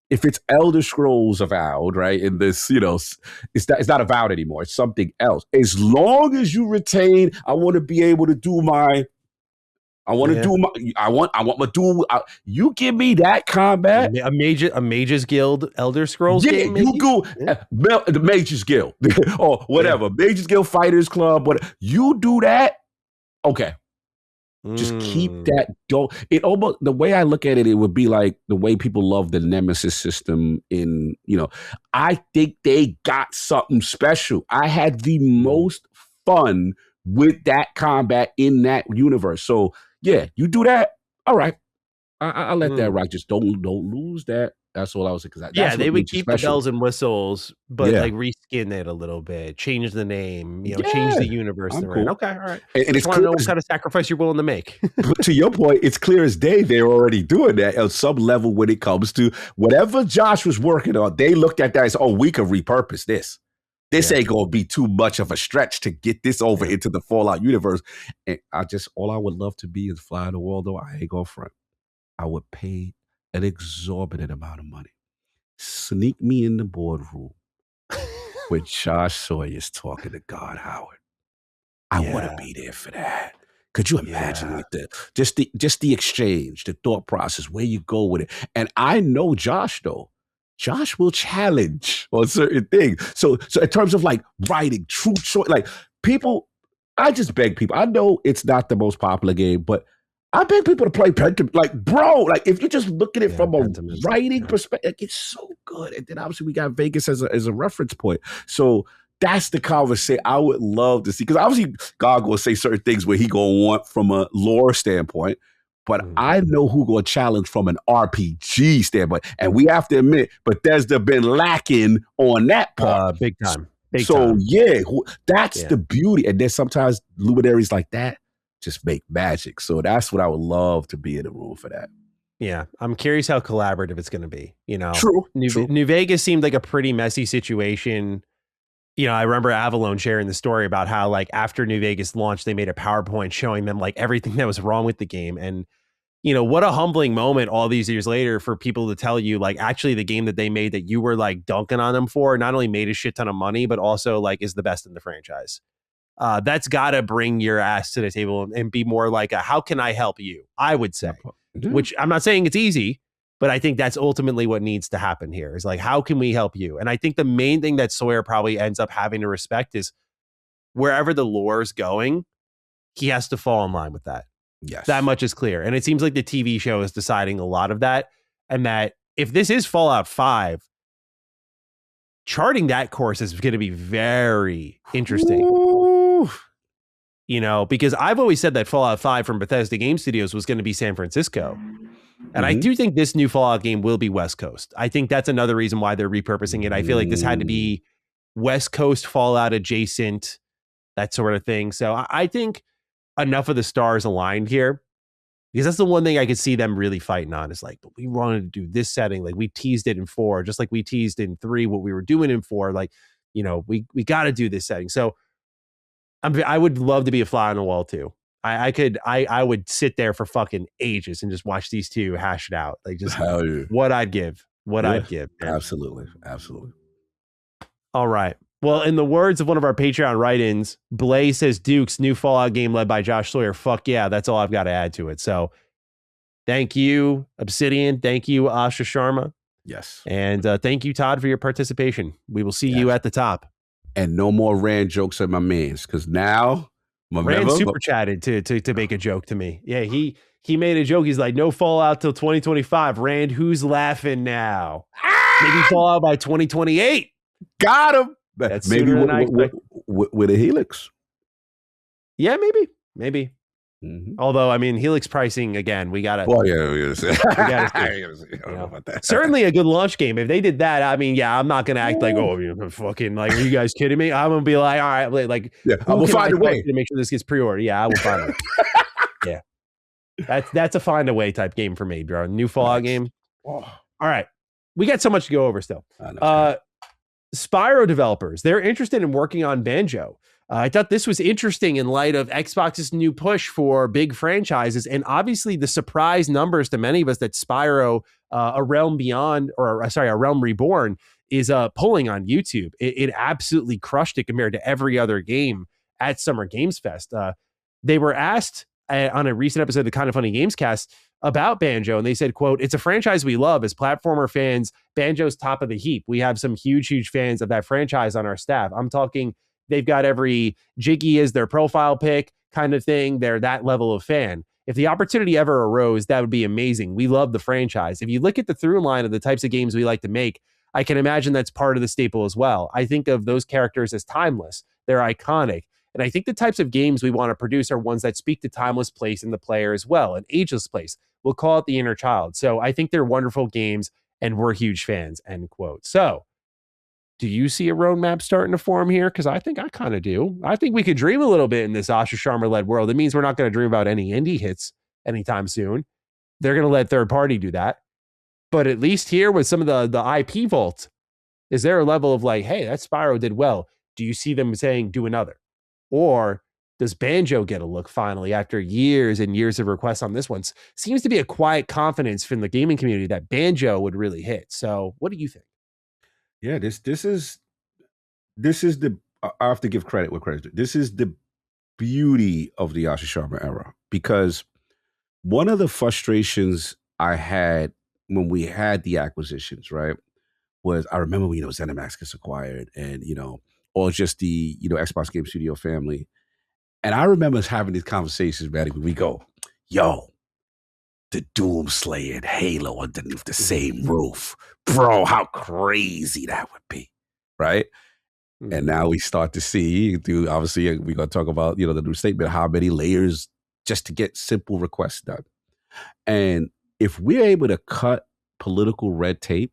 if it's Elder Scrolls Avowed, right, in this, you know, it's not Avowed anymore. It's something else. As long as you retain, I want to be able to do my. I want my duel. You give me that combat. A Mages Guild Elder Scrolls game. You go the Mages Guild or whatever. Mages Guild Fighters Club. But you do that, okay. Just keep that. It almost, the way I look at it, it would be like the way people love the Nemesis system in, you know, I think they got something special. I had the most fun with that combat in that universe. So yeah, you do that. All right. I'll let that rock. Just don't lose that. That's all I was saying. Because they would keep the bells and whistles, but like reskin it a little bit, change the name, you know, change the universe. Cool. Okay, all right. And it's want to know what kind of sacrifice you're willing to make. But to your point, it's clear as day they're already doing that at some level when it comes to whatever Josh was working on. They looked at that as, oh, we could repurpose this. This ain't gonna be too much of a stretch to get this over into the Fallout universe. And all I would love to be is fly the wall, though. I ain't gonna front. I would pay an exorbitant amount of money. Sneak me in the boardroom when Josh Sawyer is talking to God Howard. I want to be there for that. Could you imagine like just the exchange, the thought process, where you go with it? And I know Josh though. Josh will challenge on certain things. So in terms of like writing, true choice, like people, I just beg people. I know it's not the most popular game, but I beg people to play Pentiment. Like, bro, like if you just look at it from a writing perspective, like, it's so good. And then obviously we got Vegas as a reference point. So that's the conversation I would love to see. Because obviously God will say certain things where he gonna want from a lore standpoint. But I know who going to challenge from an RPG standpoint. And we have to admit, Bethesda been lacking on that part. Big time. That's the beauty. And then sometimes luminaries like that just make magic. So that's what I would love to be in the room for that. Yeah. I'm curious how collaborative it's going to be. You know, True. New Vegas seemed like a pretty messy situation. You know, I remember Avalon sharing the story about how like after New Vegas launched, they made a PowerPoint showing them like everything that was wrong with the game. And, you know, what a humbling moment all these years later for people to tell you like actually the game that they made that you were like dunking on them for not only made a shit ton of money, but also like is the best in the franchise. That's got to bring your ass to the table and be more like how can I help you? I would say, which I'm not saying it's easy, but I think that's ultimately what needs to happen here is like, how can we help you? And I think the main thing that Sawyer probably ends up having to respect is wherever the lore is going, he has to fall in line with that. Yes. That much is clear. And it seems like the TV show is deciding a lot of that. And that if this is Fallout 5, charting that course is going to be very interesting. Ooh. You know, because I've always said that Fallout 5 from Bethesda Game Studios was going to be San Francisco. And I do think this new Fallout game will be West Coast. I think that's another reason why they're repurposing it. I feel like this had to be West Coast Fallout adjacent, that sort of thing. So I think enough of the stars aligned here, because that's the one thing I could see them really fighting on is like, but we wanted to do this setting. Like we teased it in 4, just like we teased in 3 what we were doing in 4. Like, you know, we got to do this setting. So I would love to be a fly on the wall too. I would sit there for fucking ages and just watch these two hash it out. Like just what I'd give. I'd give. Man. Absolutely. All right. Well, in the words of one of our Patreon write-ins, Blay says Duke's new Fallout game led by Josh Sawyer. Fuck yeah, that's all I've got to add to it. So thank you, Obsidian. Thank you, Asha Sharma. Yes. And thank you, Todd, for your participation. We will see you at the top. And no more Rand jokes at my mans, because now Rand super chatted to make a joke to me. Yeah, he made a joke. He's like, no Fallout till 2025. Rand, who's laughing now? Maybe Fallout by 2028. Got him. That's maybe with a Helix. Yeah, maybe. Mm-hmm. Although, I mean, Helix pricing again, we gotta. Well, yeah, we gotta see. I don't know about that. Certainly a good launch game. If they did that, I mean, yeah, I'm not gonna act like, oh, you're fucking like, are you guys kidding me? I'm gonna be like, all right, like, yeah, we'll find a way to make sure this gets pre-ordered. Yeah, I will find a way. Yeah, that's a find a way type game for me, bro. New Fallout game. Oh. All right, we got so much to go over still. Spyro developers, they're interested in working on Banjo. I thought this was interesting in light of Xbox's new push for big franchises, and obviously the surprise numbers to many of us that Spyro, A Realm Reborn, is pulling on YouTube. It absolutely crushed it compared to every other game at Summer Games Fest. They were asked on a recent episode of the Kind of Funny Games Cast about Banjo, and they said, quote, "It's a franchise we love. As platformer fans, Banjo's top of the heap. We have some huge fans of that franchise on our staff." I'm talking, they've got every Jiggy as their profile pic kind of thing. They're that level of fan. If the opportunity ever arose, that would be amazing. We love the franchise. If you look at the through line of the types of games we like to make, I can imagine that's part of the staple as well. I think of those characters as timeless. They're iconic. And I think the types of games we want to produce are ones that speak to timeless place in the player as well, an ageless place. We'll call it the inner child. So I think they're wonderful games and we're huge fans, end quote. So do you see a roadmap starting to form here? Because I think I kind of do. I think we could dream a little bit in this Asha Sharma-led world. It means we're not going to dream about any indie hits anytime soon. They're going to let third party do that. But at least here with some of the IP vault, is there a level of like, hey, that Spyro did well. Do you see them saying do another? Or does Banjo get a look finally after years and years of requests on this one? Seems to be a quiet confidence from the gaming community that Banjo would really hit. So what do you think? Yeah, this is the, I have to give credit where credit's due. This is the beauty of the Asha Sharma era, because one of the frustrations I had when we had the acquisitions, right, was I remember when, ZeniMax gets acquired and, or just the, Xbox Game Studio family. And I remember us having these conversations, man, when we go, yo, the Doomslayer and Halo underneath the same roof. Bro, how crazy that would be, right? Mm-hmm. And now we start to see, obviously, we're going to talk about, the new statement, how many layers just to get simple requests done. And if we're able to cut political red tape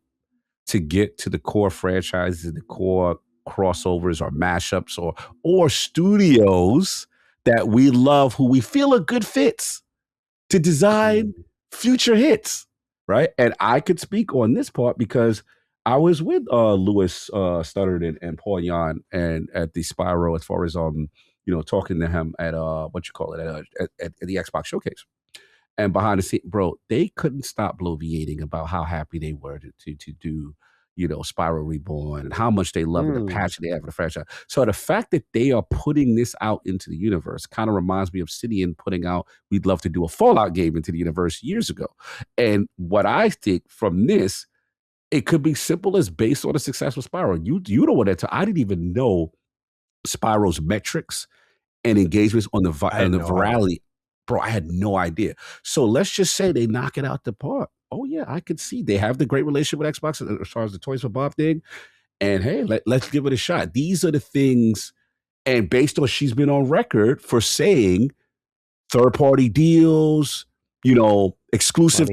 to get to the core franchises and the core crossovers or mashups or studios that we love, who we feel are good fits to design future hits, right? And I could speak on this part because I was with Louis Studdard and Paul Yan and at the Spyro, as far as talking to him at at the Xbox Showcase. And behind the scene, bro, they couldn't stop bloviating about how happy they were to do Spyro Reborn and how much they love it, the passion they have for the franchise. So the fact that they are putting this out into the universe kind of reminds me of Obsidian putting out, we'd love to do a Fallout game into the universe years ago. And what I think from this, it could be simple as based on the successful Spyro. You don't want that to, I didn't even know Spyro's metrics and engagements on the virality. Idea. Bro, I had no idea. So let's just say they knock it out the park. Oh yeah, I could see they have the great relationship with Xbox as far as the Toys for Bob thing. And hey, let's give it a shot. These are the things, and based on she's been on record for saying third-party deals, exclusive,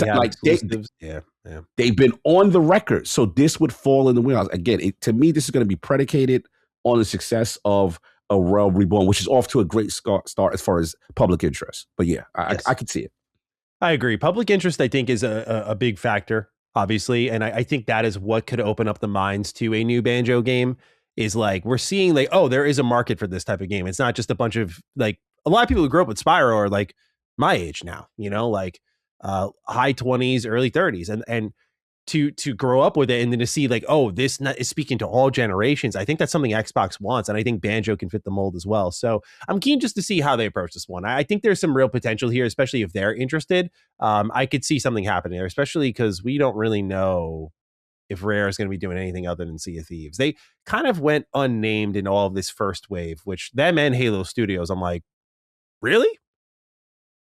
they've been on the record. So this would fall in the wheelhouse. Again, to me, this is going to be predicated on the success of A Realm Reborn, which is off to a great start as far as public interest. But yeah, I could see it. I agree. Public interest, I think, is a big factor, obviously. And I think that is what could open up the minds to a new Banjo game, is like, we're seeing like, oh, there is a market for this type of game. It's not just a bunch of like, a lot of people who grew up with Spyro are like my age now, like high 20s, early 30s. And to grow up with it and then to see like, oh, this is speaking to all generations. I think that's something Xbox wants. And I think Banjo can fit the mold as well. So I'm keen just to see how they approach this one. I think there's some real potential here, especially if they're interested. I could see something happening there, especially because we don't really know if Rare is going to be doing anything other than Sea of Thieves. They kind of went unnamed in all of this first wave, which them and Halo Studios, I'm like, really?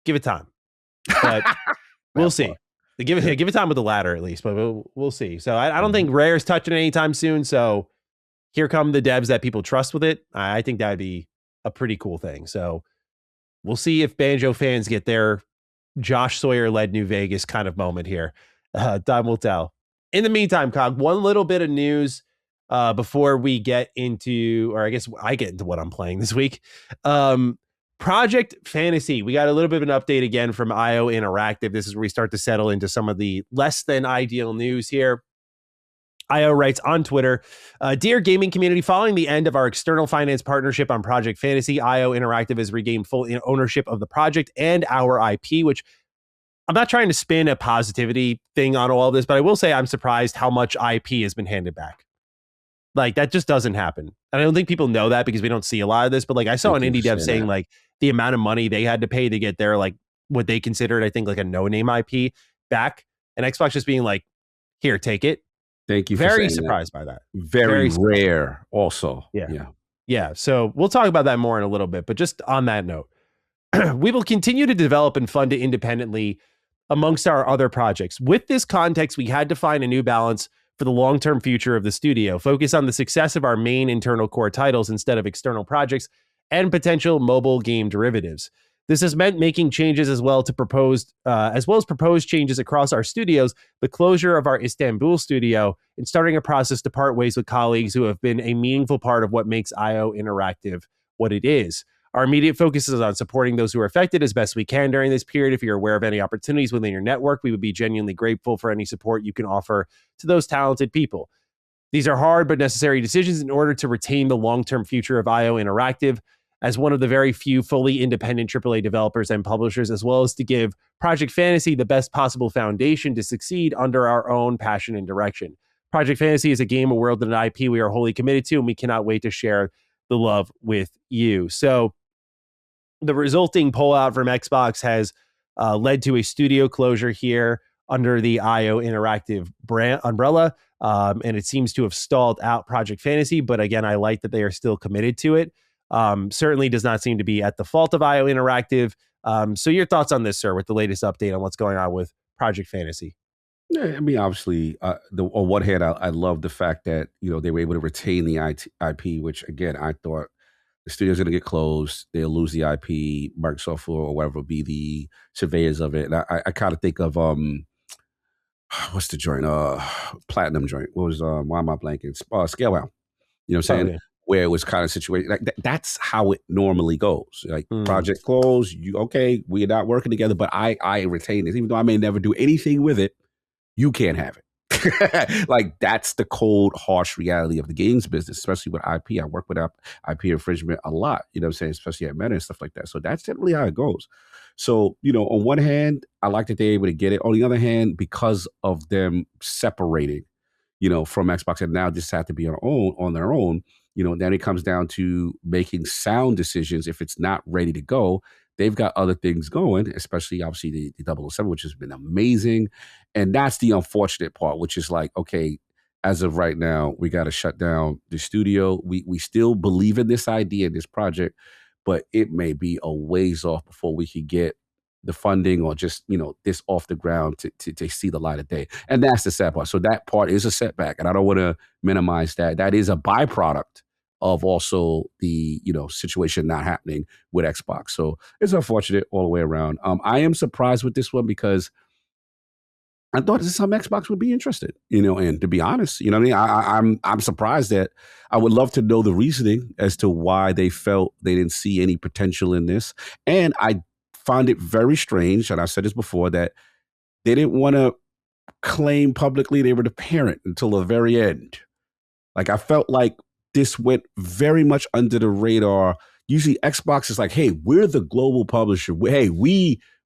Give it time. But we'll see. Give it time with the latter at least, but we'll see. So I don't think Rare's touching it anytime soon. So here come the devs that people trust with it. I think that'd be a pretty cool thing. So we'll see if Banjo fans get their Josh Sawyer-led New Vegas kind of moment here. Time will tell. In the meantime, Cog, one little bit of news before we get into, or I guess I get into what I'm playing this week. Project Fantasy. We got a little bit of an update again from IO Interactive. This is where we start to settle into some of the less than ideal news here. IO writes on Twitter, Dear gaming community, following the end of our external finance partnership on Project Fantasy, IO Interactive has regained full ownership of the project and our IP, which I'm not trying to spin a positivity thing on all of this, but I will say I'm surprised how much IP has been handed back. Like, that just doesn't happen. And I don't think people know that because we don't see a lot of this, but like I saw an indie dev saying like the amount of money they had to pay to get their like what they considered, I think, like a no-name IP back, and Xbox just being like, here, take it. Thank you. Very surprised by that. Very rare also. Yeah. So we'll talk about that more in a little bit, but just on that note, we will continue to develop and fund it independently amongst our other projects. With this context, we had to find a new balance for the long-term future of the studio, focus on the success of our main internal core titles instead of external projects and potential mobile game derivatives. This has meant making changes as well as proposed changes across our studios, the closure of our Istanbul studio, and starting a process to part ways with colleagues who have been a meaningful part of what makes IO Interactive what it is. Our immediate focus is on supporting those who are affected as best we can during this period. If you're aware of any opportunities within your network, we would be genuinely grateful for any support you can offer to those talented people. These are hard but necessary decisions in order to retain the long-term future of IO Interactive as one of the very few fully independent AAA developers and publishers, as well as to give Project Fantasy the best possible foundation to succeed under our own passion and direction. Project Fantasy is a game, a world, and an IP we are wholly committed to, and we cannot wait to share the love with you. So the resulting pullout from Xbox has led to a studio closure here under the IO Interactive brand umbrella, and it seems to have stalled out Project Fantasy. But again, I like that they are still committed to it. Certainly does not seem to be at the fault of IO Interactive. So your thoughts on this, sir, with the latest update on what's going on with Project Fantasy? Yeah, I mean, obviously, on one hand, I love the fact that they were able to retain the IP, which again I thought the studio's going to get closed, they'll lose the IP, Microsoft or whatever will be the surveyors of it. And I kind of think of what's the joint? Platinum joint. What was why am I blanking? Scalebound. You know what I'm saying? Yeah. Where it was kind of situated like that's how it normally goes. Like project close, we're not working together, but I retain this, even though I may never do anything with it. You can't have it. Like that's the cold, harsh reality of the games business, especially with IP. I work with IP infringement a lot, you know what I'm saying, especially at Meta and stuff like that. So that's generally how it goes. So, on one hand, I like that they're able to get it. On the other hand, because of them separating, from Xbox and now just have to be on their own, then it comes down to making sound decisions. If it's not ready to go, they've got other things going, especially obviously the 007, which has been amazing. And that's the unfortunate part, which is like, okay, as of right now, we got to shut down the studio. We still believe in this idea, this project, but it may be a ways off before we could get the funding or just, this off the ground to see the light of day. And that's the sad part. So that part is a setback, and I don't want to minimize that. That is a byproduct of also the, situation not happening with Xbox. So it's unfortunate all the way around. I am surprised with this one because I thought some Xbox would be interested, and to be honest, what I mean? I'm surprised that I would love to know the reasoning as to why they felt they didn't see any potential in this. And I found it very strange, and I said this before, that they didn't want to claim publicly they were the parent until the very end. Like, I felt like this went very much under the radar. Usually Xbox is like, hey, we're the global publisher. Hey,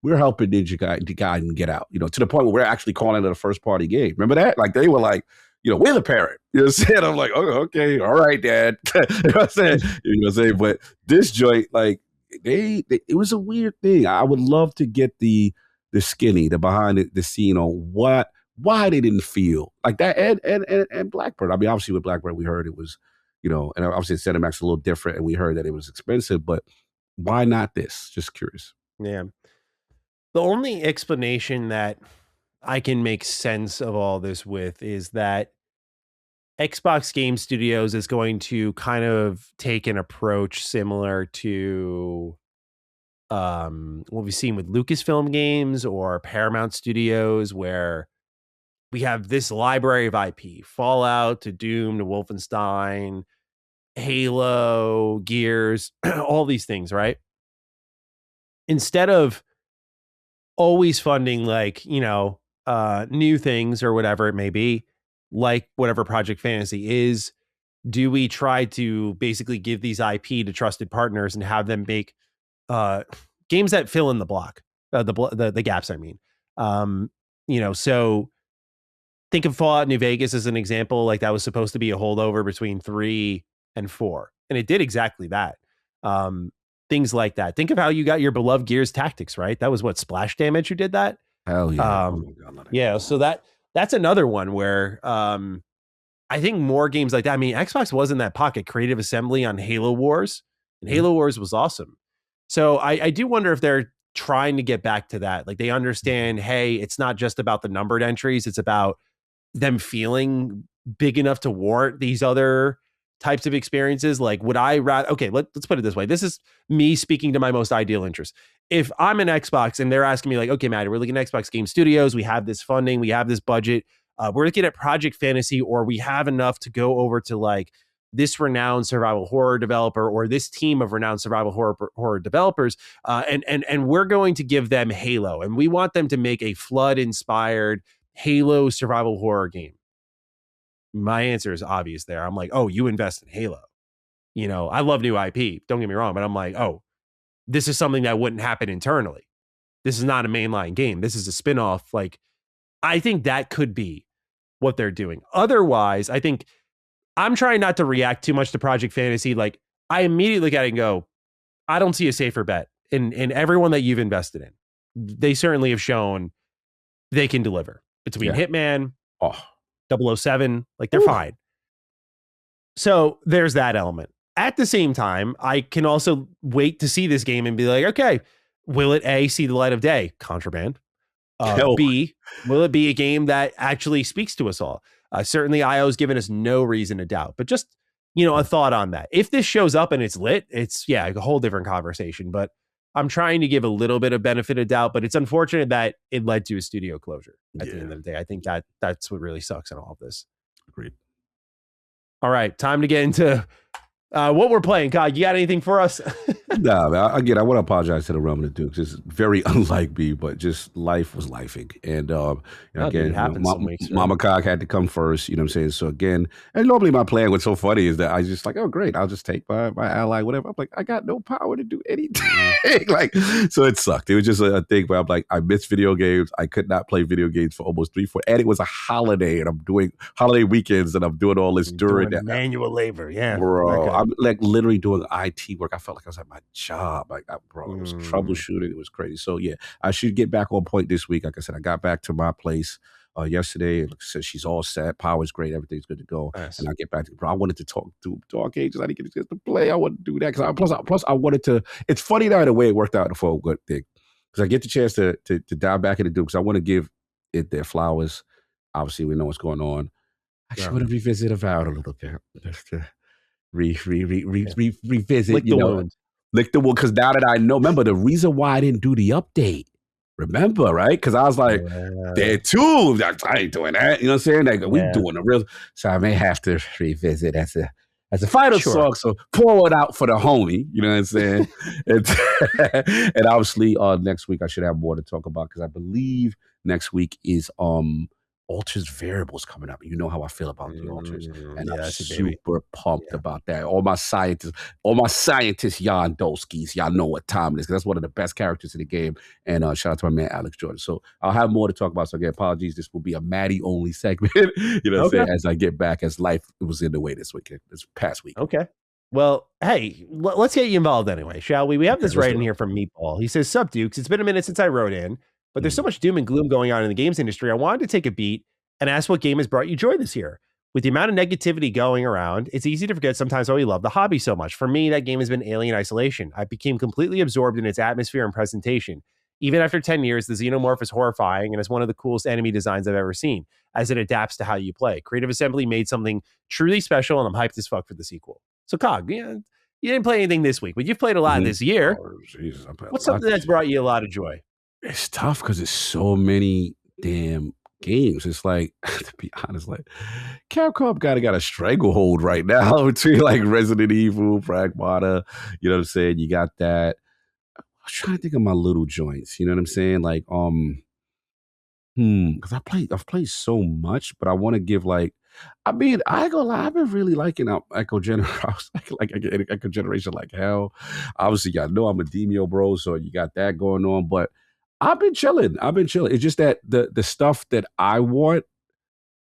we're helping Ninja Gaiden get out, to the point where we're actually calling it a first party game. Remember that? Like, they were like, we're the parent. You know what I'm saying? I'm like, oh, okay, all right, Dad. You know what I'm saying? But this joint, like, it was a weird thing. I would love to get the skinny, the behind the scene on why they didn't feel like that. And Blackbird. I mean, obviously with Blackbird, we heard it was, and obviously ZeniMax a little different, and we heard that it was expensive, but why not this? Just curious. Yeah. The only explanation that I can make sense of all this with is that Xbox Game Studios is going to kind of take an approach similar to what we've seen with Lucasfilm Games or Paramount Studios, where we have this library of IP, Fallout to Doom to Wolfenstein, Halo, Gears, all these things, right? Instead of always funding new things or whatever it may be, like whatever Project Fantasy is, do we try to basically give these IP to trusted partners and have them make games that fill in the block, the gaps, I mean. So think of Fallout New Vegas as an example. Like, that was supposed to be a holdover between 3 and 4, and it did exactly that. Things like that. Think of how you got your beloved Gears Tactics, right? That was what, Splash Damage who did that? Hell yeah. Oh my God, yeah. So that's another one where I think more games like that. I mean, Xbox was in that pocket. Creative Assembly on Halo Wars, and Halo Wars was awesome. So I do wonder if they're trying to get back to that. Like, they understand, hey, it's not just about the numbered entries. It's about them feeling big enough to warrant these other types of experiences. Like, would I rather, okay, let's put it this way. This is me speaking to my most ideal interest. If I'm an Xbox and they're asking me like, okay, Matt, we're looking at Xbox Game Studios. We have this funding. We have this budget. We're looking at Project Fantasy, or we have enough to go over to like this renowned survival horror developer or this team of renowned survival horror developers. And we're going to give them Halo, and we want them to make a Flood inspired Halo survival horror game. My answer is obvious there. I'm like, oh, you invest in Halo. I love new IP. Don't get me wrong, but I'm like, oh, this is something that wouldn't happen internally. This is not a mainline game. This is a spinoff. Like, I think that could be what they're doing. Otherwise, I think I'm trying not to react too much to Project Fantasy. Like, I immediately look at it and go, I don't see a safer bet in everyone that you've invested in. They certainly have shown they can deliver between Hitman, 007, like they're fine. So there's that element. At the same time, I can also wait to see this game and be like, okay, will it A, see the light of day? Contraband. B, will it be a game that actually speaks to us all? Certainly IO's given us no reason to doubt, but just, a thought on that. If this shows up and it's lit, it's a whole different conversation, but I'm trying to give a little bit of benefit of doubt, but it's unfortunate that it led to a studio closure at the end of the day. I think that's what really sucks in all of this. Agreed. All right, time to get into what we're playing. God, you got anything for us? No, man, again, I want to apologize to the Realm of the Dukes. It's very unlike me, but just life was lifing. And again, Mama Cog had to come first, you know what I'm saying? So again, and normally my plan, what's so funny is that I just like, oh, great, I'll just take my ally, whatever. I'm like, I got no power to do anything. So it sucked. It was just a thing where I'm like, I missed video games. I could not play video games for almost 3-4. And it was a holiday, and I'm doing holiday weekends, and I'm doing all this during that. Manual labor, yeah. Bro, I'm like literally doing IT work. I felt like I was at my job. I was troubleshooting. It was crazy. So yeah, I should get back on point this week. Like I said, I got back to my place yesterday. Like I said, she's all set. Power's great. Everything's good to go. Nice. And I'll get back to bro. I wanted to talk to arcades. I didn't get a chance to play. I want to do that because plus I wanted to. It's funny now the way it worked out for a good thing because I get the chance to dive back into Duke because I want to give it their flowers. Obviously, we know what's going on. I actually want to revisit Avowed a little bit. Just to revisit, lick the wound. Lick the wound because now that I know, remember the reason why I didn't do the update. Remember, right? Because I was like, there too. I ain't doing that. You know what I'm saying? Like, we doing a real. So I may have to revisit as a final song. So pour it out for the homie. You know what I'm saying? And obviously, next week I should have more to talk about because I believe next week is Alters Variables coming up. You know how I feel about the Alters. And I'm super pumped about that. All my scientists, Yondowskis, y'all know what time it is. That's one of the best characters in the game. And shout out to my man, Alex Jordan. So I'll have more to talk about. So again, apologies. This will be a Maddie only segment, you know what I'm saying, as I get back, as life was in the way this past week. Okay. Well, hey, let's get you involved anyway, shall we? We have this right in here from Meatball. He says, "Sup, Dukes. It's been a minute since I wrote in. But there's so much doom and gloom going on in the games industry. I wanted to take a beat and ask what game has brought you joy this year. With the amount of negativity going around, it's easy to forget sometimes why we love the hobby so much. For me, that game has been Alien Isolation. I became completely absorbed in its atmosphere and presentation. Even after 10 years, the Xenomorph is horrifying and it's one of the coolest enemy designs I've ever seen as it adapts to how you play. Creative Assembly made something truly special and I'm hyped as fuck for the sequel." So Cog, you didn't play anything this week, but you've played a lot this year. Oh, Jesus, what's something that's brought you a lot of joy? It's tough because there's so many damn games. It's like, to be honest, like Capcom got a stranglehold right now between like Resident Evil, Pragmata. You know what I'm saying? You got that. I was trying to think of my little joints. You know what I'm saying? Like, because I've played so much, but I want to give like, I mean, I ain't gonna lie, I've been really liking Echo Generation, like Echo Generation like hell. Obviously, y'all know I'm a Demio bro, so you got that going on, but I've been chilling. It's just that the stuff that I want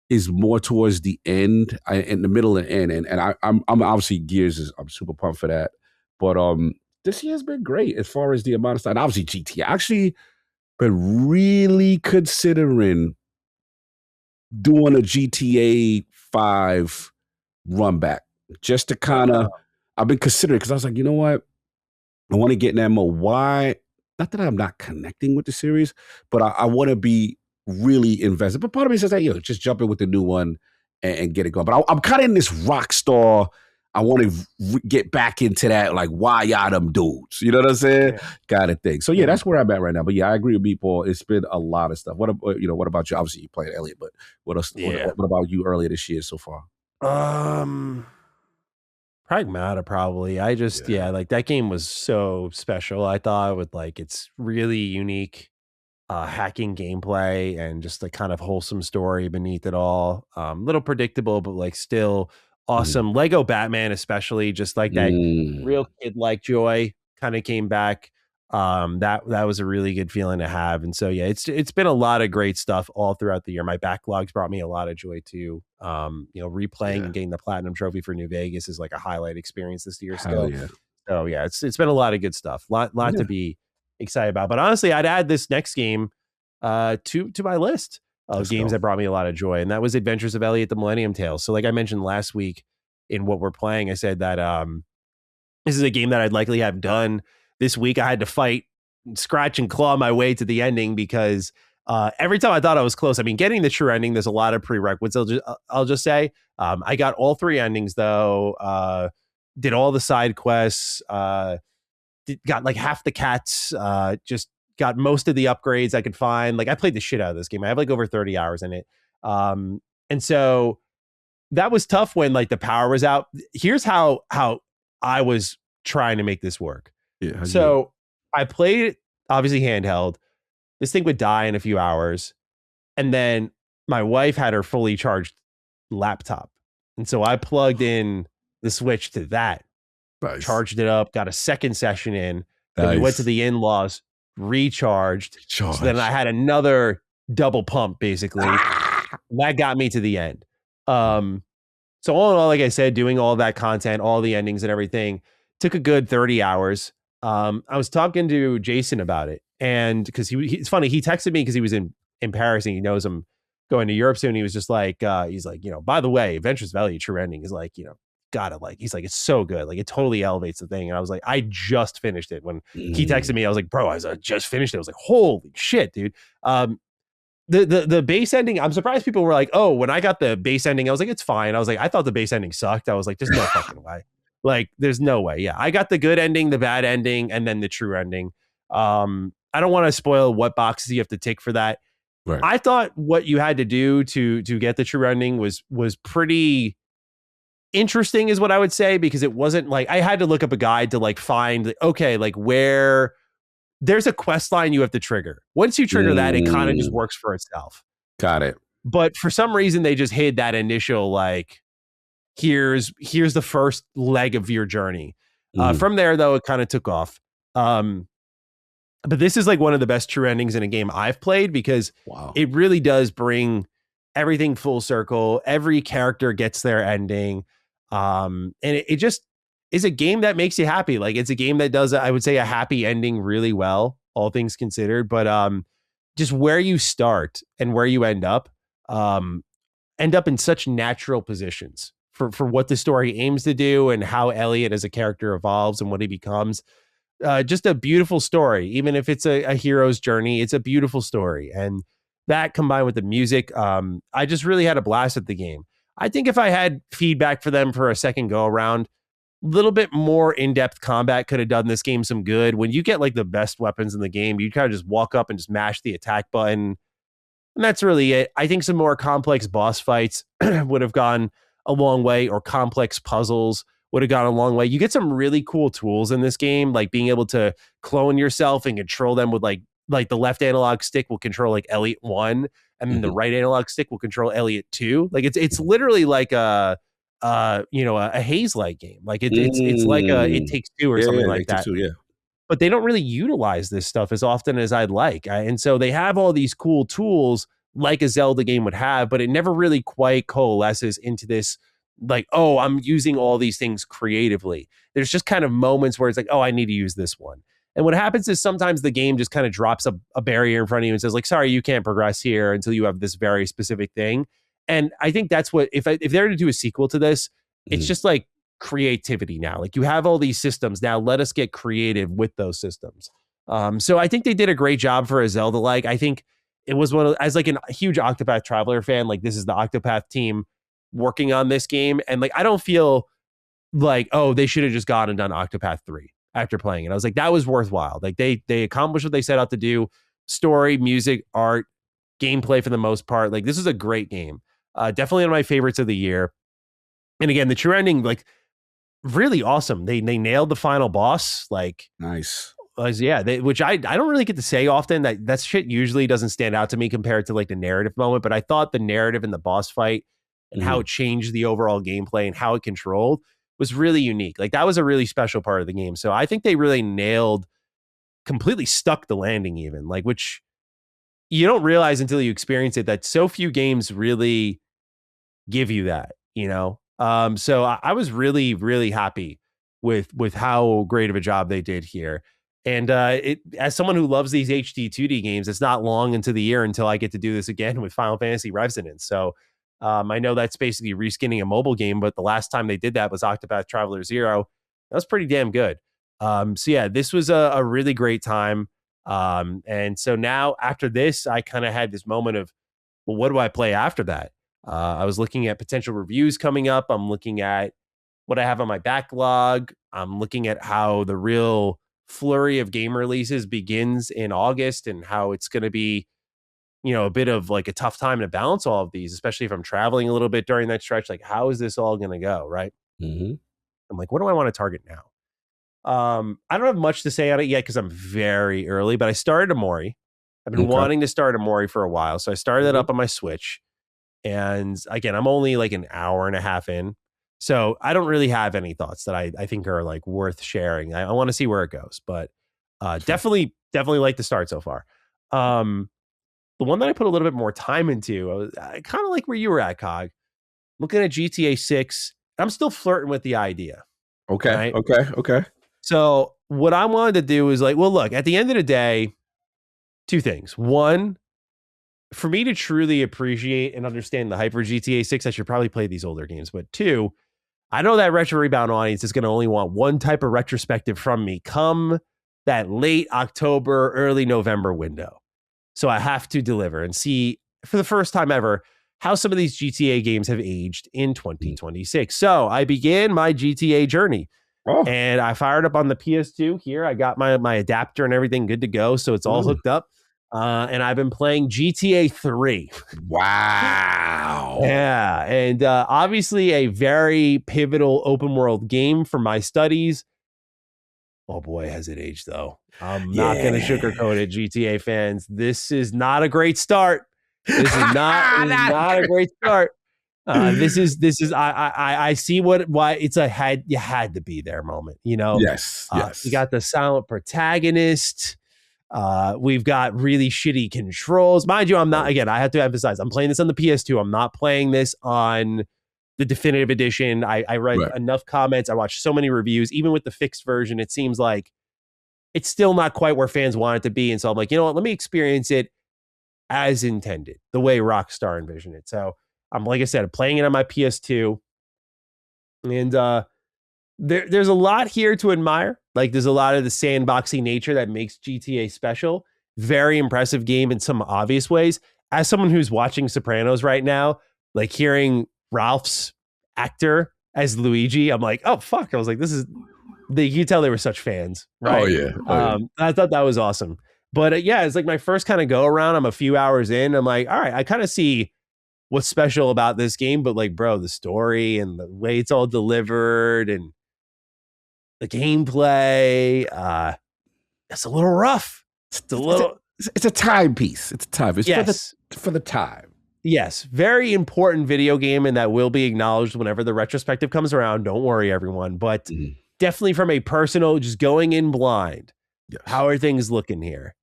is more towards the end, in the middle and end, and I'm obviously I'm super pumped for that. But this year's been great as far as the amount of stuff. And obviously GTA. Actually, been really considering doing a GTA 5 run back just to kind of. I've been considering because I was like, you know what, I want to get in that mode. Why? Not that I'm not connecting with the series, but I want to be really invested. But part of me says, hey, just jump in with the new one and get it going. But I'm kind of in this rock star. I want to get back into that, like, why y'all them dudes? You know what I'm saying? Yeah. Kind of thing. So, yeah, that's where I'm at right now. But, yeah, I agree with Meatball. It's been a lot of stuff. What about you? Obviously, you played Elliot, but what else? Yeah. What about you earlier this year so far? Pragmata, probably. I just, like that game was so special. I thought with like it's really unique hacking gameplay and just the kind of wholesome story beneath it all. Little predictable, but like still awesome. Lego Batman, especially, just like that real kid-like joy kind of came back. That was a really good feeling to have. And so, yeah, it's been a lot of great stuff all throughout the year. My backlogs brought me a lot of joy too. Replaying and getting the platinum trophy for New Vegas is like a highlight experience this year still. Yeah. So yeah, it's been a lot of good stuff. Lot to be excited about. But honestly, I'd add this next game to my list of games that brought me a lot of joy. And that was Adventures of Elliot the Millennium Tales. So like I mentioned last week in what we're playing, I said that this is a game that I'd likely have done this week. I had to fight, scratch, and claw my way to the ending because every time I thought I was close, I mean, getting the true ending, there's a lot of prerequisites. I'll just say I got all 3 endings though. Did all the side quests. Got like half the cats. Just got most of the upgrades I could find. Like I played the shit out of this game. I have like over 30 hours in it. And so that was tough when like the power was out. Here's how I was trying to make this work. Yeah, so I played it obviously handheld. This thing would die in a few hours. And then my wife had her fully charged laptop. And so I plugged in the Switch to that, charged it up, got a second session in. Then we went to the in-laws, recharged. So then I had another double pump basically. That got me to the end. So all in all, like I said, doing all that content, all the endings and everything took a good 30 hours. I was talking to Jason about it, and because it's funny, he texted me because he was in Paris and he knows him going to Europe soon. He was just like, he's like, by the way, Adventures Valley True Ending is like, gotta like, he's like, it's so good. Like it totally elevates the thing. And I was like, I just finished it. When he texted me, I was like, bro, I just finished it. I was like, holy shit, dude. The base ending, I'm surprised people were like, oh, when I got the base ending, I was like, it's fine. I was like, I thought the base ending sucked. I was like, there's no fucking way. Like, there's no way. Yeah, I got the good ending, the bad ending, and then the true ending. I don't want to spoil what boxes you have to tick for that. Right. I thought what you had to do to get the true ending was pretty interesting, is what I would say, because it wasn't like I had to look up a guide to like find, okay, like where there's a quest line you have to trigger. Once you trigger that, it kind of just works for itself. Got it. But for some reason, they just hid that initial, like, here's the first leg of your journey. From there, though, it kind of took off. But this is like one of the best true endings in a game I've played, because it really does bring everything full circle. Every character gets their ending. And it just is a game that makes you happy. Like, it's a game that does, I would say, a happy ending really well, all things considered. But just where you start and where you end up in such natural positions for what the story aims to do and how Elliot as a character evolves and what he becomes. Just a beautiful story. Even if it's a hero's journey, it's a beautiful story. And that combined with the music, I just really had a blast at the game. I think if I had feedback for them for a second go around, a little bit more in-depth combat could have done this game some good. When you get like the best weapons in the game, you kind of just walk up and just mash the attack button. And that's really it. I think some more complex boss fights would have gone a long way, or complex puzzles would have gone a long way. You get some really cool tools in this game, like being able to clone yourself and control them with like the left analog stick will control like Elliot 1, and then the right analog stick will control Elliot 2. Like it's literally like a Haze-like game. Like it's like It Takes Two or something like that. Yeah. But they don't really utilize this stuff as often as I'd like. And so they have all these cool tools like a Zelda game would have, but it never really quite coalesces into this, like, oh, I'm using all these things creatively. There's just kind of moments where it's like, oh, I need to use this one. And what happens is sometimes the game just kind of drops a barrier in front of you and says, like, sorry, you can't progress here until you have this very specific thing. And I think that's what, if they're to do a sequel to this, it's just like creativity now. Like, you have all these systems now, let us get creative with those systems. So I think they did a great job for a Zelda-like. I think it was one of, as like a huge Octopath Traveler fan, like this is the Octopath team working on this game. And like, I don't feel like, oh, they should have just gone and done Octopath 3 after playing it. I was like, that was worthwhile. Like they accomplished what they set out to do. Story, music, art, gameplay for the most part. Like, this is a great game. Definitely one of my favorites of the year. And again, the true ending, like, really awesome. They nailed the final boss. Like, nice. Yeah, which I don't really get to say often. That shit usually doesn't stand out to me compared to like the narrative moment. But I thought the narrative in the boss fight and how it changed the overall gameplay and how it controlled was really unique. Like, that was a really special part of the game. So I think they really completely stuck the landing even, like, which you don't realize until you experience it, that so few games really give you that, So I was really, really happy with how great of a job they did here. And as someone who loves these HD 2D games, it's not long into the year until I get to do this again with Final Fantasy Resonance. So I know that's basically reskinning a mobile game, but the last time they did that was Octopath Traveler 0. That was pretty damn good. So yeah, this was a really great time. And so now after this, I kind of had this moment of, well, what do I play after that? I was looking at potential reviews coming up. I'm looking at what I have on my backlog. I'm looking at how the real flurry of game releases begins in August and how it's going to be, a bit of like a tough time to balance all of these, especially if I'm traveling a little bit during that stretch. Like, how is this all going to go? Right. I'm like, what do I want to target now? I don't have much to say on it yet because I'm very early, but I started Amori. I've been wanting to start Amori for a while. So I started it up on my Switch. And again, I'm only like an hour and a half in. So I don't really have any thoughts that I think are like worth sharing. I want to see where it goes, but definitely like the start so far. The one that I put a little bit more time into, I kind of like where you were at, Cog. Looking at GTA 6, I'm still flirting with the idea. Okay. Right? Okay. So what I wanted to do is like, well, look, at the end of the day, two things. One, for me to truly appreciate and understand the hype for GTA 6, I should probably play these older games. But 2, I know that Retro Rebound audience is going to only want one type of retrospective from me come that late October, early November window. So I have to deliver and see for the first time ever how some of these GTA games have aged in 2026. So I began my GTA journey. And I fired up on the PS2 here. I got my adapter and everything good to go. So it's all hooked up. And I've been playing GTA 3. Wow. Yeah. And obviously a very pivotal open world game for my studies. Oh boy, has it aged though. I'm not going to sugarcoat it, GTA fans. This is not a great start. This is not a great start. This is I see why it's you had to be there moment, you know. Yes. You got the silent protagonist. We've got really shitty controls. Mind you, I'm not, again, I have to emphasize, I'm playing this on the PS2. I'm not playing this on the definitive edition. I read enough comments. I watched so many reviews. Even with the fixed version, it seems like it's still not quite where fans want it to be. And so I'm like, you know what? Let me experience it as intended, the way Rockstar envisioned it. So I'm, like I said, playing it on my PS2. And there's a lot here to admire. Like, there's a lot of the sandboxy nature that makes GTA special. Very impressive game in some obvious ways. As someone who's watching Sopranos right now, like hearing Ralph's actor as Luigi, I'm like, oh, fuck. I was like, you can tell they were such fans, right? Oh, yeah. I thought that was awesome. But yeah, it's like my first kind of go around. I'm a few hours in. I'm like, all right, I kind of see what's special about this game. But like, bro, the story and the way it's all delivered and the gameplay, it's a little rough. It's a timepiece. It's a time. It's for the time. Yes, very important video game, and that will be acknowledged whenever the retrospective comes around. Don't worry, everyone. But definitely from a personal, just going in blind. Yes. How are things looking here?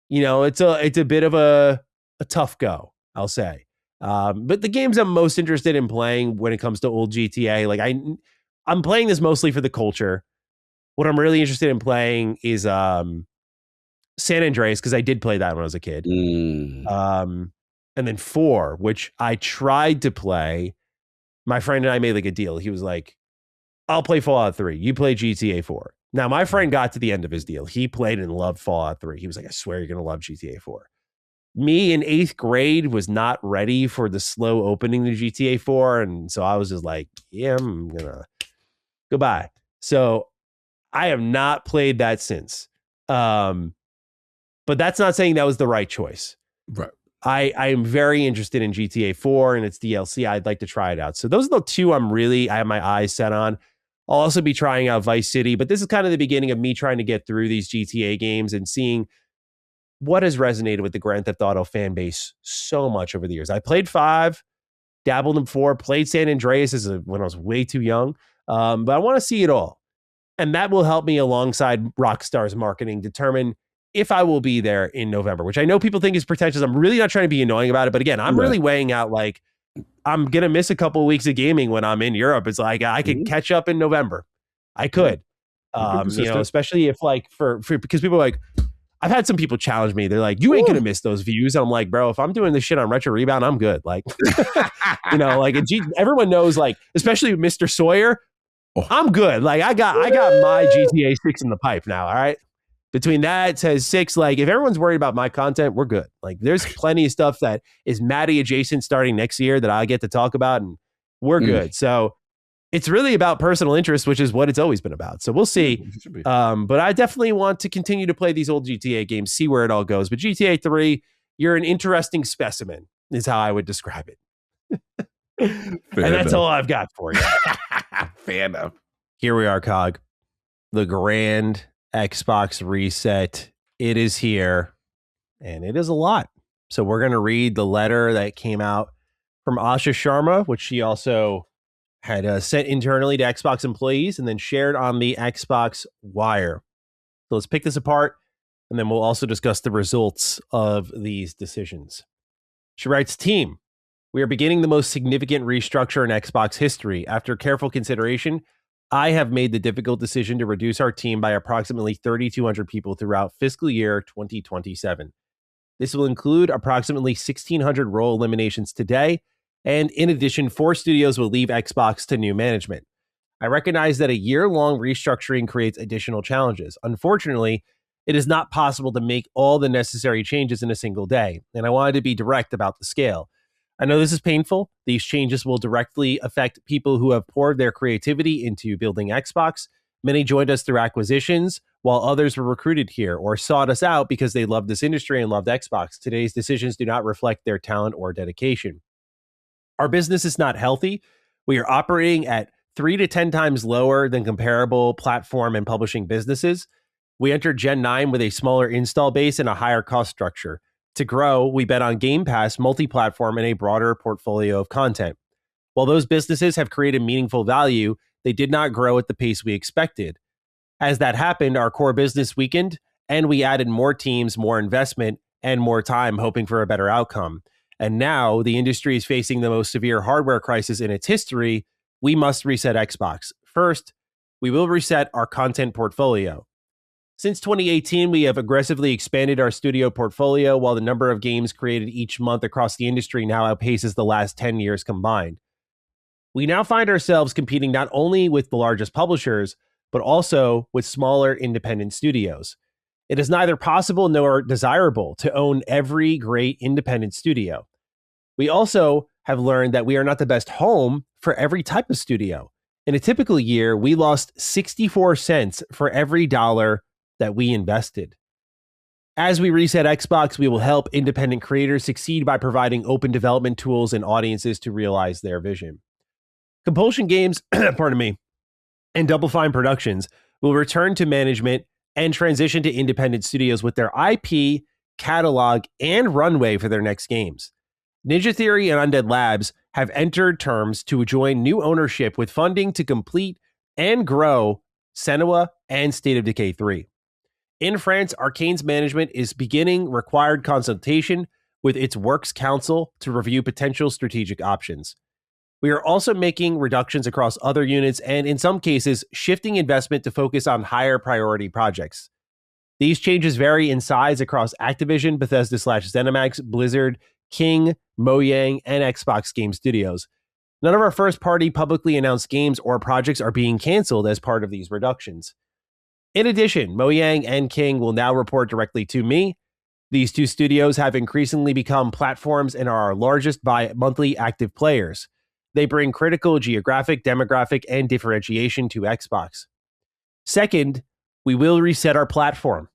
You know, it's a bit of a tough go, I'll say. But the games I'm most interested in playing when it comes to old GTA, like I'm playing this mostly for the culture. What I'm really interested in playing is San Andreas, because I did play that when I was a kid. And then 4, which I tried to play. My friend and I made like a deal. He was like, I'll play Fallout 3. You play GTA 4. Now, my friend got to the end of his deal. He played and loved Fallout 3. He was like, I swear you're going to love GTA 4. Me in 8th grade was not ready for the slow opening to GTA 4. And so I was just like, yeah, I'm going to goodbye. So I have not played that since. But that's not saying that was the right choice. Right. I am very interested in GTA 4 and its DLC. I'd like to try it out. So those are the 2 I have my eyes set on. I'll also be trying out Vice City, but this is kind of the beginning of me trying to get through these GTA games and seeing what has resonated with the Grand Theft Auto fan base so much over the years. I played 5, dabbled in 4, played San Andreas when I was way too young, but I want to see it all. And that will help me alongside Rockstar's marketing determine if I will be there in November, which I know people think is pretentious. I'm really not trying to be annoying about it. But again, I'm really weighing out, like, I'm going to miss a couple of weeks of gaming when I'm in Europe. It's like, I could catch up in November. I could, you know, especially if like because people are like, I've had some people challenge me. They're like, you ain't going to miss those views. And I'm like, bro, if I'm doing this shit on Retro Rebound, I'm good. Like, you know, like everyone knows, like, especially Mr. Sawyer, I'm good. Like I got my GTA 6 in the pipe now. All right. Between that, it says 6. Like, if everyone's worried about my content, we're good. Like, there's plenty of stuff that is Maddie adjacent starting next year that I get to talk about, and we're good. So it's really about personal interest, which is what it's always been about. So we'll see. But I definitely want to continue to play these old GTA games, see where it all goes. But GTA 3, you're an interesting specimen, is how I would describe it. And that's all I've got for you. Fair enough. Here we are, Cog. The grand Xbox reset. It is here, and it is a lot. So we're going to read the letter that came out from Asha Sharma, which she also had sent internally to Xbox employees and then shared on the Xbox Wire. So let's pick this apart, and then we'll also discuss the results of these decisions. She writes, Team, we are beginning the most significant restructure in Xbox history. After careful consideration, I have made the difficult decision to reduce our team by approximately 3,200 people throughout fiscal year 2027. This will include approximately 1,600 role eliminations today, and in addition, 4 studios will leave Xbox to new management. I recognize that a year-long restructuring creates additional challenges. Unfortunately, it is not possible to make all the necessary changes in a single day, and I wanted to be direct about the scale. I know this is painful. These changes will directly affect people who have poured their creativity into building Xbox. Many joined us through acquisitions, while others were recruited here or sought us out because they loved this industry and loved Xbox. Today's decisions do not reflect their talent or dedication. Our business is not healthy. We are operating at 3 to 10 times lower than comparable platform and publishing businesses. We entered Gen 9 with a smaller install base and a higher cost structure. To grow, we bet on Game Pass, multi-platform, and a broader portfolio of content. While those businesses have created meaningful value, they did not grow at the pace we expected. As that happened, our core business weakened, and we added more teams, more investment, and more time hoping for a better outcome. And now the industry is facing the most severe hardware crisis in its history. We must reset Xbox. First, we will reset our content portfolio. Since 2018, we have aggressively expanded our studio portfolio while the number of games created each month across the industry now outpaces the last 10 years combined. We now find ourselves competing not only with the largest publishers, but also with smaller independent studios. It is neither possible nor desirable to own every great independent studio. We also have learned that we are not the best home for every type of studio. In a typical year, we lost 64 cents for every dollar that we invested. As we reset Xbox, we will help independent creators succeed by providing open development tools and audiences to realize their vision. Compulsion Games, and Double Fine Productions will return to management and transition to independent studios with their IP, catalog, and runway for their next games. Ninja Theory and Undead Labs have entered terms to join new ownership with funding to complete and grow Senua and State of Decay 3. In France, Arcane's management is beginning required consultation with its Works Council to review potential strategic options. We are also making reductions across other units and, in some cases, shifting investment to focus on higher priority projects. These changes vary in size across Activision, Bethesda/ZeniMax, Blizzard, King, Mojang, and Xbox Game Studios. None of our first-party publicly announced games or projects are being canceled as part of these reductions. In addition, Mojang and King will now report directly to me. These two studios have increasingly become platforms and are our largest by monthly active players. They bring critical geographic, demographic, and differentiation to Xbox. Second, we will reset our platform.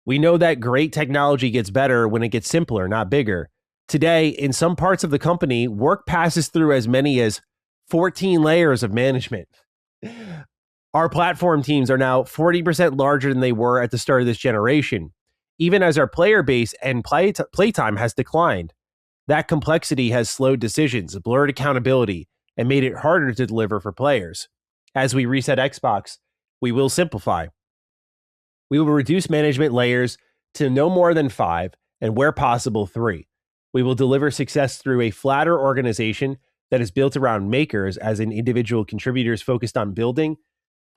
We know that great technology gets better when it gets simpler, not bigger. Today, in some parts of the company, work passes through as many as 14 layers of management. Our platform teams are now 40% larger than they were at the start of this generation, even as our player base and playtime has declined. That complexity has slowed decisions, blurred accountability, and made it harder to deliver for players. As we reset Xbox, we will simplify. We will reduce management layers to no more than 5, and where possible, 3. We will deliver success through a flatter organization that is built around makers, as in individual contributors focused on building,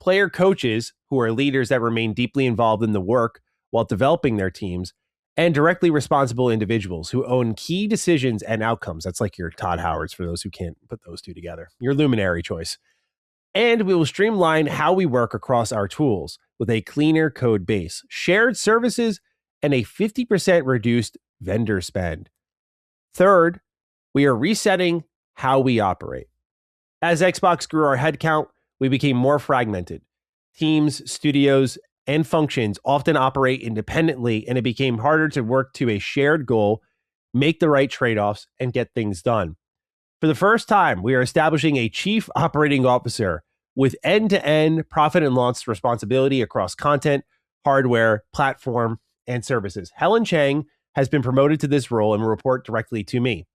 player coaches who are leaders that remain deeply involved in the work while developing their teams, and directly responsible individuals who own key decisions and outcomes. That's like your Todd Howards for those who can't put those two together. Your luminary choice. And we will streamline how we work across our tools with a cleaner code base, shared services, and a 50% reduced vendor spend. Third, we are resetting how we operate. As Xbox grew our headcount, we became more fragmented. Teams, studios, and functions often operate independently, and it became harder to work to a shared goal, make the right trade-offs, and get things done. For the first time, we are establishing a chief operating officer with end-to-end profit and loss responsibility across content, hardware, platform, and services. Helen Chang has been promoted to this role and will report directly to me.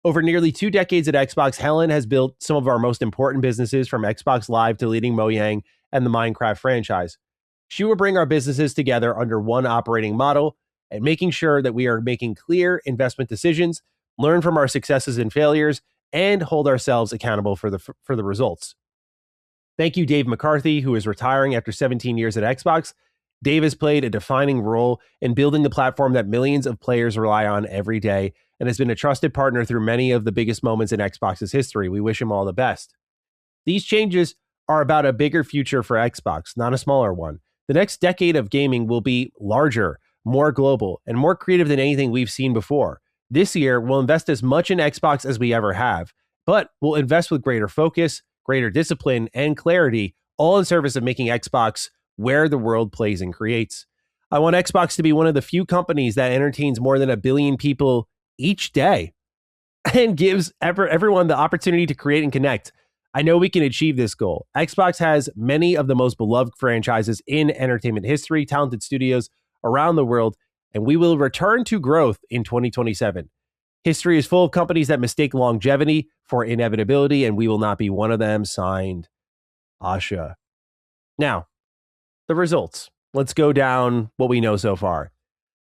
Over nearly 2 decades at Xbox, Helen has built some of our most important businesses, from Xbox Live to leading Mojang and the Minecraft franchise. She will bring our businesses together under one operating model and making sure that we are making clear investment decisions, learn from our successes and failures, and hold ourselves accountable for the results. Thank you, Dave McCarthy, who is retiring after 17 years at Xbox, Dave has played a defining role in building the platform that millions of players rely on every day and has been a trusted partner through many of the biggest moments in Xbox's history. We wish him all the best. These changes are about a bigger future for Xbox, not a smaller one. The next decade of gaming will be larger, more global, and more creative than anything we've seen before. This year, we'll invest as much in Xbox as we ever have, but we'll invest with greater focus, greater discipline, and clarity, all in service of making Xbox where the world plays and creates. I want Xbox to be one of the few companies that entertains more than 1 billion people each day and gives everyone the opportunity to create and connect. I know we can achieve this goal. Xbox has many of the most beloved franchises in entertainment history, talented studios around the world, and we will return to growth in 2027. History is full of companies that mistake longevity for inevitability, and we will not be one of them. Signed, Asha. Now, the results. Let's go down what we know so far.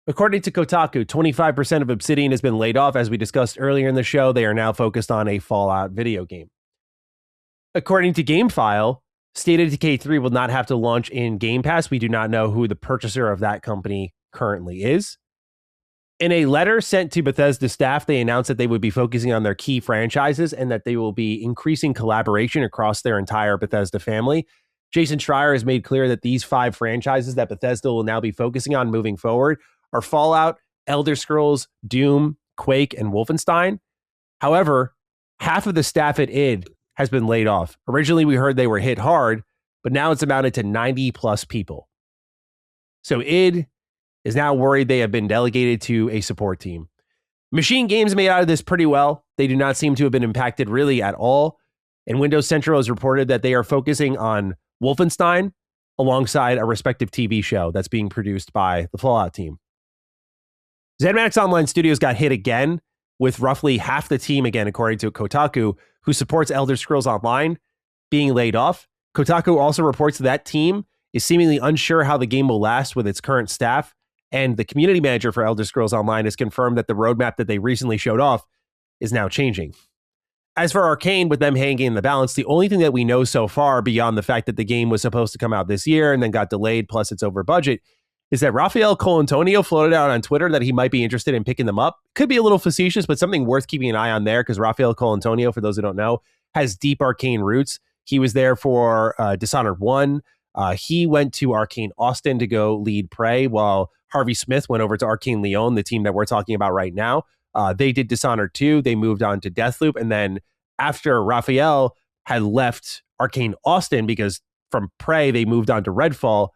According to Kotaku, 25% of Obsidian has been laid off. As we discussed earlier in the show, they are now focused on a Fallout video game. According to GameFile, State of Decay 3 will not have to launch in Game Pass. We do not know who the purchaser of that company currently is. In a letter sent to Bethesda staff, they announced that they would be focusing on their key franchises and that they will be increasing collaboration across their entire Bethesda family. Jason Schreier has made clear that these 5 franchises that Bethesda will now be focusing on moving forward are Fallout, Elder Scrolls, Doom, Quake, and Wolfenstein. However, half of the staff at id has been laid off. Originally, we heard they were hit hard, but now it's amounted to 90 plus people. So id is now worried they have been delegated to a support team. Machine Games made out of this pretty well. They do not seem to have been impacted really at all. And Windows Central has reported that they are focusing on Wolfenstein alongside a respective TV show that's being produced by the Fallout team. ZeniMax Online Studios got hit again with roughly half the team, again, according to Kotaku, who supports Elder Scrolls Online, being laid off. Kotaku also reports that team is seemingly unsure how the game will last with its current staff, and the community manager for Elder Scrolls Online has confirmed that the roadmap that they recently showed off is now changing. As for Arcane, with them hanging in the balance, the only thing that we know so far, beyond the fact that the game was supposed to come out this year and then got delayed, plus it's over budget, is that Rafael Colantonio floated out on Twitter that he might be interested in picking them up. Could be a little facetious, but something worth keeping an eye on there, because Rafael Colantonio, for those who don't know, has deep Arcane roots. He was there for Dishonored 1. He went to Arcane Austin to go lead Prey, while Harvey Smith went over to Arcane Lyon, the team that we're talking about right now. They did Dishonored 2. They moved on to Deathloop. And then after Raphael had left Arcane Austin, because from Prey, they moved on to Redfall,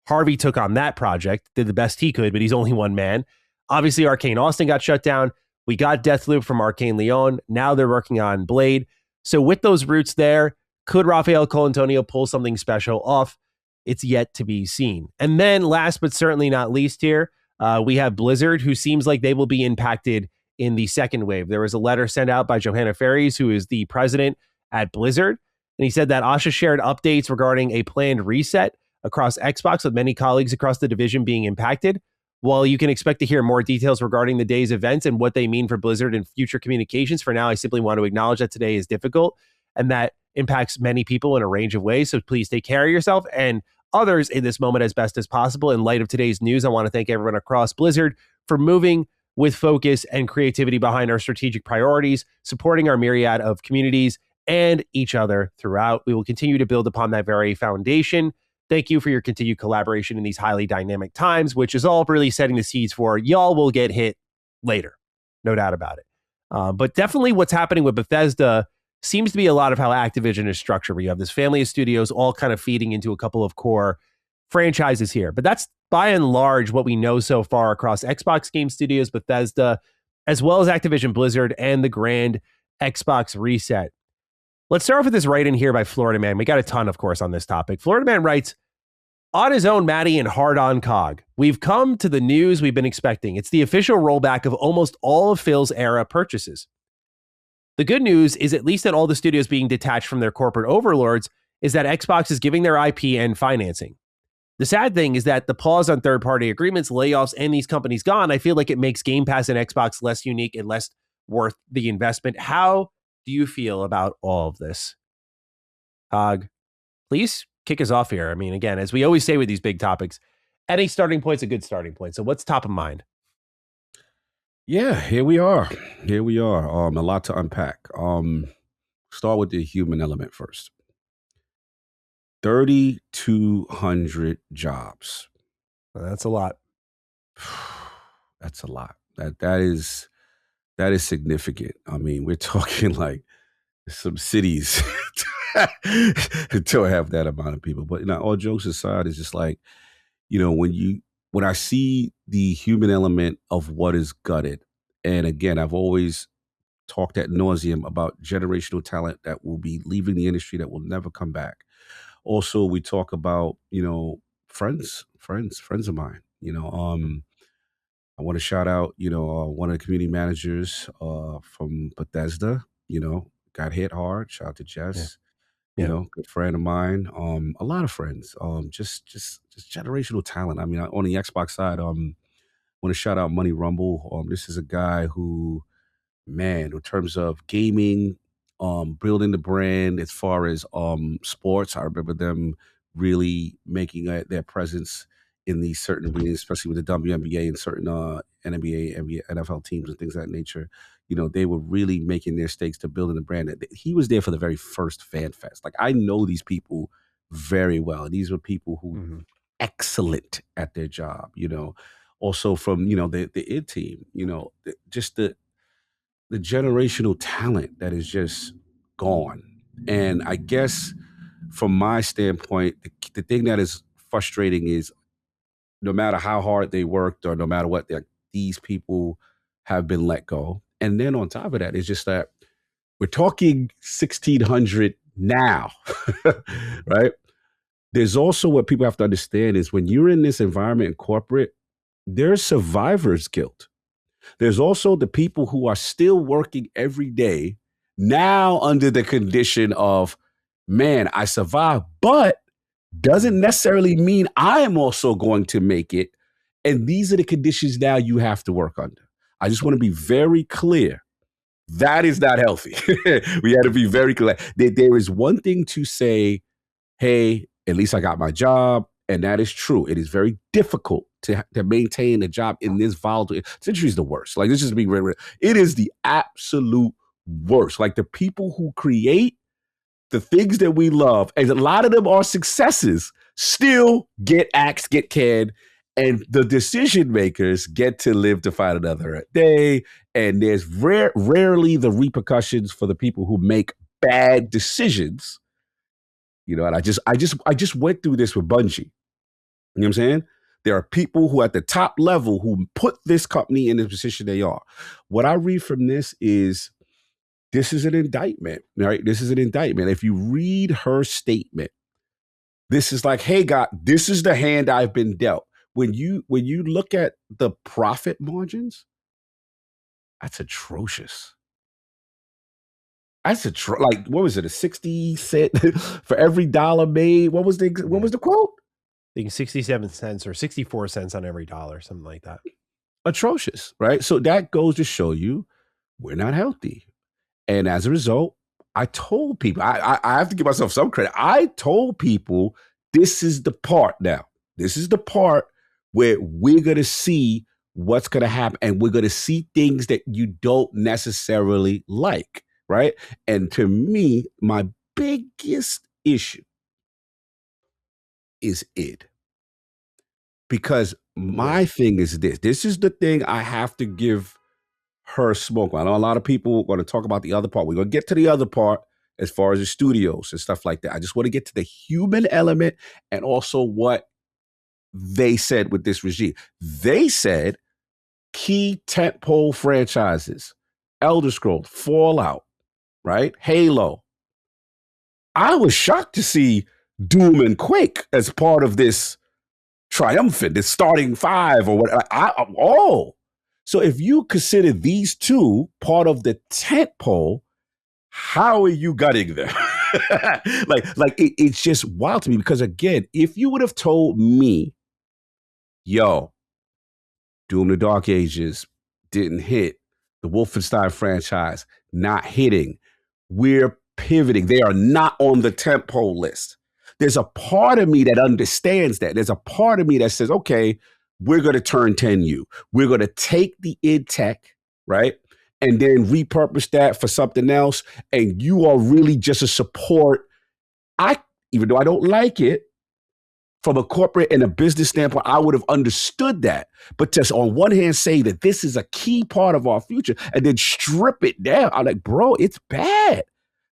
Harvey took on that project, did the best he could, but he's only one man. Obviously, Arcane Austin got shut down. We got Deathloop from Arcane Lyon. Now they're working on Blade. So with those roots there, could Rafael Colantonio pull something special off? It's yet to be seen. And then last but certainly not least here, we have Blizzard, who seems like they will be impacted in the second wave. There was a letter sent out by Johanna Ferries, who is the president at Blizzard, and he said that Asha shared updates regarding a planned reset across Xbox, with many colleagues across the division being impacted. While you can expect to hear more details regarding the day's events and what they mean for Blizzard and future communications, for now, I simply want to acknowledge that today is difficult and that impacts many people in a range of ways. So please take care of yourself and others in this moment as best as possible. In light of today's news, I want to thank everyone across Blizzard for moving with focus and creativity behind our strategic priorities, supporting our myriad of communities and each other throughout. We will continue to build upon that very foundation. Thank you for your continued collaboration in these highly dynamic times, which is all really setting the seeds for y'all will get hit later. No doubt about it. But definitely what's happening with Bethesda seems to be a lot of how Activision is structured, where you have this family of studios all kind of feeding into a couple of core franchises here. But that's by and large what we know so far across Xbox Game Studios, Bethesda, as well as Activision Blizzard and the grand Xbox reset. Let's start off with this write-in here by Florida Man. We got a ton, of course, on this topic. Florida Man writes, on his own, Maddie and hard on Cog, we've come to the news we've been expecting. It's the official rollback of almost all of Phil's era purchases. The good news is, at least that all the studios being detached from their corporate overlords, is that Xbox is giving their IP and financing. The sad thing is that the pause on third-party agreements, layoffs, and these companies gone, I feel like it makes Game Pass and Xbox less unique and less worth the investment. How do you feel about all of this? Cog, please kick us off here. I mean, again, as we always say with these big topics, Any starting point's a good starting point. So what's top of mind? Yeah, here we are. Here we are. A lot to unpack. Start with the human element first. 3,200 jobs. That's a lot. That's a lot. That is significant. I mean, we're talking like some cities don't have that amount of people. But all jokes aside, it's just like, when I see the human element of what is gutted, and again, I've always talked ad nauseum about generational talent that will be leaving the industry that will never come back. Also, we talk about, friends of mine. I want to shout out, one of the community managers from Bethesda, got hit hard. Shout out to Jess. Yeah. Good friend of mine. A lot of friends. Just generational talent. I mean, on the Xbox side, want to shout out Money Rumble. This is a guy who, man, in terms of gaming, building the brand as far as sports, I remember them really making their presence in these certain arenas, especially with the WNBA and certain NBA, NFL teams and things of that nature. They were really making their stakes to building the brand. He was there for the very first Fan Fest. Like, I know these people very well. These were people who excellent at their job. Also from the id team. Just the generational talent that is just gone. And I guess from my standpoint, the thing that is frustrating is no matter how hard they worked or no matter what, these people have been let go. And then on top of that, it's just that we're talking 1,600 now, right? There's also what people have to understand is when you're in this environment in corporate, there's survivor's guilt. There's also the people who are still working every day now under the condition of, man, I survived, but doesn't necessarily mean I am also going to make it. And these are the conditions now you have to work under. I just want to be very clear. That is not healthy. We had to be very clear. There is one thing to say, hey, at least I got my job. And that is true. It is very difficult to maintain a job in this volatile. This industry is the worst. Like, this is being real. It is the absolute worst. Like, the people who create the things that we love, and a lot of them are successes, still get axed, get canned, and the decision makers get to live to fight another day. And there's rarely the repercussions for the people who make bad decisions. And I just went through this with Bungie. You know what I'm saying? There are people who at the top level who put this company in the position they are. What I read from this is an indictment, right? This is an indictment. If you read her statement, this is like, hey, God, this is the hand I've been dealt. When you look at the profit margins, that's atrocious. That's like, what was it? A 60 cent for every dollar made. What was the quote? I think 67 cents or 64 cents on every dollar, something like that. Atrocious, right? So that goes to show you we're not healthy. And as a result, I told people, I have to give myself some credit. I told people this is the part now. This is the part where we're going to see what's going to happen. And we're going to see things that you don't necessarily like, right? And to me, my biggest issue is id. Because my thing is this. This is the thing I have to give her smoke. I know a lot of people are going to talk about the other part. We're going to get to the other part as far as the studios and stuff like that. I just want to get to the human element and also what they said with this regime. They said key tentpole franchises, Elder Scrolls, Fallout, right? Halo. I was shocked to see Doom and Quake as part of this triumphant, this starting five or what. So if you consider these two part of the tentpole, how are you gutting them? It's just wild to me because, again, if you would have told me, yo, Doom the Dark Ages didn't hit, the Wolfenstein franchise not hitting, we're pivoting. They are not on the tentpole list. there's a part of me that understands that. There's a part of me that says, okay, we're going to turn 10U. We're going to take the id tech, right? And then repurpose that for something else. And you are really just a support. Even though I don't like it, from a corporate and a business standpoint, I would have understood that. But just on one hand, say that this is a key part of our future and then strip it down. I'm like, bro, it's bad.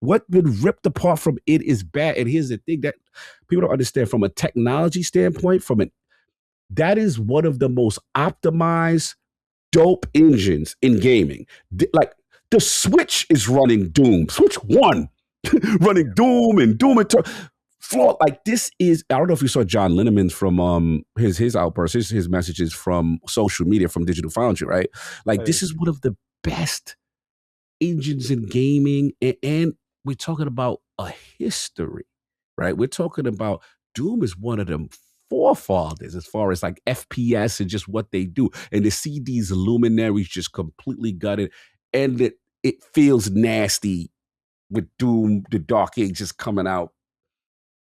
What been ripped apart from it is bad. And here's the thing that people don't understand from a technology standpoint, that is one of the most optimized, dope engines in gaming. Like the Switch is running Doom. Switch 1 running Doom and Doom Eternal. Like this is, I don't know if you saw John Linneman's from his outburst, his messages from social media, from Digital Foundry, right? Like this is one of the best engines in gaming, and we're talking about a history, right? We're talking about Doom is one of them forefathers as far as like FPS and just what they do. And to see these luminaries just completely gutted, and it feels nasty with Doom, the Dark Ages coming out.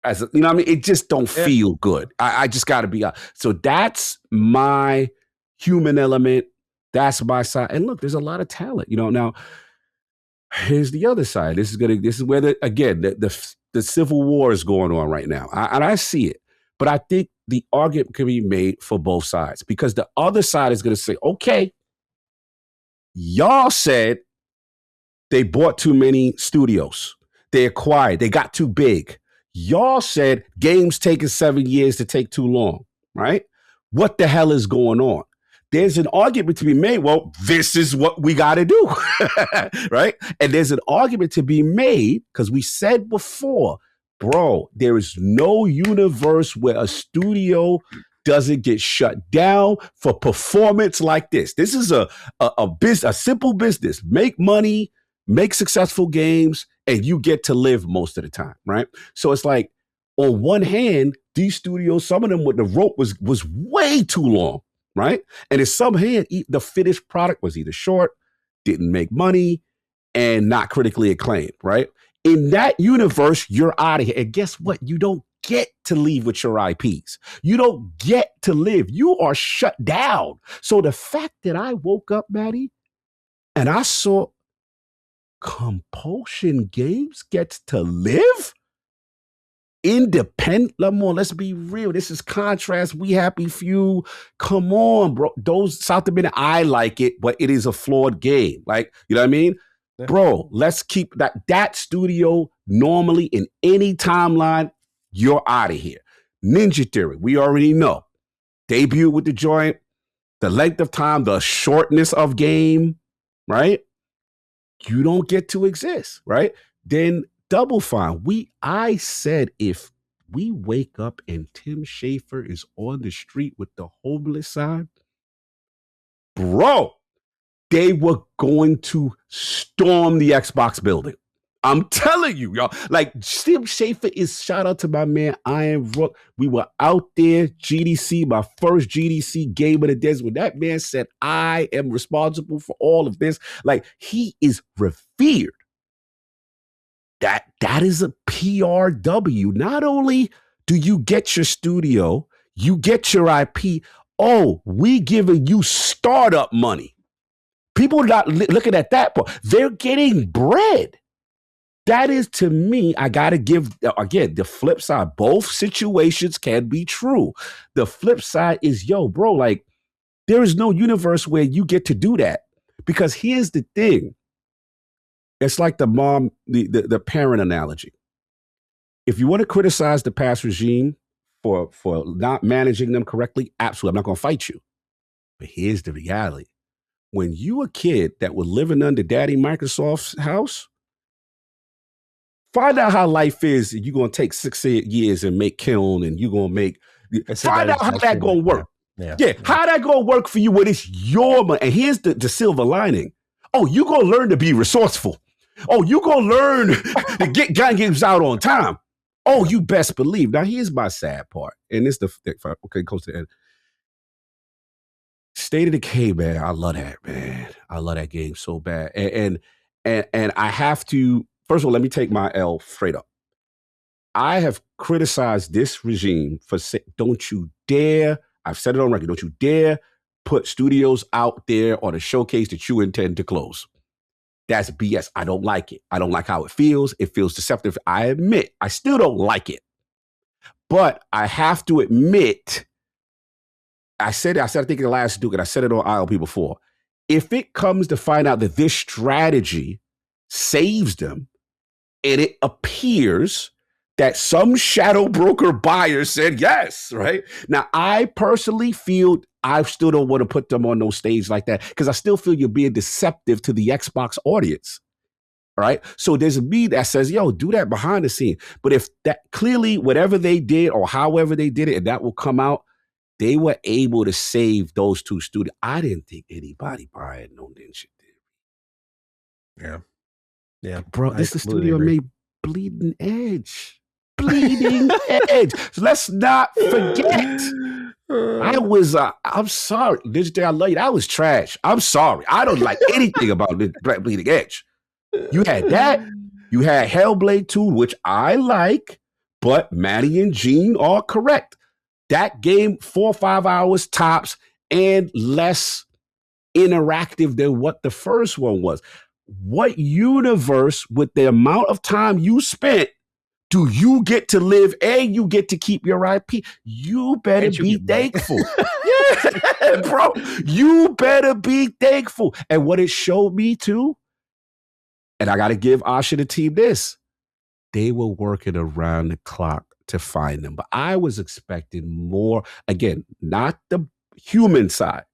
As you know what I mean? It just don't feel good. I just got to be honest. So that's my human element. That's my side. And look, there's a lot of talent. Now here's the other side. This is where the civil war is going on right now. And I see it. But I think the argument can be made for both sides, because the other side is going to say, okay, y'all said they bought too many studios. They acquired. They got too big. Y'all said games taking 7 years to take too long, right? What the hell is going on? There's an argument to be made. Well, this is what we got to do, right? And there's an argument to be made because we said before, bro, there is no universe where a studio doesn't get shut down for performance like this. This is a simple business. Make money, make successful games, and you get to live most of the time, right? So it's like, on one hand, these studios, some of them with the rope was way too long, right? And in some hand, the finished product was either short, didn't make money, and not critically acclaimed, right? In that universe, you're out of here. And guess what? You don't get to leave with your IPs. You don't get to live. You are shut down. So the fact that I woke up, Maddie, and I saw Compulsion Games gets to live independent. Lamar, let's be real. This is Contrast. We Happy Few. Come on, bro. Those South American, I like it, but it is a flawed game. Like, you know what I mean? Yeah. Bro, let's keep that studio normally in any timeline, you're out of here. Ninja Theory, we already know. Debut with the joint, the length of time, the shortness of game, right? You don't get to exist, right? Then Double Fine. I said if we wake up and Tim Schafer is on the street with the homeless sign, bro, they were going to storm the Xbox building. I'm telling you, y'all. Like, Tim Schafer is, shout out to my man, Iron Rook. We were out there, GDC, my first GDC Game of the Desert, when that man said, I am responsible for all of this. Like, he is revered. That is a PRW. Not only do you get your studio, you get your IP. Oh, we giving you startup money. People are not looking at that part. They're getting bread. That is, to me, I got to give, again, the flip side. Both situations can be true. The flip side is, yo, bro, like, there is no universe where you get to do that. Because here's the thing. It's like the mom, the parent analogy. If you want to criticize the past regime for not managing them correctly, absolutely, I'm not going to fight you. But here's the reality. When you a kid that was living under Daddy Microsoft's house, find out how life is. You're going to take 6 years and make kiln, and you're going to make, find out how that going to work. Yeah. How that going to work for you when it's your money. And here's the silver lining. Oh, you're going to learn to be resourceful. Oh, you're going to learn to get gun games out on time. Oh, you best believe. Now, here's my sad part. And it's okay, close to the end. State of Decay, man. I love that, man. I love that game so bad. And I have to, first of all, let me take my L straight up. I have criticized this regime for saying, don't you dare, I've said it on record, don't you dare put studios out there on a showcase that you intend to close. That's BS. I don't like it. I don't like how it feels. It feels deceptive. I admit, I still don't like it. But I have to admit, I said I think in the last Duke, and I said it on ILP before. If it comes to find out that this strategy saves them, and it appears that some shadow broker buyer said yes, right? Now, I personally feel I still don't want to put them on no stage like that because I still feel you're being deceptive to the Xbox audience, right? So there's a me that says, yo, do that behind the scene. But if that clearly, whatever they did or however they did it, and that will come out, they were able to save those two studios. I didn't think anybody buying no ninja did. Yeah. Yeah. Bro, this is the studio made Bleeding Edge. Bleeding Edge. So let's not forget. I'm sorry. Digital, I love you. That was trash. I'm sorry. I don't like anything about Bleeding Edge. You had that. You had Hellblade 2, which I like, but Maddie and Gene are correct. That game, 4 or 5 hours tops and less interactive than what the first one was. What universe, with the amount of time you spent, do you get to live and you get to keep your IP? You better be thankful. Yeah, bro. You better be thankful. And what it showed me too, and I got to give Asha the team this, they were working around the clock to find them. But I was expecting more. Again, not the human side.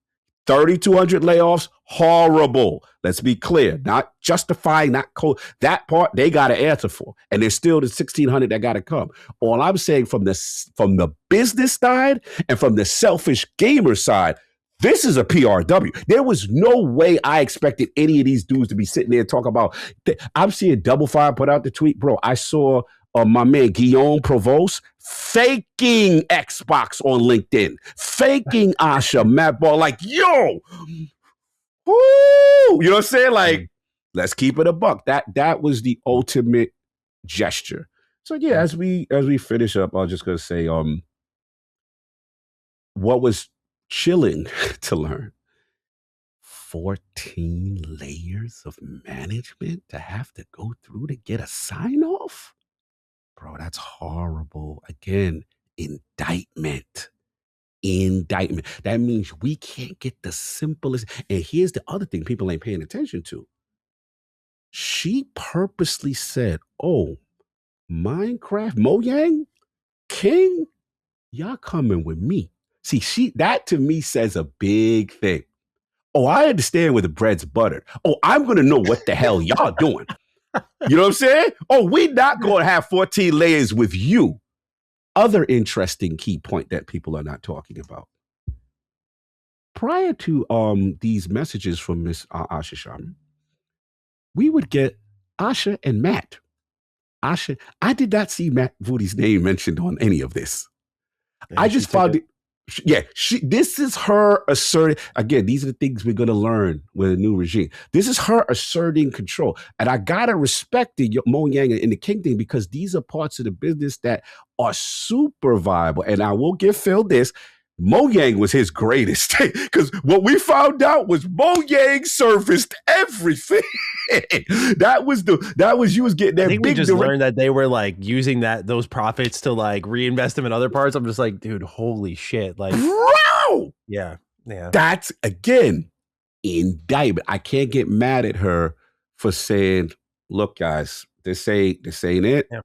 3,200 layoffs, horrible. Let's be clear. Not justifying, not cold. That part they got to answer for. And there's still the 1,600 that got to come. All I'm saying from the business side and from the selfish gamer side, this is a PRW. There was no way I expected any of these dudes to be sitting there talking about. I'm seeing Double Fire put out the tweet. Bro, I saw my man Guillaume Provost faking Xbox on LinkedIn, faking Asha, Matt Ball, like, yo, woo! You know what I'm saying? Like, let's keep it a buck. That was the ultimate gesture. So yeah, as we finish up, I was just gonna say, what was chilling to learn, 14 layers of management to have to go through to get a sign-off? Bro, that's horrible. Again, indictment. That means we can't get the simplest. And here's the other thing people ain't paying attention to. She purposely said, oh, Minecraft, Mojang, King, y'all coming with me. See, that to me says a big thing. Oh, I understand where the bread's buttered. Oh, I'm going to know what the hell y'all doing. You know what I'm saying? Oh, we not going to have 14 layers with you. Other interesting key point that people are not talking about. Prior to these messages from Miss Asha Sharma, we would get Asha and Matt. Asha, I did not see Matt Voody's name mentioned on any of this. And I just found it. Yeah, this is her asserting. Again, these are the things we're going to learn with a new regime. This is her asserting control. And I got to respect the Mojang and the King thing because these are parts of the business that are super viable. And I will give Phil this. Mojang was his greatest thing because what we found out was Mojang serviced everything. that was you was getting that. I think we just learned that they were like using those profits to like reinvest them in other parts. I'm just like, dude, holy shit! Like, bro, yeah. That's again indictment. I can't get mad at her for saying, "Look, guys, this ain't it." Yeah.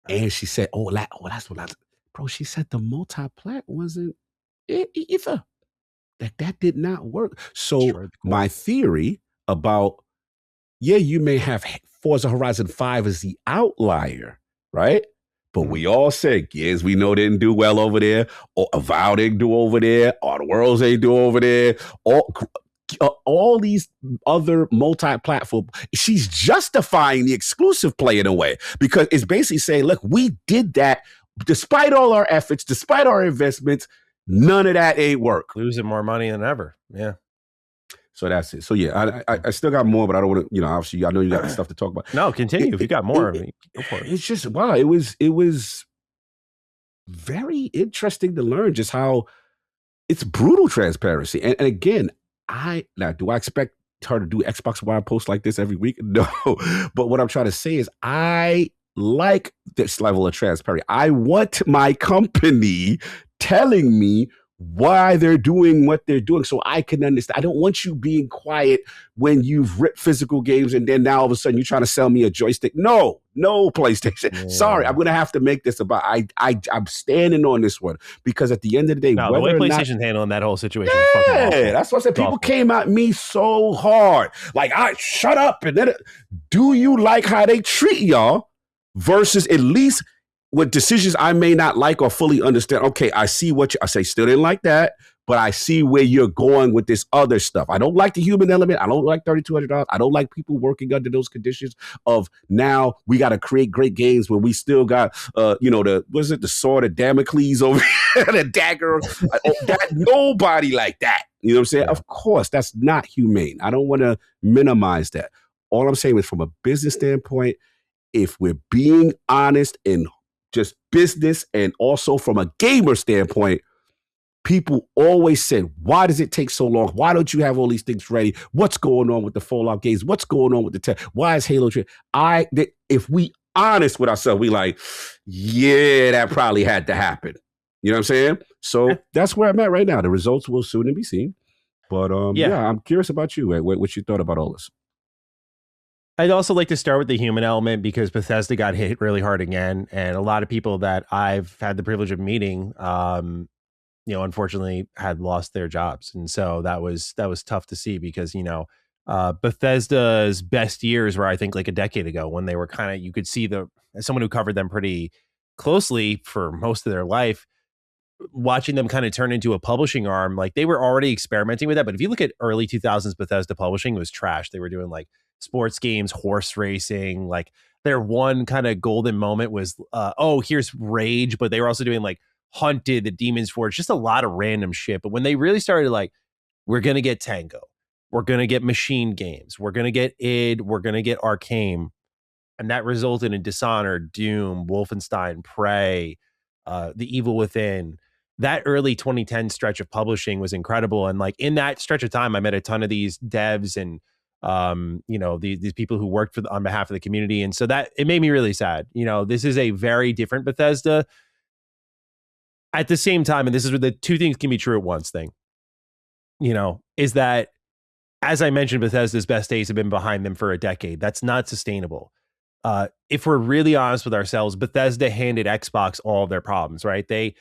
And she said, "Oh, that's what I." Bro, she said the multi-plat wasn't either. That did not work. So my theory about, yeah, you may have Forza Horizon 5 as the outlier, right? But we all said Gears we know didn't do well over there, or Avowed didn't do over there, or the Worlds ain't do over there, all these other multi-platform, she's justifying the exclusive play in a way because it's basically saying, look, we did that. Despite all our efforts, despite our investments, none of that ain't work. Losing more money than ever. Yeah. So that's it. So yeah, I still got more, but I don't want to, obviously I know you got stuff to talk about. No, continue. If you got more, go for it. It's just, wow, it was very interesting to learn just how it's brutal transparency. And again, do I expect her to do Xbox Wire posts like this every week? No. But what I'm trying to say is I like this level of transparency. I want my company telling me why they're doing what they're doing so I can understand. I don't want you being quiet when you've ripped physical games and then now all of a sudden you're trying to sell me a joystick. No, PlayStation. Yeah. Sorry, I'm going to have to make this about, I'm standing on this one because at the end of the day, the way PlayStation's handling that whole situation is fucking awful. That's what I said. People came at me so hard. Like, shut up. And then, do you like how they treat y'all versus at least with decisions I may not like or fully understand? Okay, I see I say still didn't like that, but I see where you're going with this other stuff. I don't like the human element. I don't like $3,200. I don't like people working under those conditions of now we got to create great games when we still got, the sword of Damocles over here, the dagger. Nobody like that. You know what I'm saying? Yeah. Of course, that's not humane. I don't want to minimize that. All I'm saying is from a business standpoint, if we're being honest and just business and also from a gamer standpoint, people always said, why does it take so long? Why don't you have all these things ready? What's going on with the Fallout games? What's going on with the tech? Why is Halo? If we honest with ourselves, we like, yeah, that probably had to happen. You know what I'm saying? So that's where I'm at right now. The results will soon be seen. But I'm curious about you. What you thought about all this? I'd also like to start with the human element because Bethesda got hit really hard again. And a lot of people that I've had the privilege of meeting, unfortunately had lost their jobs. And so that was tough to see because, Bethesda's best years were, I think, like a decade ago when they were kind of, you could see as someone who covered them pretty closely for most of their life, watching them kind of turn into a publishing arm, like they were already experimenting with that. But if you look at early 2000s Bethesda publishing, it was trash. They were doing like sports games, horse racing, like their one kind of golden moment was, here's Rage, but they were also doing like Hunted, the Demon's Forge, just a lot of random shit. But when they really started like, we're going to get Tango, we're going to get Machine Games, we're going to get id, we're going to get Arcane, and that resulted in Dishonored, Doom, Wolfenstein, Prey, The Evil Within. That early 2010 stretch of publishing was incredible. And like in that stretch of time, I met a ton of these devs and these people who worked on behalf of the community. And so that it made me really sad. This is a very different Bethesda. At the same time, and this is where the two things can be true at once thing, is that, as I mentioned, Bethesda's best days have been behind them for a decade. That's not sustainable. If we're really honest with ourselves, Bethesda handed Xbox all of their problems, right? They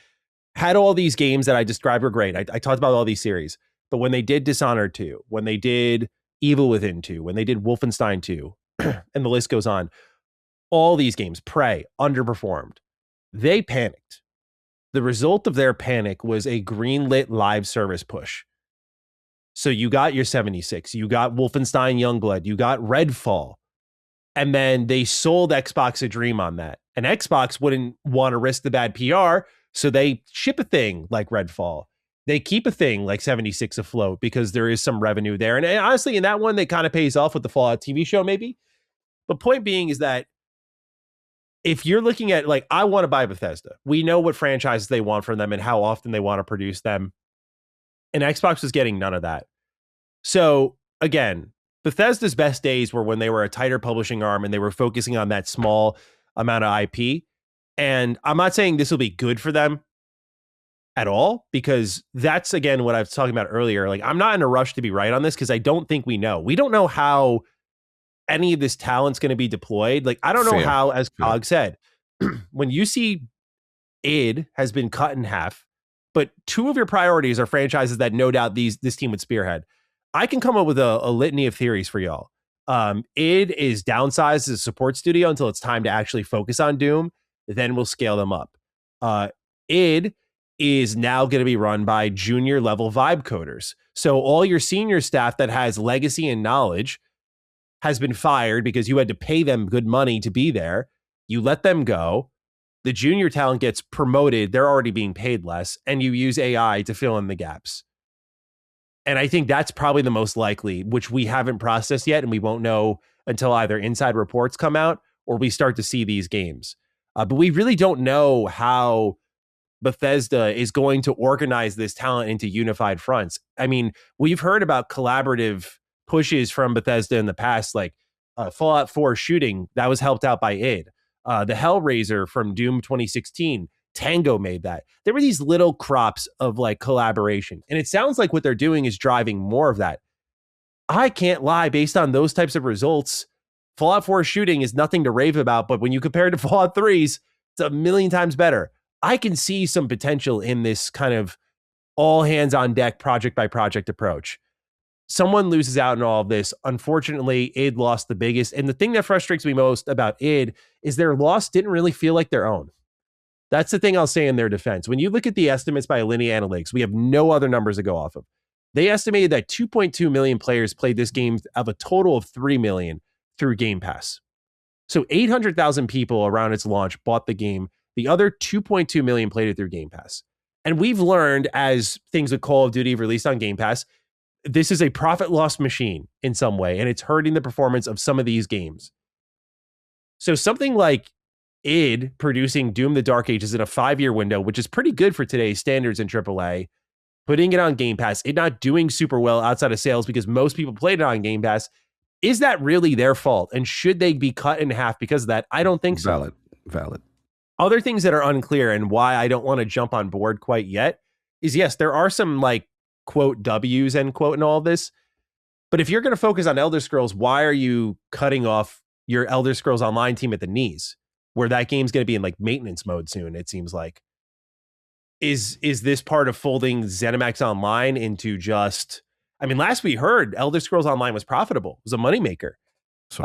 had all these games that I described were great. I talked about all these series, but when they did Dishonored 2, when they did Evil Within 2, when they did Wolfenstein 2, and the list goes on, all these games, Prey, underperformed. They panicked. The result of their panic was a greenlit live service push. So you got your 76, you got Wolfenstein Youngblood, you got Redfall, and then they sold Xbox a dream on that. And Xbox wouldn't want to risk the bad PR, so they ship a thing like Redfall. They keep a thing like 76 afloat because there is some revenue there. And honestly, in that one, they kind of pays off with the Fallout TV show, maybe. But point being is that if you're looking at, like, I want to buy Bethesda. We know what franchises they want from them and how often they want to produce them. And Xbox was getting none of that. So, again, Bethesda's best days were when they were a tighter publishing arm and they were focusing on that small amount of IP. And I'm not saying this will be good for them at all, because that's, again, what I was talking about earlier. Like, I'm not in a rush to be right on this because I don't think we know. We don't know how any of this talent's going to be deployed. Like, I don't know how, as Cog said, when you see id has been cut in half, but two of your priorities are franchises that no doubt this team would spearhead. I can come up with a litany of theories for y'all. Id is downsized as a support studio until it's time to actually focus on Doom. Then we'll scale them up. Id is now going to be run by junior level vibe coders. So all your senior staff that has legacy and knowledge has been fired because you had to pay them good money to be there. You let them go. The junior talent gets promoted. They're already being paid less. And you use AI to fill in the gaps. And I think that's probably the most likely, which we haven't processed yet, and we won't know until either inside reports come out or we start to see these games. But we really don't know how Bethesda is going to organize this talent into unified fronts. I mean, we've heard about collaborative pushes from Bethesda in the past, like Fallout 4 shooting, that was helped out by id. The Hellraiser from Doom 2016, Tango made that. There were these little crops of like collaboration. And it sounds like what they're doing is driving more of that. I can't lie, based on those types of results, Fallout 4 shooting is nothing to rave about, but when you compare it to Fallout 3's, it's a million times better. I can see some potential in this kind of all hands on deck, project by project approach. Someone loses out in all of this. Unfortunately, id lost the biggest. And the thing that frustrates me most about id is their loss didn't really feel like their own. That's the thing I'll say in their defense. When you look at the estimates by Alinea Analytics, we have no other numbers to go off of. They estimated that 2.2 million players played this game of a total of 3 million through Game Pass. So 800,000 people around its launch bought the game. The other 2.2 million played it through Game Pass. And we've learned, as things with Call of Duty released on Game Pass, this is a profit loss machine in some way, and it's hurting the performance of some of these games. So something like id producing Doom the Dark Ages in a 5-year window, which is pretty good for today's standards in AAA, putting it on Game Pass, it not doing super well outside of sales because most people played it on Game Pass. Is that really their fault? And should they be cut in half because of that? I don't think so. Valid. Other things that are unclear and why I don't want to jump on board quite yet is, yes, there are some like quote W's end quote in all of this. But if you're going to focus on Elder Scrolls, why are you cutting off your Elder Scrolls Online team at the knees, where that game's going to be in like maintenance mode soon? It seems like. Is this part of folding ZeniMax Online into just, I mean, last we heard, Elder Scrolls Online was profitable. It was a moneymaker. So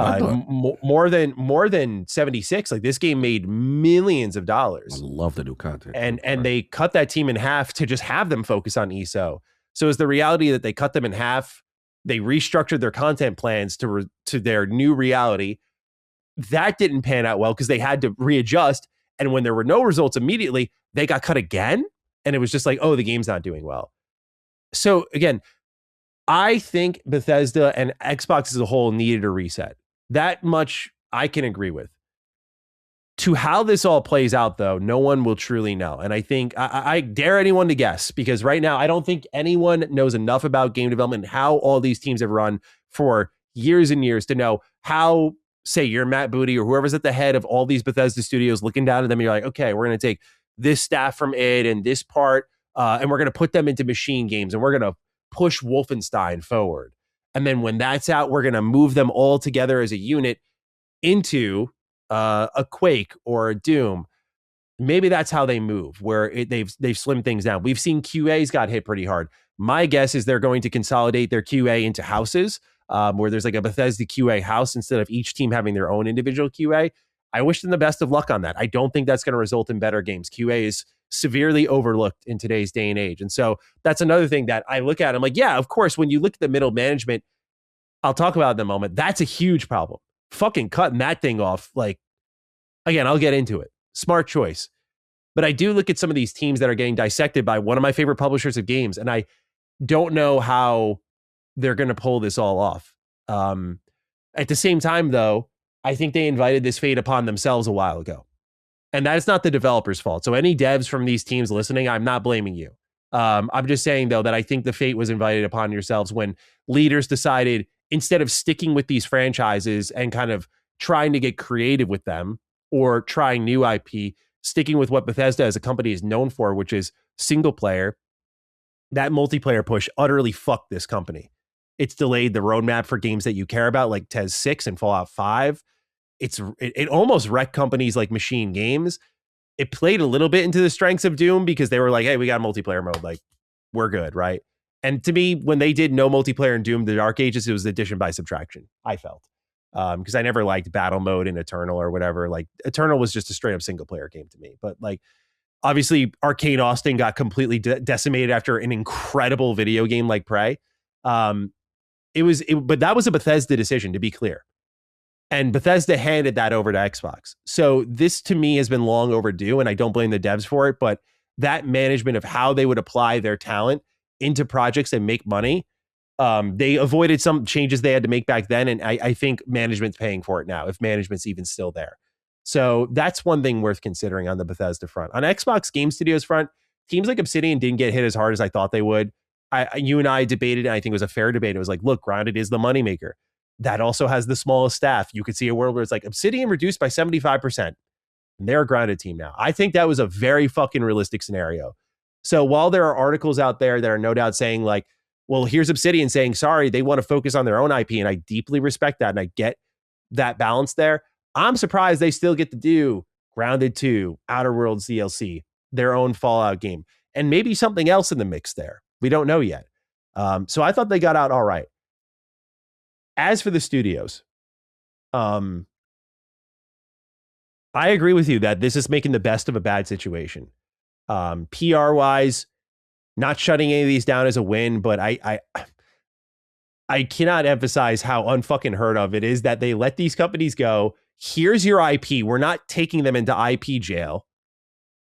more than 76. Like, this game made millions of dollars. I love the new content. And they cut that team in half to just have them focus on ESO. So is the reality that they cut them in half, they restructured their content plans to their new reality. That didn't pan out well because they had to readjust. And when there were no results immediately, they got cut again. And it was just like, oh, the game's not doing well. So again, I think Bethesda and Xbox as a whole needed a reset. That much I can agree with. To how this all plays out, though, no one will truly know. And I think I dare anyone to guess, because right now I don't think anyone knows enough about game development and how all these teams have run for years and years to know how, say, you're Matt Booty or whoever's at the head of all these Bethesda studios, looking down at them, and you're like, okay, we're going to take this staff from id and this part, and we're going to put them into machine games, and we're going to push Wolfenstein forward. And then when that's out, we're going to move them all together as a unit into a Quake or a Doom. Maybe that's how they move, where they've slimmed things down. We've seen QAs got hit pretty hard. My guess is they're going to consolidate their QA into houses, where there's like a Bethesda QA house instead of each team having their own individual QA. I wish them the best of luck on that. I don't think that's going to result in better games. QA is severely overlooked in today's day and age. And so that's another thing that I look at. I'm like, yeah, of course, when you look at the middle management, I'll talk about it in a moment. That's a huge problem. Fucking cutting that thing off. Like, again, I'll get into it. Smart choice. But I do look at some of these teams that are getting dissected by one of my favorite publishers of games, and I don't know how they're going to pull this all off. At the same time, though, I think they invited this fate upon themselves a while ago. And that is not the developer's fault. So any devs from these teams listening, I'm not blaming you. I'm just saying, though, that I think the fate was invited upon yourselves when leaders decided, instead of sticking with these franchises and kind of trying to get creative with them or trying new IP, sticking with what Bethesda as a company is known for, which is single player, that multiplayer push utterly fucked this company. It's delayed the roadmap for games that you care about, like Tez 6 and Fallout 5. It almost wrecked companies like Machine Games. It played a little bit into the strengths of Doom because they were like, hey, we got multiplayer mode. Like, we're good, right? And to me, when they did no multiplayer in Doom, the Dark Ages, it was addition by subtraction, I felt. Because I never liked battle mode in Eternal or whatever. Like, Eternal was just a straight up single player game to me. But like, obviously, Arcane Austin got completely decimated after an incredible video game like Prey. But that was a Bethesda decision, to be clear. And Bethesda handed that over to Xbox. So this, to me, has been long overdue, and I don't blame the devs for it. But that management of how they would apply their talent into projects and make money. They avoided some changes they had to make back then, and I think management's paying for it now, if management's even still there. So that's one thing worth considering on the Bethesda front. On Xbox Game Studios front, teams like Obsidian didn't get hit as hard as I thought they would. You and I debated, and I think it was a fair debate. It was like, look, Grounded is the moneymaker. That also has the smallest staff. You could see a world where it's like Obsidian reduced by 75%. And they're a Grounded team now. I think that was a very fucking realistic scenario. So while there are articles out there that are no doubt saying like, well, here's Obsidian saying, sorry, they want to focus on their own IP. And I deeply respect that. And I get that balance there. I'm surprised they still get to do Grounded 2, Outer Worlds DLC, their own Fallout game, and maybe something else in the mix there. We don't know yet. So I thought they got out all right. As for the studios, I agree with you that this is making the best of a bad situation. PR-wise, not shutting any of these down is a win, but I cannot emphasize how unfucking heard of it is that they let these companies go. Here's your IP. We're not taking them into IP jail,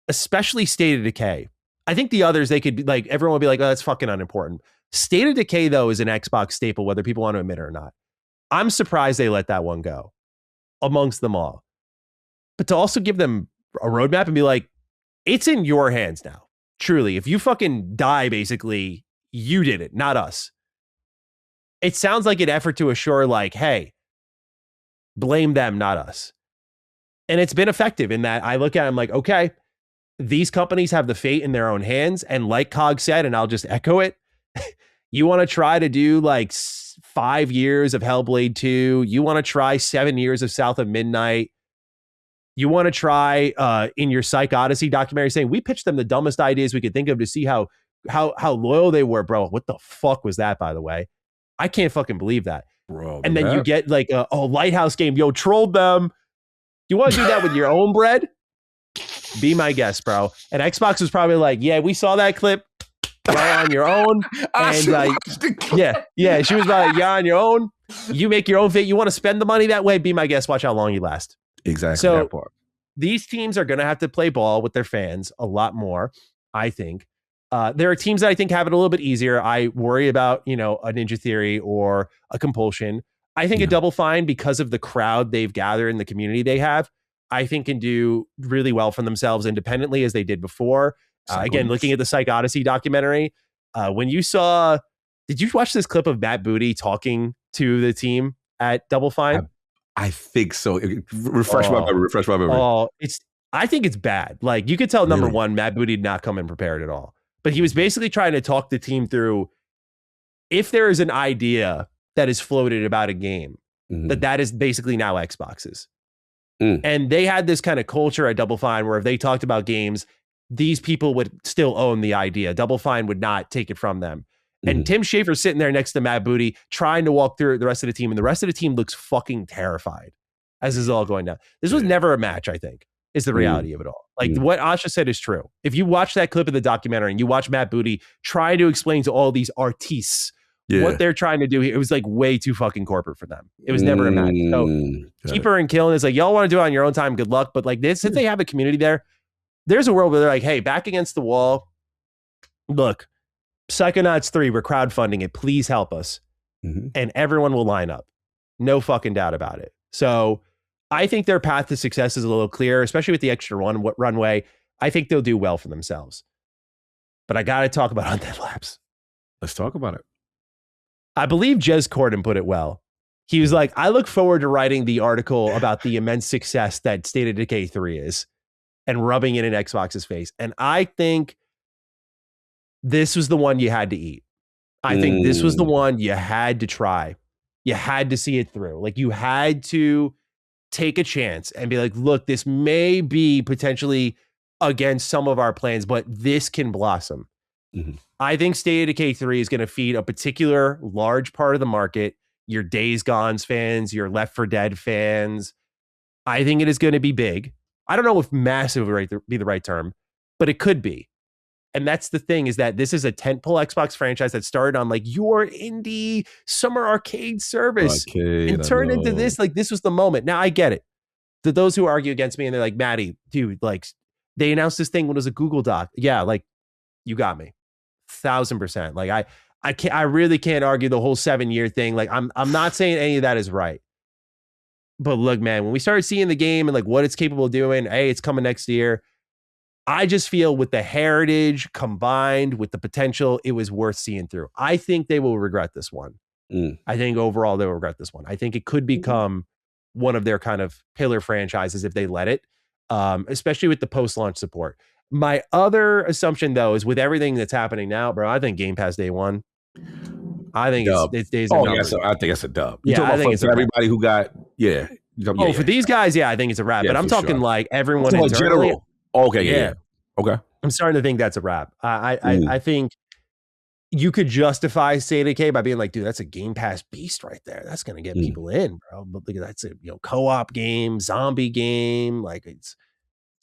especially State of Decay. I think the others, they could like, everyone would be like, oh, that's fucking unimportant. State of Decay, though, is an Xbox staple, whether people want to admit it or not. I'm surprised they let that one go amongst them all. But to also give them a roadmap and be like, it's in your hands now. Truly, if you fucking die, basically, you did it, not us. It sounds like an effort to assure, like, hey, blame them, not us. And it's been effective in that I look at it, I'm like, okay, these companies have the fate in their own hands. And like Cog said, and I'll just echo it, you want to try to do like 5 years of Hellblade 2. You want to try 7 years of South of Midnight. You want to try in your Psych Odyssey documentary saying, we pitched them the dumbest ideas we could think of to see how loyal they were, bro. What the fuck was that, by the way? I can't fucking believe that. Bro, and then you get like a Lighthouse game. Yo, trolled them. You want to do that with your own bread? Be my guest, bro. And Xbox was probably like, yeah, we saw that clip. You're on your own. And yeah, she was like, you're on your own. You make your own fate. You want to spend the money that way? Be my guest. Watch how long you last. Exactly. So that part. These teams are going to have to play ball with their fans a lot more, I think. There are teams that I think have it a little bit easier. I worry about, a Ninja Theory or a Compulsion. I think a Double Fine, because of the crowd they've gathered and the community they have, I think can do really well for themselves independently as they did before. Again, looking at the Psych Odyssey documentary, when you saw, did you watch this clip of Matt Booty talking to the team at Double Fine? I think so. Refresh my memory. I think it's bad. Like you could tell, number one, Matt Booty did not come in prepared at all. But he was basically trying to talk the team through if there is an idea that is floated about a game, that is basically now Xbox's. And they had this kind of culture at Double Fine where if they talked about games, these people would still own the idea. Double Fine would not take it from them. And Tim Schafer's sitting there next to Matt Booty trying to walk through the rest of the team. And the rest of the team looks fucking terrified as this is all going down. This was never a match, I think, is the reality of it all. Like what Asha said is true. If you watch that clip of the documentary and you watch Matt Booty try to explain to all these artistes what they're trying to do here, it was like way too fucking corporate for them. It was never a match. So Keeper and Killing is like, y'all want to do it on your own time, good luck. But like this, since they have a community there, there's a world where they're like, hey, back against the wall. Look, Psychonauts 3, we're crowdfunding it. Please help us. And everyone will line up. No fucking doubt about it. So I think their path to success is a little clearer, especially with the extra runway. I think they'll do well for themselves. But I got to talk about Undead Labs. Let's talk about it. I believe Jez Corden put it well. He was like, I look forward to writing the article about the immense success that State of Decay 3 is and rubbing it in Xbox's face. And I think this was the one you had to eat. I think this was the one you had to try. You had to see it through. Like you had to take a chance and be like, look, this may be potentially against some of our plans, but this can blossom. I think State of Decay 3 is going to feed a particular large part of the market. Your Days Gone's fans, your Left 4 Dead fans. I think it is going to be big. I don't know if massive would be the right term, but it could be. And that's the thing, is that this is a tentpole Xbox franchise that started on like your indie summer arcade service and turned into this. Like this was the moment. Now I get it. To those who argue against me and they're like, Maddie, dude, like they announced this thing when it was a Google Doc. Yeah, like you got me. 1,000%. Like I really can't argue the whole 7-year thing. Like I'm not saying any of that is right. But look, man, when we started seeing the game and like what it's capable of doing, hey, it's coming next year. I just feel with the heritage combined with the potential, it was worth seeing through. I think they will regret this one. I think overall they will regret this one. I think it could become one of their kind of pillar franchises if they let it, especially with the post-launch support. My other assumption, though, is with everything that's happening now, bro, I think Game Pass day one. I think it's days. Oh, yeah, so I think it's a dub. Yeah, I think it's everybody who got for these guys, I think it's a wrap. But I'm talking like everyone in general. Okay, okay. I'm starting to think that's a wrap. I think you could justify State of Decay by being like, dude, that's a Game Pass beast right there. That's gonna get people in, bro. But look, that's a co-op game, zombie game. Like it's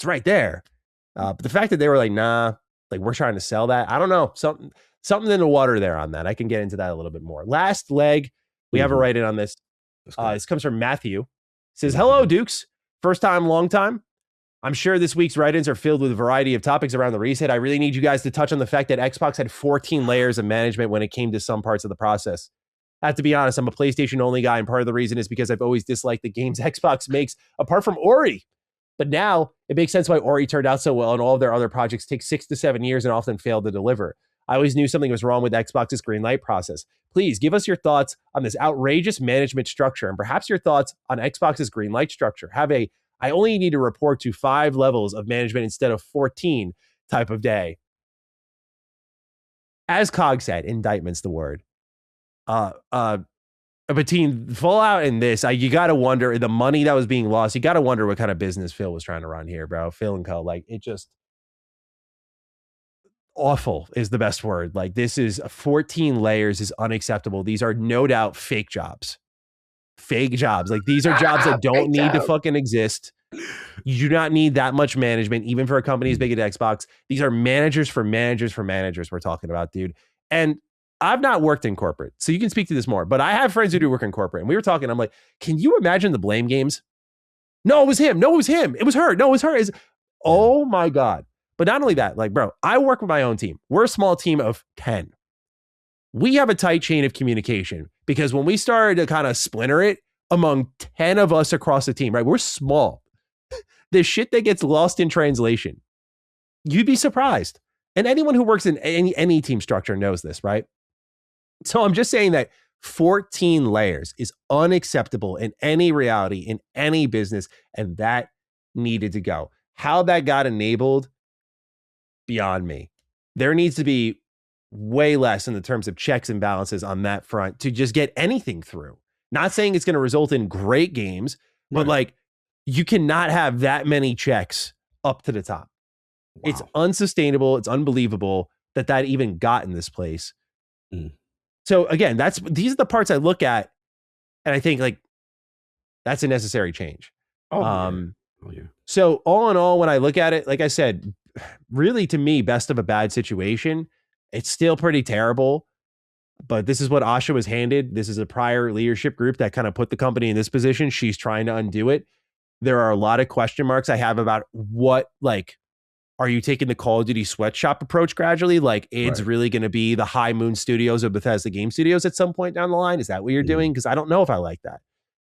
right there. But the fact that they were like, nah, like we're trying to sell that. I don't know. Something in the water there on that. I can get into that a little bit more. Last leg, we have a write-in on this. This comes from Matthew. It says, hello, Dukes. First time, long time. I'm sure this week's write-ins are filled with a variety of topics around the reset. I really need you guys to touch on the fact that Xbox had 14 layers of management when it came to some parts of the process. I have to be honest, I'm a PlayStation-only guy, and part of the reason is because I've always disliked the games Xbox makes, apart from Ori. But now, it makes sense why Ori turned out so well, and all of their other projects take 6 to 7 years and often fail to deliver. I always knew something was wrong with Xbox's green light process. Please give us your thoughts on this outrageous management structure, and perhaps your thoughts on Xbox's green light structure. I only need to report to 5 levels of management instead of 14 type of day. As Cog said, indictment's the word. Between Fallout and this, you got to wonder the money that was being lost. You got to wonder what kind of business Phil was trying to run here, bro. Phil and Co. Like it just awful is the best word. Like this is 14 layers is unacceptable. These are no doubt fake jobs. Like these are jobs that don't need to fucking exist. You do not need that much management, even for a company as big as Xbox. These are managers for managers we're talking about, dude. And I've not worked in corporate, so you can speak to this more, but I have friends who do work in corporate. And we were talking, I'm like, can you imagine the blame games? No, it was him. No, it was him. It was her. No, it was her. Oh my God. But not only that, like, bro, I work with my own team. We're a small team of 10. We have a tight chain of communication because when we started to kind of splinter it among 10 of us across the team, right? We're small. The shit that gets lost in translation, you'd be surprised. And anyone who works in any team structure knows this, right? So I'm just saying that 14 layers is unacceptable in any reality, in any business, and that needed to go. How that got enabled, beyond me. There needs to be way less in the terms of checks and balances on that front to just get anything through. Not saying it's going to result in great games, but like you cannot have that many checks up to the top. Wow. It's unsustainable. It's unbelievable that even got in this place. So again, these are the parts I look at and I think like that's a necessary change. So all in all, when I look at it, like I said, really to me, best of a bad situation. It's still pretty terrible, but this is what Asha was handed. This is a prior leadership group that kind of put the company in this position. She's trying to undo it. There are a lot of question marks I have about are you taking the Call of Duty sweatshop approach gradually? Like it's really going to be the High Moon Studios or Bethesda Game Studios at some point down the line? Is that what you're doing? Because I don't know if I like that.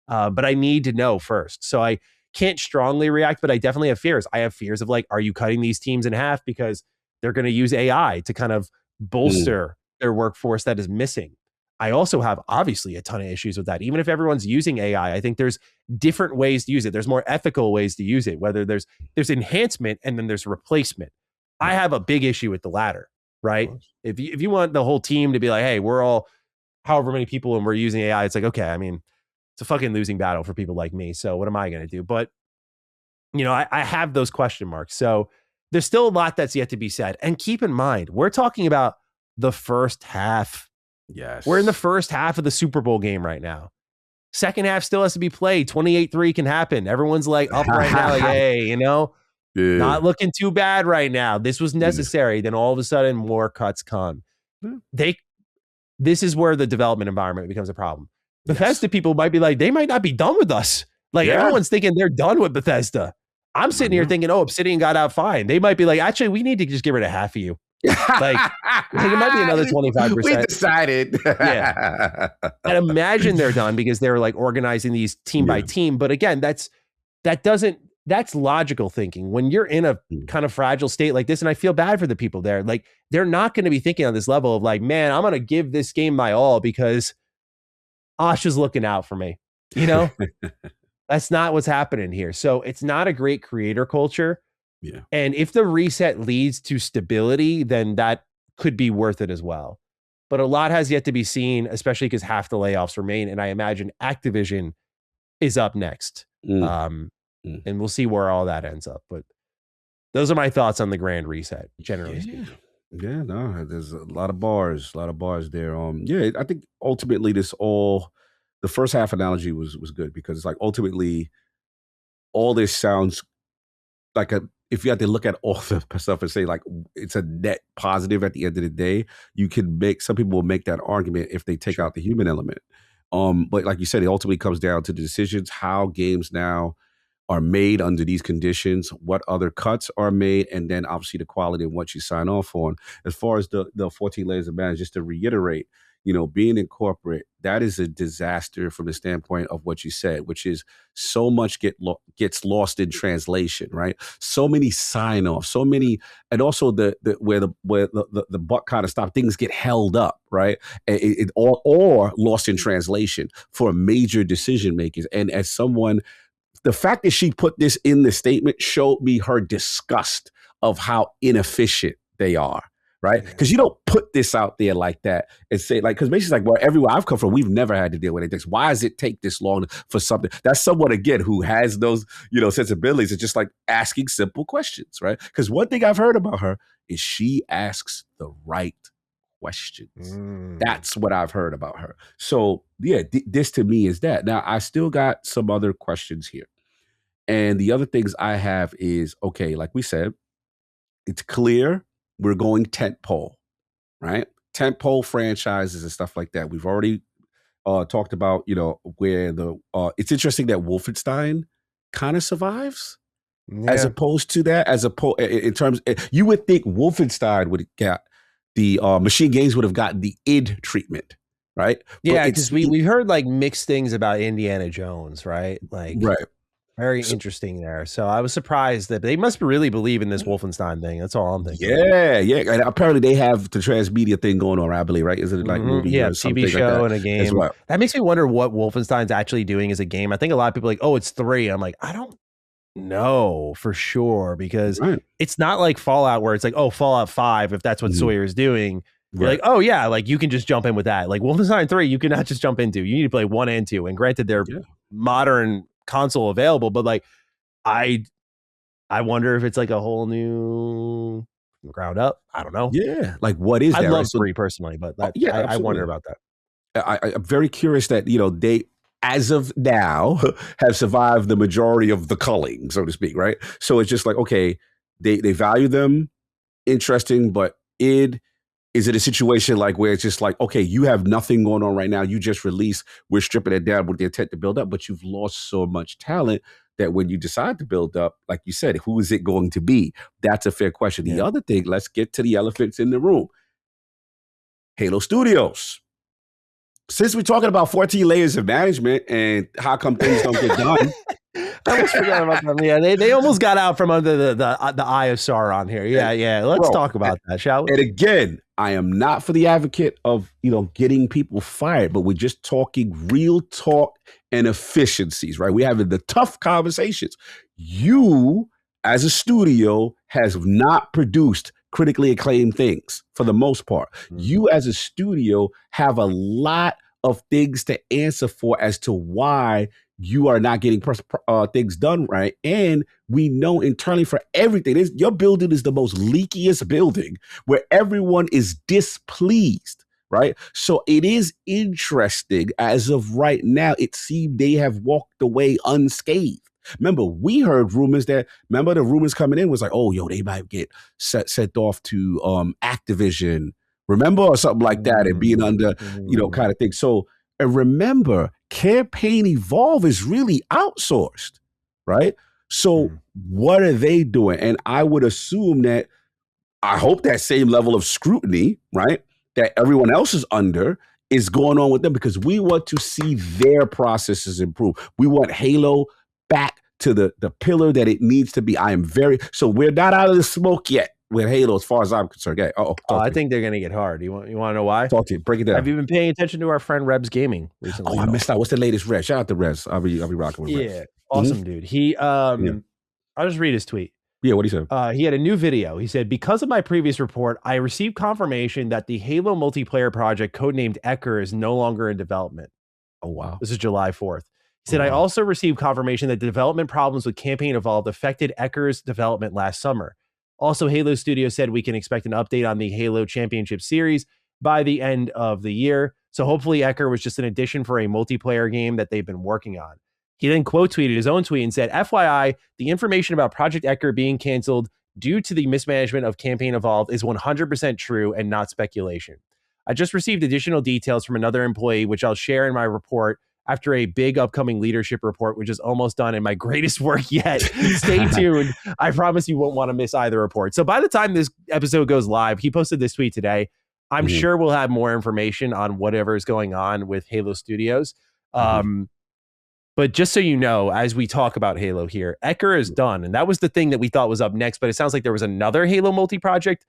But I need to know first. So I can't strongly react, but I definitely have fears. I have fears of like, are you cutting these teams in half because they're going to use AI to kind of bolster their workforce that is missing? I also have obviously a ton of issues with that. Even if everyone's using AI, I think there's different ways to use it. There's more ethical ways to use it, whether there's enhancement and then there's replacement. I have a big issue with the latter, right? If you want the whole team to be like, hey, we're all however many people and we're using AI, it's like, okay, I mean, it's a fucking losing battle for people like me. So what am I going to do? But, I have those question marks. So there's still a lot that's yet to be said. And keep in mind, we're talking about the first half. Yes. We're in the first half of the Super Bowl game right now. Second half still has to be played. 28-3 can happen. Everyone's like up right now, like, hey, not looking too bad right now. This was necessary. Then all of a sudden more cuts come. This is where the development environment becomes a problem. Bethesda people might be like, they might not be done with us. Like everyone's thinking they're done with Bethesda. I'm sitting here thinking, Obsidian got out fine. They might be like, actually, we need to just get rid of half of you. Like it might be another 25%. We decided. Yeah. And imagine they're done because they're like organizing these team by team. But again, that's logical thinking. When you're in a kind of fragile state like this, and I feel bad for the people there, like they're not going to be thinking on this level of like, man, I'm going to give this game my all because Asha's looking out for me. You know, that's not what's happening here. So it's not a great creator culture. Yeah. And if the reset leads to stability, then that could be worth it as well. But a lot has yet to be seen, especially because half the layoffs remain. And I imagine Activision is up next. And we'll see where all that ends up. But those are my thoughts on the grand reset, generally speaking. Yeah, no, there's a lot of bars there. I think ultimately the first half analogy was good because it's like ultimately all this sounds like if you had to look at all the stuff and say like it's a net positive at the end of the day, some people will make that argument if they take out the human element. But like you said, it ultimately comes down to the decisions, how games now are made under these conditions, what other cuts are made, and then obviously the quality of what you sign off on. As far as the 14 layers of management, just to reiterate, being in corporate, that is a disaster from the standpoint of what you said, which is so much gets lost in translation, right? So many sign-offs, so many, and also where the buck kind of stops, things get held up, right? Or lost in translation for major decision makers. And as someone, the fact that she put this in the statement showed me her disgust of how inefficient they are, right? Because you don't put this out there like that and say, like, because basically, like, well, everywhere I've come from, we've never had to deal with it. Why does it take this long for something? That's someone, again, who has those, sensibilities. It's just like asking simple questions, right? Because one thing I've heard about her is she asks the right questions. That's what I've heard about her. So yeah, this to me is that. Now I still got some other questions here. And the other things I have is, okay, like we said, it's clear we're going tentpole, right? Tentpole franchises and stuff like that. We've already talked about, where it's interesting that Wolfenstein kind of survives. As opposed to that, in terms, you would think Wolfenstein would get the Machine Games would have gotten the id treatment, right? Yeah, because we heard like mixed things about Indiana Jones, right? Like, right. Very interesting there. So I was surprised that they must really believe in this Wolfenstein thing. That's all I'm thinking. Yeah. And apparently they have the transmedia thing going on, I believe, right? Isn't it like movie or TV show like and a game? Well. That makes me wonder what Wolfenstein's actually doing as a game. I think a lot of people are like, oh, it's 3. I'm like, I don't know for sure because it's not like Fallout where it's like, oh, Fallout 5, if that's what Sawyer is doing. You're like, oh yeah, like you can just jump in with that. Like Wolfenstein 3, you cannot just jump into. You need to play 1 and 2. And granted, they're modern console available, but like I wonder if it's like a whole new ground up. I don't know. Yeah, like what is that? I love 3 personally, but I wonder about that. I'm very curious that they, as of now, have survived the majority of the culling, so to speak, right? So it's just like, okay, they value them, interesting, but is it a situation like where it's just like, okay, you have nothing going on right now. You just released, we're stripping it down with the intent to build up, but you've lost so much talent that when you decide to build up, like you said, who is it going to be? That's a fair question. The other thing, let's get to the elephants in the room. Halo Studios. Since we're talking about 14 layers of management and how come things don't get done. I almost forgot about them. Yeah, they almost got out from under the eye of Sauron here. Yeah. Let's talk about that, shall we? And again, I am not for the advocate of, getting people fired, but we're just talking real talk and efficiencies, right? We're having the tough conversations. You, as a studio, has not produced critically acclaimed things for the most part. You, as a studio, have a lot of things to answer for as to why you are not getting things done right. And we know internally for everything, your building is the most leakiest building where everyone is displeased, right? So it is interesting. As of right now, it seems they have walked away unscathed. Remember, we heard rumors the rumors coming in was like, oh, they might get sent off to Activision, remember, or something like that, and being under, kind of thing. So, and remember, Campaign Evolve is really outsourced, right? So what are they doing? And I would assume that I hope that same level of scrutiny, right, that everyone else is under is going on with them, because we want to see their processes improve. We want Halo back to the pillar that it needs to be. So we're not out of the smoke yet with Halo as far as I'm concerned. Okay. I think they're going to get hard. You want to know why? Talk to you. Break it down. Have you been paying attention to our friend Rebs Gaming recently? I missed out. What's the latest Rebs? Shout out to Rebs. I'll be rocking with Rebs. Yeah. Awesome, dude. He, I'll just read his tweet. Yeah, what he said? He had a new video. He said, because of my previous report, I received confirmation that the Halo multiplayer project, codenamed Ecker, is no longer in development. Oh, wow. This is July 4th. He said, I also received confirmation that development problems with Campaign Evolved affected Ecker's development last summer. Also, Halo Studios said we can expect an update on the Halo Championship Series by the end of the year. So hopefully Ecker was just an addition for a multiplayer game that they've been working on. He then quote tweeted his own tweet and said, FYI, the information about Project Ecker being canceled due to the mismanagement of Campaign Evolved is 100% true and not speculation. I just received additional details from another employee, which I'll share in my report after a big upcoming leadership report, which is almost done and my greatest work yet. Stay tuned. I promise you won't want to miss either report. So by the time this episode goes live, he posted this tweet today. I'm sure we'll have more information on whatever is going on with Halo Studios. But just so you know, as we talk about Halo here, Ecker is done. And that was the thing that we thought was up next. But it sounds like there was another Halo multi-project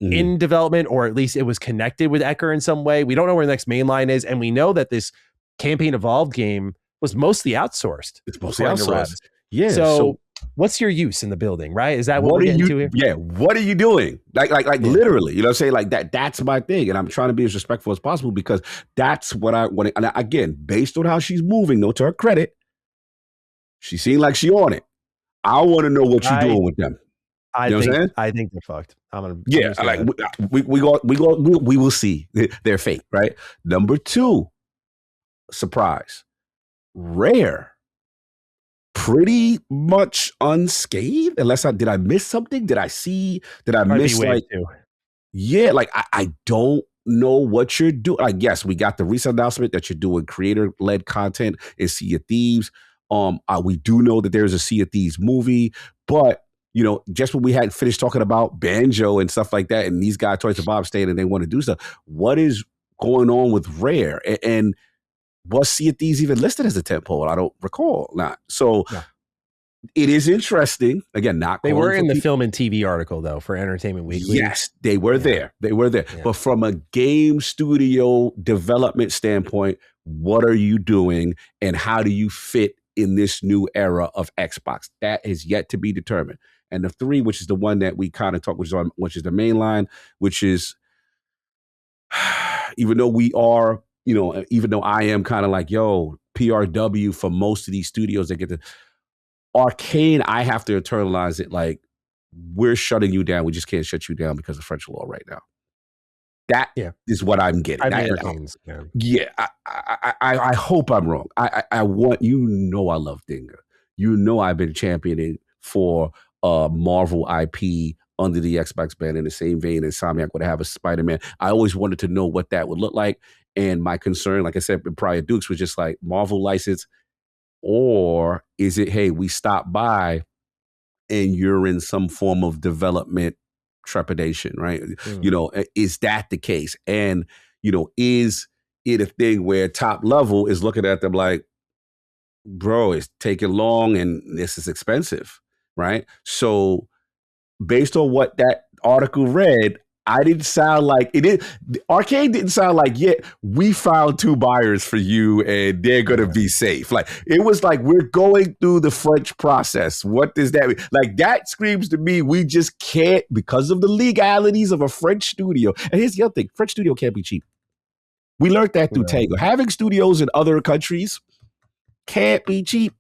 in development, or at least it was connected with Ecker in some way. We don't know where the next main line is. And we know that this Campaign Evolved game was mostly outsourced. It's mostly outsourced. Yeah. So what's your use in the building, right? Is that what we're getting to here? Yeah. What are you doing? Like literally, you know what I'm saying? Like that's my thing. And I'm trying to be as respectful as possible, because that's what I want. And again, based on how she's moving, though, to her credit, she seemed like she on it. I want to know what you're doing with them. I think they're fucked. We will see their fate, right? Number 2, surprise. Rare. Pretty much unscathed, unless did I miss something? Did I miss like too. Yeah, like I don't know what you're doing. Like, yes, we got the recent announcement that you're doing creator-led content in Sea of Thieves. We do know that there's a Sea of Thieves movie, but you know, just when we had finished talking about Banjo and stuff like that, and these guys, Toys of Bob, staying and they want to do stuff. What is going on with Rare? And was Sea of Thieves even listed as a tentpole? I don't recall. Not so. Yeah. It is interesting. Again, they were in the film and TV article though for Entertainment Weekly. Yes, they were there. They were there. Yeah. But from a game studio development standpoint, what are you doing, and how do you fit in this new era of Xbox? That is yet to be determined. And the 3, which is the one that we kind of talk, which is the main line, which is, even though we are, you know, even though I am kind of like, yo, PRW for most of these studios that get to Arcane, I have to internalize it. Like, we're shutting you down. We just can't shut you down because of French law right now. That is what I'm getting. I hope I'm wrong. I want, you know, I love Dinga. You know, I've been championing for Marvel IP under the Xbox banner in the same vein Insomniac would have a Spider-Man. I always wanted to know what that would look like. And my concern, like I said, prior Dukes, was just like Marvel license, or is it, hey, we stop by and you're in some form of development trepidation, right? You know, is that the case? And, you know, is it a thing where top level is looking at them like, bro, it's taking long and this is expensive, right? So based on what that article read, I didn't sound like it is. Arcade didn't sound like, we found 2 buyers for you and they're going to be safe. Like, it was like, we're going through the French process. What does that mean? Like, that screams to me, we just can't, because of the legalities of a French studio. And here's the other thing, French studio can't be cheap. We learned that through Tango. Having studios in other countries can't be cheap.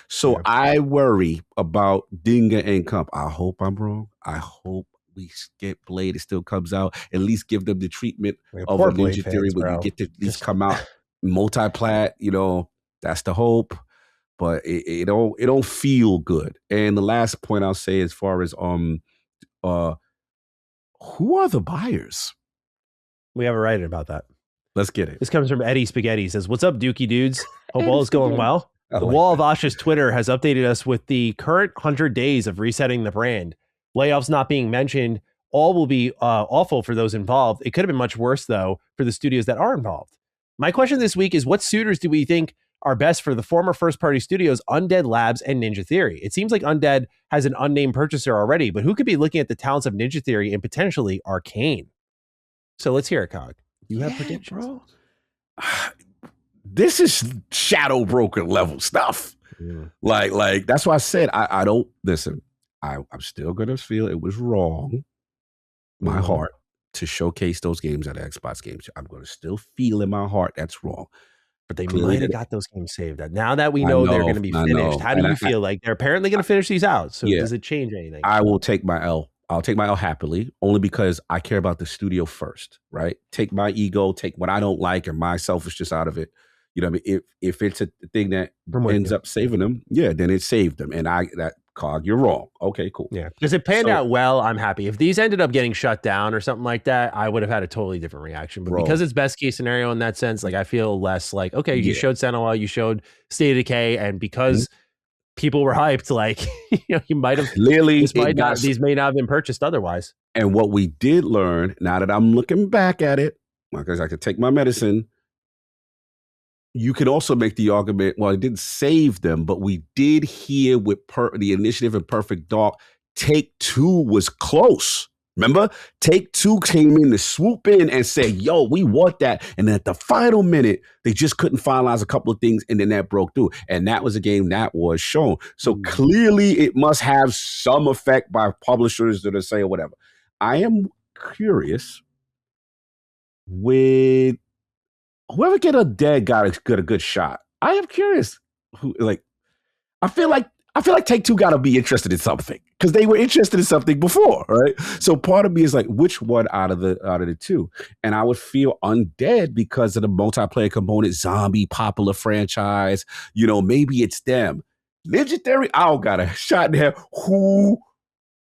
So I worry about Dinga and Comp. I hope I'm wrong. I hope we get Blade, it still comes out. At least give them the treatment of a Ninja Theory, where you get to at least come out multi-plat. You know, that's the hope. But it don't feel good. And the last point I'll say, as far as who are the buyers? We have a write about that. Let's get it. This comes from Eddie Spaghetti. He says, "What's up, Dookie dudes? Hope all is going well. The Wall of Asha's Twitter has updated us with the current 100 days of resetting the brand. layoffs not being mentioned, all will be awful for those involved. It could have been much worse, though, for the studios that are involved. My question this week is, what suitors do we think are best for the former first-party studios, Undead Labs and Ninja Theory? It seems like Undead has an unnamed purchaser already, but who could be looking at the talents of Ninja Theory and potentially Arcane? So let's hear it, Cog. You have predictions. Bro. This is shadow broker level stuff. Yeah. Like that's why I said I don't listen. I'm still gonna feel it was wrong, my heart, to showcase those games at Xbox Games. I'm gonna still feel in my heart that's wrong. But they might have got those games saved. Now that we know they're going to be finished, how do you feel? Like they're apparently going to finish these out. So does it change anything? I will take my L. I'll take my L happily, only because I care about the studio first, right? Take my ego, take what I don't like and my selfishness out of it. You know what I mean? If it's a thing that ends up saving them, then it saved them. And Cog, you're wrong. Okay, cool. Yeah. Because it panned out well, I'm happy. If these ended up getting shut down or something like that, I would have had a totally different reaction. But because it's best case scenario in that sense, like I feel less like, okay, you showed Sentinel, you showed State of Decay, and because people were hyped, like you might have clearly these may not have been purchased otherwise. And what we did learn, now that I'm looking back at it, because I could take my medicine, you can also make the argument, well, it didn't save them, but we did hear with the Initiative and Perfect Dark, Take-Two was close. Remember? Take-Two came in to swoop in and say, yo, we want that. And then at the final minute, they just couldn't finalize a couple of things, and then that broke through. And that was a game that was shown. So clearly it must have some effect by publishers that are saying whatever. I am curious with whoever get a dead got a good shot. I am curious. I feel like Take-Two got to be interested in something because they were interested in something before, right? So part of me is like, which one out of the two? And I would feel Undead because of the multiplayer component, zombie popular franchise. Maybe it's them. Ninja Theory, I don't got a shot in there.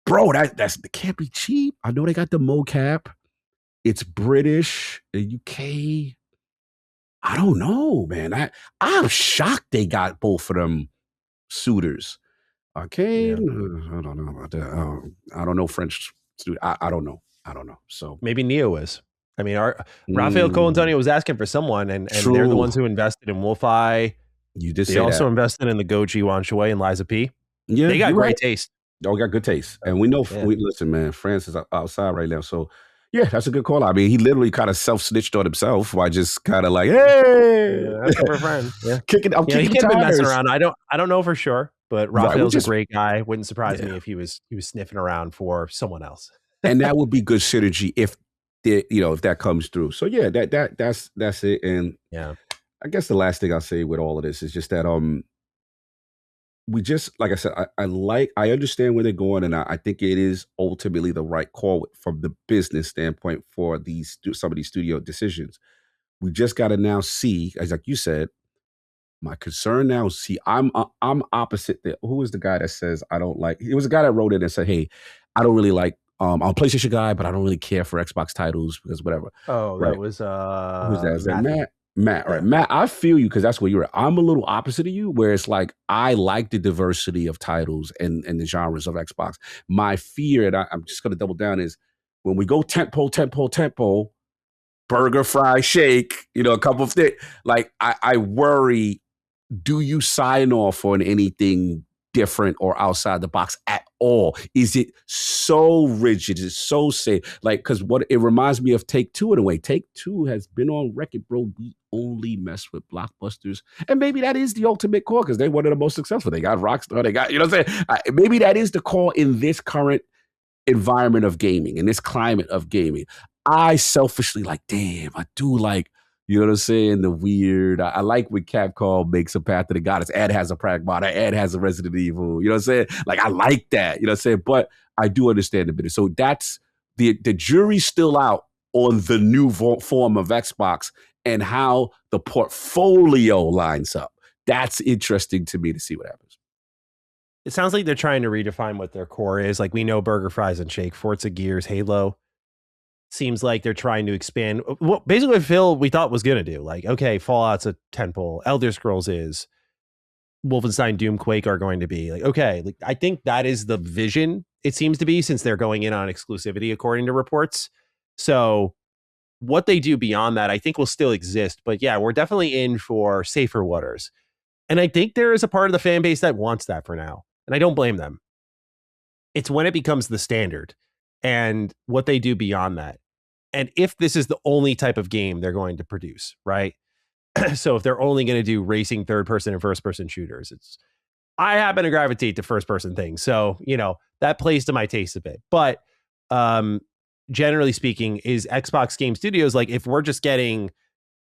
Bro, that can't be cheap. I know they got the mocap. It's British, the UK. I don't know, man. I'm shocked they got both of them suitors. Arcane, I don't know about that. I don't know French. I don't know. So maybe Neo is. I mean, Rafael Colantonio was asking for someone, and they're the ones who invested in Wolfeye. You just they also invested in the Goji Wan Shui and Liza P. Yeah, they got great taste. Oh, we got good taste, and we know. Listen, man, France is outside right now, so. Yeah, that's a good call. I mean, he literally kind of self-snitched on himself by just kind of like, hey, that's a friend. Yeah. I'm kicking he can't be messing around. I don't know for sure, but Raphael's a great guy. Wouldn't surprise me if he was sniffing around for someone else. And that would be good synergy if that comes through. So yeah, that's it. And I guess the last thing I'll say with all of this is just that we just, like I said, I understand where they're going, and I think it is ultimately the right call from the business standpoint for some of these studio decisions. We just got to now see, as like you said, my concern now is I'm opposite. Who was the guy that says I don't like? It was a guy that wrote in and said, hey, I don't really like. I'm a PlayStation guy, but I don't really care for Xbox titles because whatever. Oh, right. That was who's that? Is that Matt, right? Matt, I feel you because that's where you're at. I'm a little opposite of you, where it's like I like the diversity of titles and the genres of Xbox. My fear, and I'm just going to double down, is when we go tentpole, burger, fry, shake, a couple of things. Like I worry, do you sign off on anything different or outside the box at all? Is it so rigid? Is it so safe? Like, because what it reminds me of Take-Two in a way. Take-Two has been on record, bro. We only mess with blockbusters. And maybe that is the ultimate call because they're one of the most successful. They got Rockstar. They got, what I'm saying? Maybe that is the call in this current environment of gaming, in this climate of gaming. I selfishly damn, I do like, you know what I'm saying? The weird. I like when Capcom makes a Path to the Goddess. Ed has a Pragmata. Ed has a Resident Evil. You know what I'm saying? I like that. You know what I'm saying? But I do understand a bit. So that's the jury's still out on the new form of Xbox and how the portfolio lines up. That's interesting to me to see what happens. It sounds like they're trying to redefine what their core is. Like we know Burger, Fries, and Shake, Forza, Gears, Halo. Seems like they're trying to expand. Well, basically what Phil we thought was going to do. Like, okay, Fallout's a tentpole. Elder Scrolls is. Wolfenstein, Doom, Quake are going to be. Like, okay, like, I think that is the vision, it seems to be, since they're going in on exclusivity, according to reports. So what they do beyond that, I think will still exist. But yeah, we're definitely in for safer waters. And I think there is a part of the fan base that wants that for now. And I don't blame them. It's when it becomes the standard and what they do beyond that. And if this is the only type of game they're going to produce, right? So if they're only going to do racing third person and first person shooters, I happen to gravitate to first person things. So, that plays to my taste a bit. But generally speaking, is Xbox Game Studios, like, if we're just getting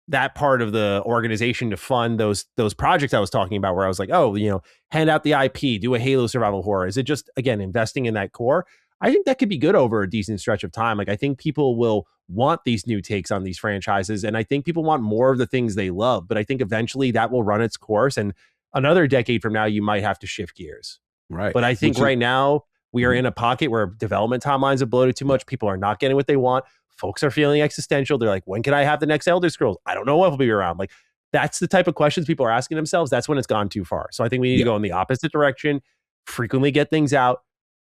that part of the organization to fund those projects I was talking about, where I was like, oh, hand out the IP, do a Halo survival horror. Is it just, again, investing in that core? I think that could be good over a decent stretch of time. Like, I think people will want these new takes on these franchises, and I think people want more of the things they love. But I think eventually that will run its course, and another decade from now, you might have to shift gears. Right. But I think right now we are in a pocket where development timelines have bloated too much. People are not getting what they want. Folks are feeling existential. They're like, when can I have the next Elder Scrolls? I don't know what will be around. Like, that's the type of questions people are asking themselves. That's when it's gone too far. So I think we need to go in the opposite direction, frequently get things out.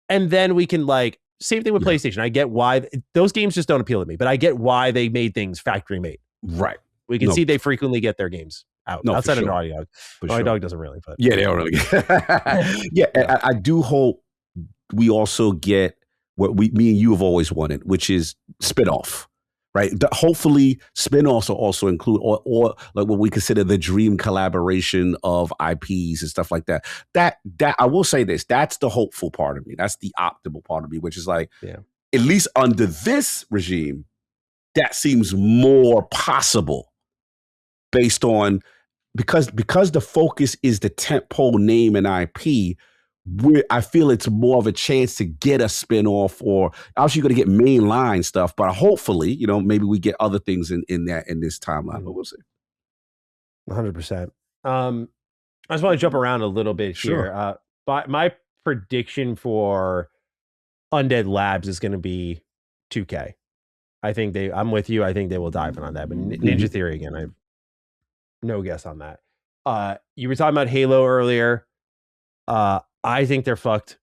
And then we can, like, same thing with PlayStation. I get why those games just don't appeal to me, but I get why they made things factory made. Right. We can see they frequently get their games out outside of Naughty Dog. Naughty Dog doesn't really, but yeah, they don't really get. Yeah. I do hope we also get what me and you have always wanted, which is spinoff, right? Hopefully spinoffs will also include, or like what we consider the dream collaboration of IPs and stuff like that. That I will say this, that's the hopeful part of me. That's the optimal part of me, which is like, at least under this regime, that seems more possible based on, because the focus is the tentpole name and IP. I feel it's more of a chance to get a spinoff, or obviously you're going to get mainline stuff, but hopefully, maybe we get other things in this timeline, but we'll see. 100%. I just want to jump around a little bit here. But my prediction for Undead Labs is going to be 2K. I'm with you. I think they will dive in on that, but Ninja Theory again, I have no guess on that. You were talking about Halo earlier. I think they're fucked.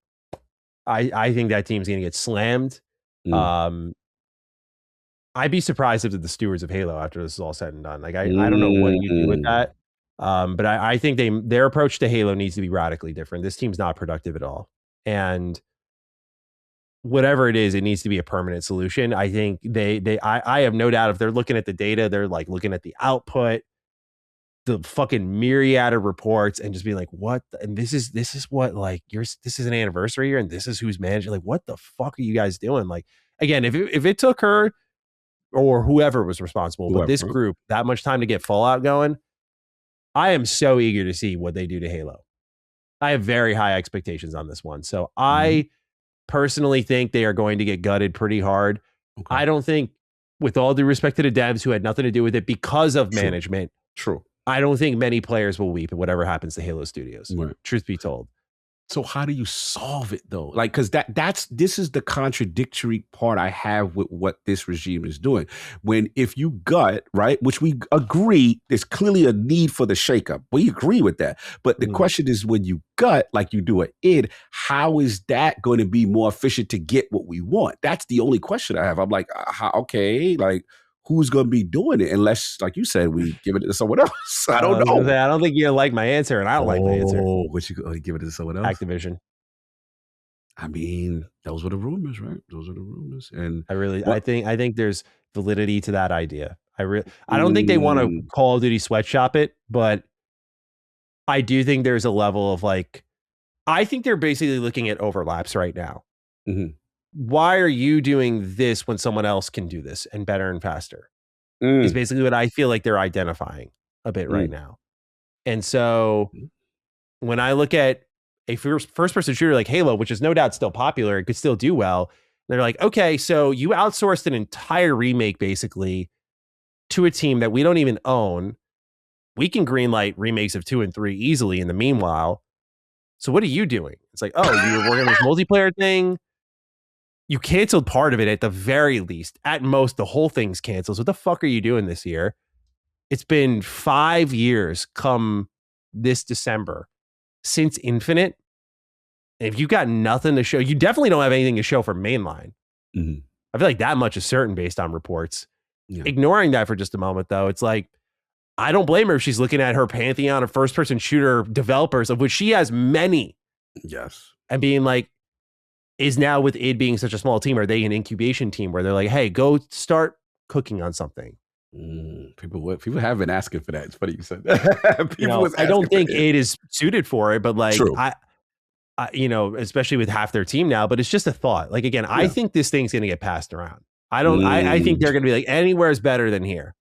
I think that team's going to get slammed. I'd be surprised if they're the stewards of Halo after this is all said and done. Like, I don't know what you do with that. But I think their approach to Halo needs to be radically different. This team's not productive at all. And whatever it is, it needs to be a permanent solution. I think I have no doubt if they're looking at the data, they're like looking at the output, the fucking myriad of reports, and just being like, what? And this is what, like, this is an anniversary year, and this is who's managing. Like, what the fuck are you guys doing? Like, again, if it took her or whoever was responsible, but this group that much time to get Fallout going, I am so eager to see what they do to Halo. I have very high expectations on this one. So I personally think they are going to get gutted pretty hard. Okay. I don't think, with all due respect to the devs who had nothing to do with it because of management. True. I don't think many players will weep at whatever happens to Halo Studios. Right. Truth be told. So how do you solve it though? Like, because this is the contradictory part I have with what this regime is doing. When if you gut, right, which we agree, there's clearly a need for the shakeup. We agree with that. But the question is, when you gut, like you do an id, how is that going to be more efficient to get what we want? That's the only question I have. I'm like, okay, like, who's going to be doing it? Unless, like you said, we give it to someone else. I don't know. I don't think you like my answer, and I don't like my answer. Oh, what you give it to someone else? Activision. I mean, those were the rumors, right? Those are the rumors, and I think there's validity to that idea. I don't think they want to Call of Duty sweatshop it, but I do think there's a level of, like, I think they're basically looking at overlaps right now. Why are you doing this when someone else can do this and better and faster? Is basically what I feel like they're identifying a bit right now. And so when I look at a first person shooter like Halo, which is no doubt still popular, it could still do well. They're like, okay, so you outsourced an entire remake basically to a team that we don't even own. We can greenlight remakes of 2 and 3 easily in the meanwhile. So what are you doing? It's like, oh, you were working on this multiplayer thing. You canceled part of it at the very least. At most, the whole thing's canceled. So what the fuck are you doing this year? It's been 5 years come this December since Infinite, if you got nothing to show, you definitely don't have anything to show for mainline. Mm-hmm. I feel like that much is certain based on reports. Yeah. Ignoring that for just a moment, though, it's like, I don't blame her if she's looking at her pantheon of first-person shooter developers, of which she has many. Yes. And being like, is now with id being such a small team, are they an incubation team where they're like, hey, go start cooking on something? People have been asking for that. It's funny you said that. I don't think id is suited for it, but like, True. I especially with half their team now, but it's just a thought. Like, again, I think this thing's going to get passed around. I think they're going to be like, anywhere is better than here.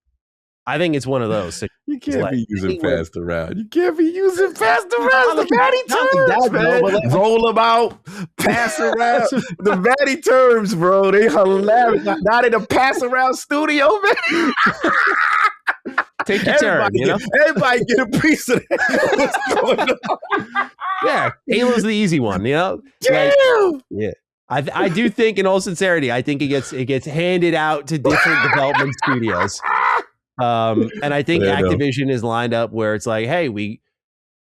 I think it's one of those. You can't be using fast around. You can't be using fast around. The Vanny terms, man. Roll them out, pass around. The Vanny terms, bro. They hilarious. Not in a pass around studio, man. Take your turn, everybody get a piece of that. What's going on? Yeah, Halo's the easy one, Damn. Yeah. I do think, in all sincerity, I think it gets handed out to different development studios. And I think Activision is lined up where it's like, hey, we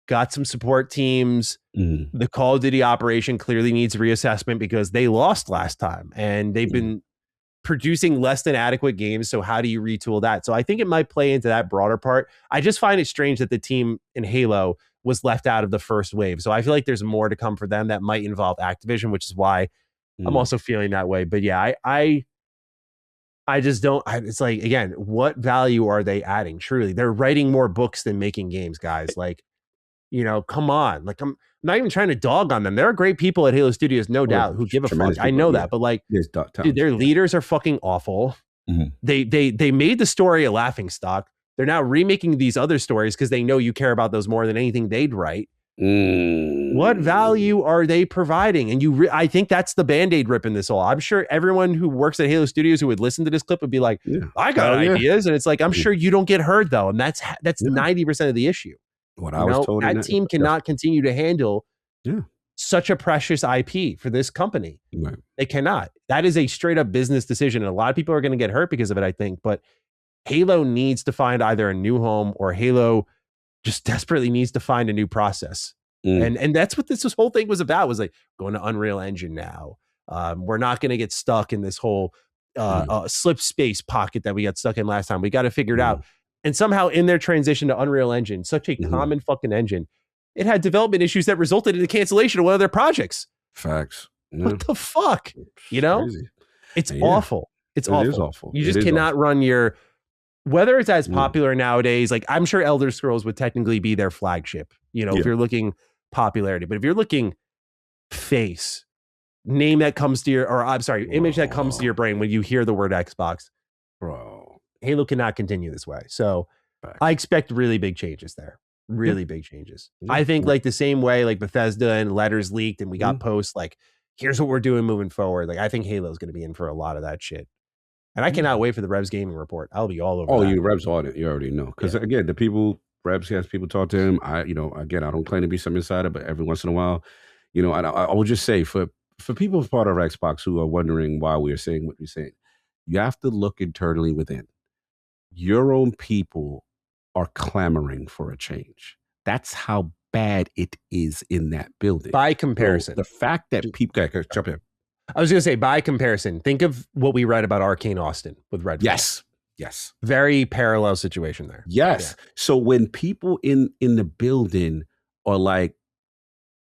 got some support teams. The Call of Duty operation clearly needs reassessment because they lost last time and they've been producing less than adequate games. So how do you retool that? So I think it might play into that broader part. I just find it strange that the team in Halo was left out of the first wave. So I feel like there's more to come for them that might involve Activision, which is why I'm also feeling that way. But yeah, I just don't. It's like, again, what value are they adding? Truly, they're writing more books than making games, guys. Like, come on. Like, I'm not even trying to dog on them. There are great people at Halo Studios, no doubt, who give a fuck. I know that, but like, dude, their leaders are fucking awful. They made the story a laughing stock. They're now remaking these other stories because they know you care about those more than anything they'd write. What value are they providing? And I think that's the Band-Aid rip in this all. I'm sure everyone who works at Halo Studios who would listen to this clip would be like, I got ideas. And it's like, I'm sure you don't get heard though. And that's 90% of the issue. What I was told, that team cannot continue to handle such a precious IP for this company. Right. They cannot. That is a straight up business decision. And a lot of people are going to get hurt because of it, I think. But Halo needs to find either a new home, or Halo just desperately needs to find a new process. And that's what this whole thing was about, was like, going to Unreal Engine now. We're not going to get stuck in this whole slip space pocket that we got stuck in last time. We got to figure it out. And somehow in their transition to Unreal Engine, such a common fucking engine, it had development issues that resulted in the cancellation of one of their projects. Facts. What the fuck? Crazy. It's awful. It's awful. It is awful. You just cannot run your, whether it's as popular nowadays, like I'm sure Elder Scrolls would technically be their flagship, if you're looking popularity. But if you're looking face, name that comes to your, or I'm sorry, image that comes to your brain when you hear the word Xbox, bro, Halo cannot continue this way. So I expect really big changes there. Really big changes. I think like the same way like Bethesda and letters leaked and we got posts like, here's what we're doing moving forward. Like I think Halo's going to be in for a lot of that shit. And I cannot wait for the Revs gaming report. I'll be all over. Oh, that. you Revs audit. You already know. Because again, the people, Revs has people talk to him. Again, I don't claim to be some insider, but every once in a while, I will just say for people part of Xbox who are wondering why we're saying what we're saying, you have to look internally within. Your own people are clamoring for a change. That's how bad it is in that building. By comparison. So the fact that people... Okay, jump in. I was going to say, by comparison, think of what we read about Arcane Austin with Redfall. Yes. Very parallel situation there. Yes. Yeah. So when people in the building are like,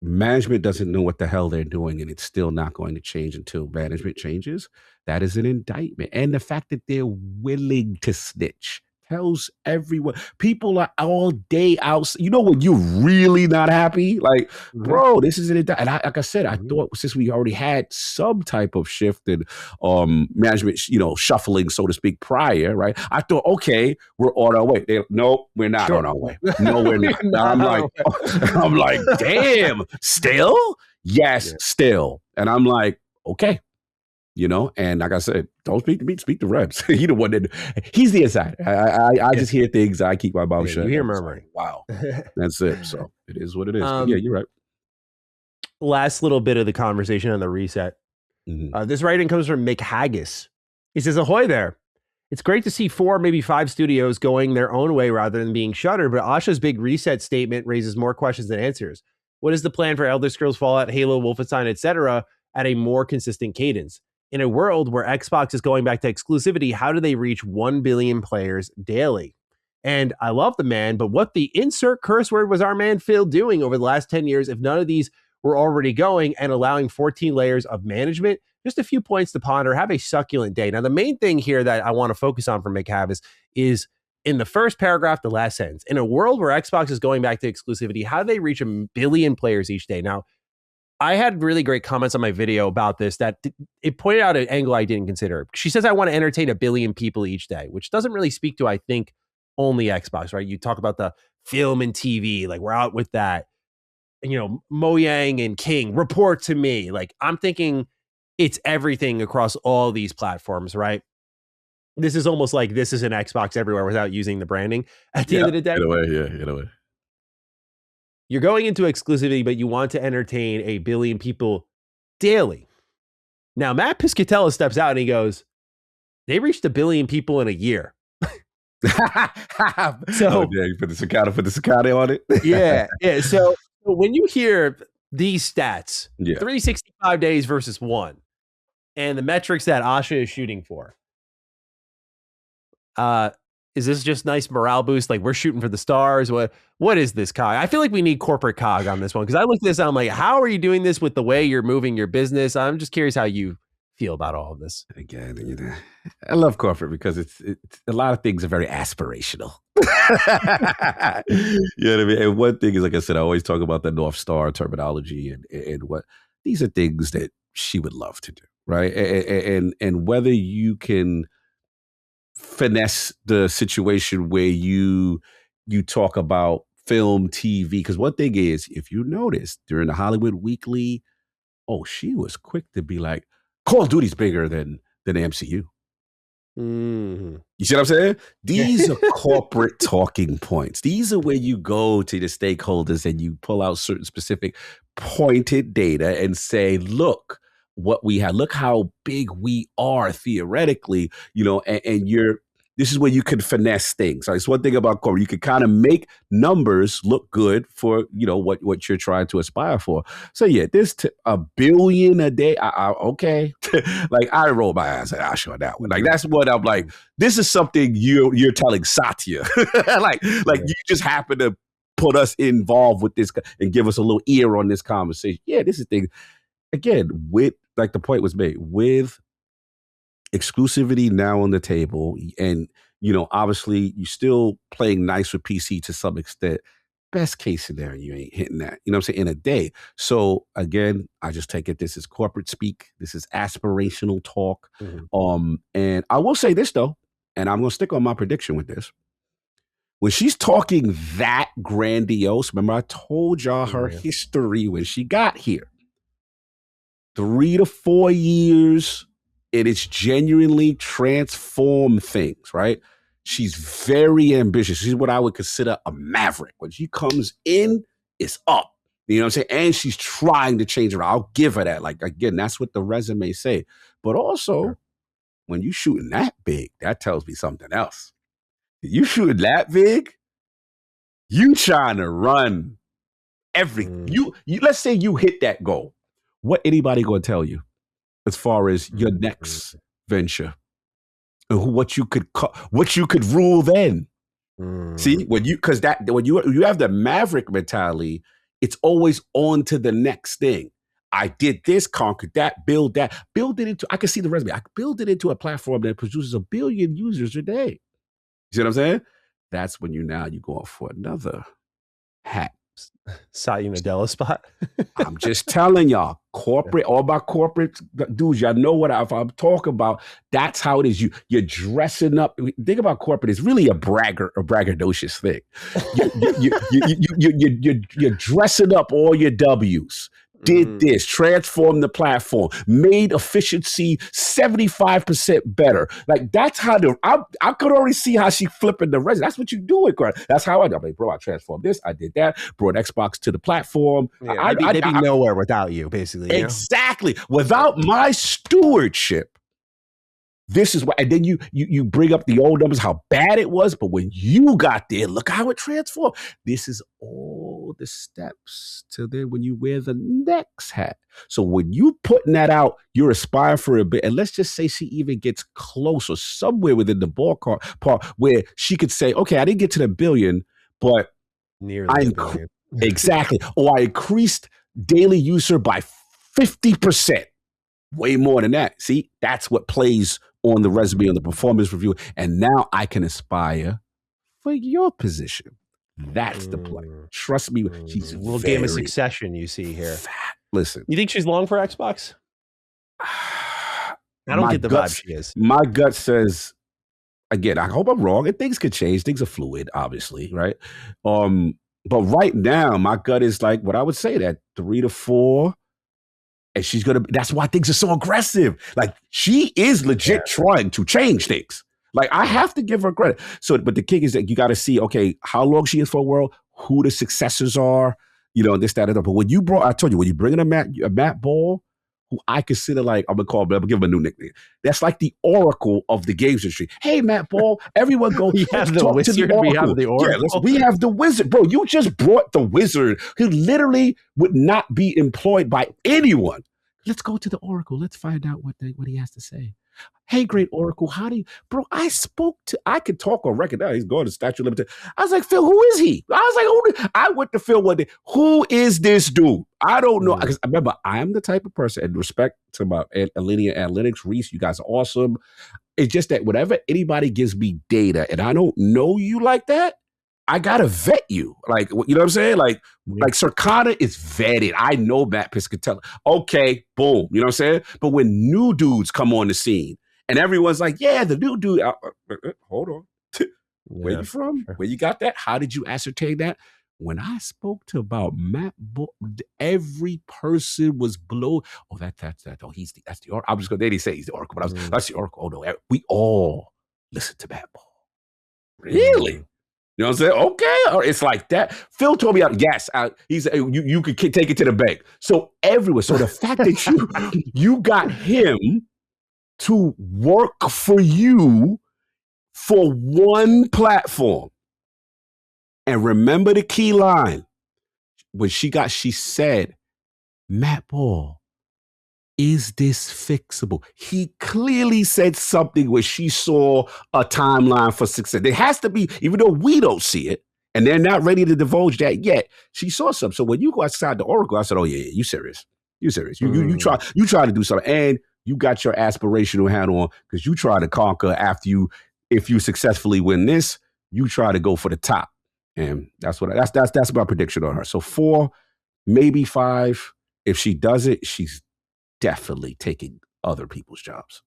management doesn't know what the hell they're doing and it's still not going to change until management changes, that is an indictment. And the fact that they're willing to snitch tells everyone. People are all day out. When you're really not happy, like, bro, this is an indictment. And like I said, I thought since we already had some type of shift in management, shuffling, so to speak, prior, right? I thought, okay, we're on our way. No, we're not on our way. No, we're not. I'm like, damn, still? Yes, still. And I'm like, okay. And like I said, don't speak to me, speak to Revs. He's the one that, he's the insider. I just hear things. I keep my mouth shut. You hear murmuring. Wow. That's it. So it is what it is. Yeah, you're right. Last little bit of the conversation on the reset. This writing comes from Mick Haggis. He says, ahoy there. It's great to see 4, maybe 5 studios going their own way rather than being shuttered, but Asha's big reset statement raises more questions than answers. What is the plan for Elder Scrolls, Fallout, Halo, Wolfenstein, etc. at a more consistent cadence? In a world where Xbox is going back to exclusivity, how do they reach 1 billion players daily? And I love the man, but what the insert curse word was our man Phil doing over the last 10 years if none of these were already going and allowing 14 layers of management? Just a few points to ponder. Have a succulent day. Now, the main thing here that I want to focus on from McHavis is in the first paragraph, the last sentence. In a world where Xbox is going back to exclusivity, how do they reach 1 billion players each day? Now, I had really great comments on my video about this that it pointed out an angle I didn't consider. She says, I want to entertain 1 billion people each day, which doesn't really speak to, I think, only Xbox, right? You talk about the film and TV, like we're out with that. And, you know, Mojang and King, report to me. Like I'm thinking it's everything across all these platforms, right? This is almost like this is an Xbox everywhere without using the branding at the end of the day. In a way, yeah, in a way. You're going into exclusivity, but you want to entertain 1 billion people daily. Now, Matt Piscatella steps out and he goes, they reached 1 billion people in a year. So you put the Cicada on it. yeah. So when you hear these stats, 365 days versus 1, and the metrics that Asha is shooting for, is this just nice morale boost? Like we're shooting for the stars? What is this, COG? I feel like we need corporate COG on this one because I look at this and I'm like, how are you doing this with the way you're moving your business? I'm just curious how you feel about all of this. Again, you know, I love corporate because it's a lot of things are very aspirational. You know what I mean? And one thing is, like I said, I always talk about the North Star terminology and what these are things that she would love to do, right? And whether you can finesse the situation where you talk about film, TV, because one thing is, if you notice during the Hollywood Weekly, she was quick to be like, Call of Duty's bigger than the MCU. Mm-hmm. You see what I'm saying? These are corporate talking points. These are where you go to the stakeholders and you pull out certain specific pointed data and say, look what we have, look how big we are theoretically, you know, and this is where you can finesse things. It's one thing about corporate. You can kind of make numbers look good for, you know, what you're trying to aspire for. So yeah, this 1 billion a day. Okay. Like I roll my eyes at Asha on that one. Like that's what I'm like, this is something you're telling Satya. like you just happen to put us involved with this and give us a little ear on this conversation. Yeah, this is thing. Again, with like the point was made, with exclusivity now on the table, and you know, obviously you still playing nice with PC to some extent. Best case scenario, you ain't hitting that, you know what I'm saying, in a day. So again, I just take it this is corporate speak, this is aspirational talk. Mm-hmm. And I will say this though, and I'm gonna stick on my prediction with this. When she's talking that grandiose, remember I told y'all her history when she got here. 3 to 4 years, and it's genuinely transformed things, right? She's very ambitious. She's what I would consider a maverick. When she comes in, it's up. You know what I'm saying? And she's trying to change her. I'll give her that. Like, again, that's what the resume say. But also, when you shooting that big, that tells me something else. You shooting that big, you trying to run everything. You let's say you hit that goal. What anybody gonna tell you as far as your next venture and what you could rule then? See, when you have the maverick mentality, it's always on to the next thing. I did this, conquered that, build it into. I can see the resume. I build it into a platform that produces 1 billion users a day. You see what I'm saying? That's when you going for another hat. Satya Nadella spot. I'm just telling y'all, corporate, all my corporate dudes, y'all know what I'm talking about. That's how it is. You're dressing up. Think about corporate. It's really a braggadocious thing. You're dressing up all your W's. Did this, transformed the platform, made efficiency 75% better. Like that's how I could already see how she flipping the resume. That's what you do it, Grant. That's how I'm like, bro, I transformed this, I did that, brought Xbox to the platform. Yeah, they'd be nowhere without you, basically. Exactly. You know? Without my stewardship, this is what, and then you bring up the old numbers, how bad it was, but when you got there, look how it transformed. This is all follow the steps to then when you wear the next hat. So when you putting that out, you're aspiring for a bit. And let's just say she even gets close or somewhere within the ballpark part where she could say, okay, I didn't get to the billion, but nearly a billion. Exactly. Or I increased daily user by 50%. Way more than that. See, that's what plays on the resume, on the performance review. And now I can aspire for your position. That's the play. Trust me. She's a little game of succession you see here. Listen. You think she's long for Xbox? I don't get the vibe she is. My gut says, again, I hope I'm wrong. And things could change. Things are fluid, obviously, right? But right now, my gut is like what I would say, that 3 to 4. And she's going to, that's why things are so aggressive. Like, she is legit trying to change things. Like, I have to give her credit. So, but the kick is that you got to see, okay, how long she is for a world, who the successors are, this, that, and that. But when you I told you, when you bring in a Matt Ball, who I consider like, I'm going to give him a new nickname. That's like the oracle of the games industry. Hey, Matt Ball, everyone go we have the wizard, we have the oracle. Yeah, we have the wizard. Bro, you just brought the wizard who literally would not be employed by anyone. Let's go to the oracle. Let's find out what he has to say. Hey, great oracle, how do you, bro? I could talk on record now. He's going to statute of limitations. I was like, Phil, who is he? I was like, I went to Phil one day. Who is this dude? I don't know. Because remember, I am the type of person, and respect to my linear analytics, Reese, you guys are awesome. It's just that whenever anybody gives me data and I don't know you like that, I gotta vet you. Like, you know what I'm saying? Like Circana is vetted. I know Matt Piscatella. Okay, boom. You know what I'm saying? But when new dudes come on the scene and everyone's like, yeah, the new dude, hold on. Where you from? Sure. Where you got that? How did you ascertain that? When I spoke to about Matt, every person was blown. Oh, that's that. Oh, that's the oracle. I was going to say he's the oracle, but that's the oracle. Oh no, we all listen to Matt Ball. Really? You know what I'm saying? Okay, it's like that. Phil told me, yes, he said you could take it to the bank. So everywhere. So the fact that you got him to work for you for one platform, and remember the key line when she said, Matt Ball, is this fixable? He clearly said something where she saw a timeline for success. There has to be, even though we don't see it, and they're not ready to divulge that yet, she saw something. So when you go outside the oracle, I said, oh yeah, you serious. You serious. You try to do something, and you got your aspirational hat on because you try to conquer if you successfully win this, you try to go for the top. And that's my prediction on her. So 4, maybe 5. If she does it, she's definitely taking other people's jobs.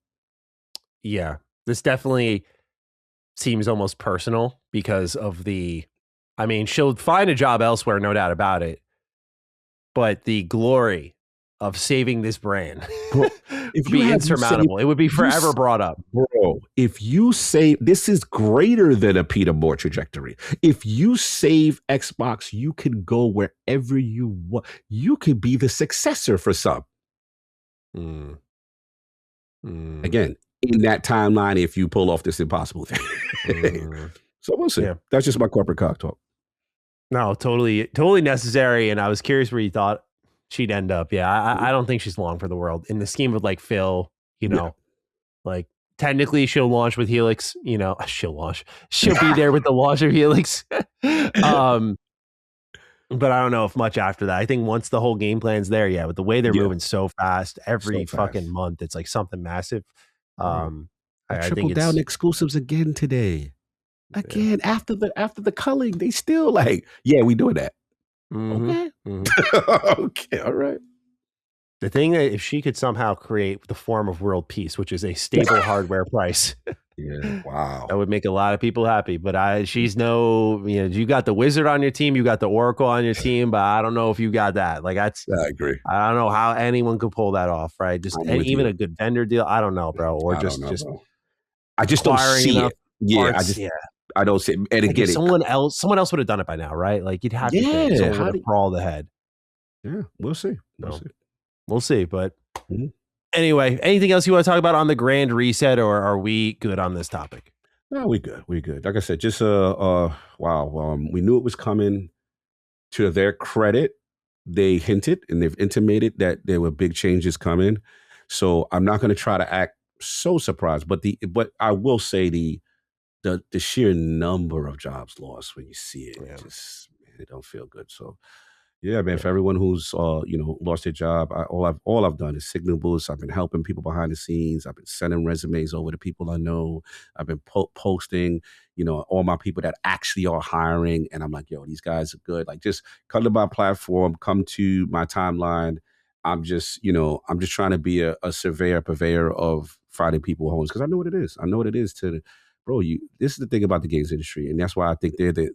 Yeah, this definitely seems almost personal because of she'll find a job elsewhere, no doubt about it. But the glory of saving this brand would be insurmountable. It would be forever brought up. Bro, if you save, this is greater than a Peter Moore trajectory. If you save Xbox, you can go wherever you want. You could be the successor for some. Again, in that timeline, if you pull off this impossible thing. So we'll see. Yeah. That's just my corporate cock talk. No, totally necessary. And I was curious where you thought she'd end up. Yeah, I don't think she's long for the world. In the scheme of like Phil, like technically she'll launch with Helix, she'll be there with the launch of Helix. But I don't know if much after that. I think once the whole game plan's there, with the way they're moving so fast, every fucking month, it's like something massive. I triple down exclusives again today. Again, after the culling, they still like, we doing that. Okay. Okay, all right. The thing that if she could somehow create the form of world peace, which is a stable hardware price. Yeah, wow. That would make a lot of people happy. But she's you got the wizard on your team, you got the oracle on your team, but I don't know if you got that. Like I agree. I don't know how anyone could pull that off, right? Just even a good vendor deal. I don't know, bro. Or I just don't see it. Yeah, parts, I don't see it. And again, someone else would have done it by now, right? Like you'd have to think someone would have crawled ahead. Yeah, we'll see. We'll see. But anyway, anything else you want to talk about on the grand reset, or are we good on this topic? No, we good. Like I said, just wow. We knew it was coming. to their credit, they hinted and they've intimated that there were big changes coming. So I'm not going to try to act so surprised, but I will say the sheer number of jobs lost when you see it, Yeah. it don't feel good. So yeah, man. Yeah. For everyone who's lost their job, all I've done is signal boosts. I've been helping people behind the scenes. I've been sending resumes over to people I know. I've been posting, all my people that actually are hiring, and I'm like, yo, these guys are good. Like, just come to my platform, come to my timeline. I'm just trying to be a purveyor of finding people homes, because I know what it is. I know what it is to, bro. This is the thing about the games industry, and that's why I think they're the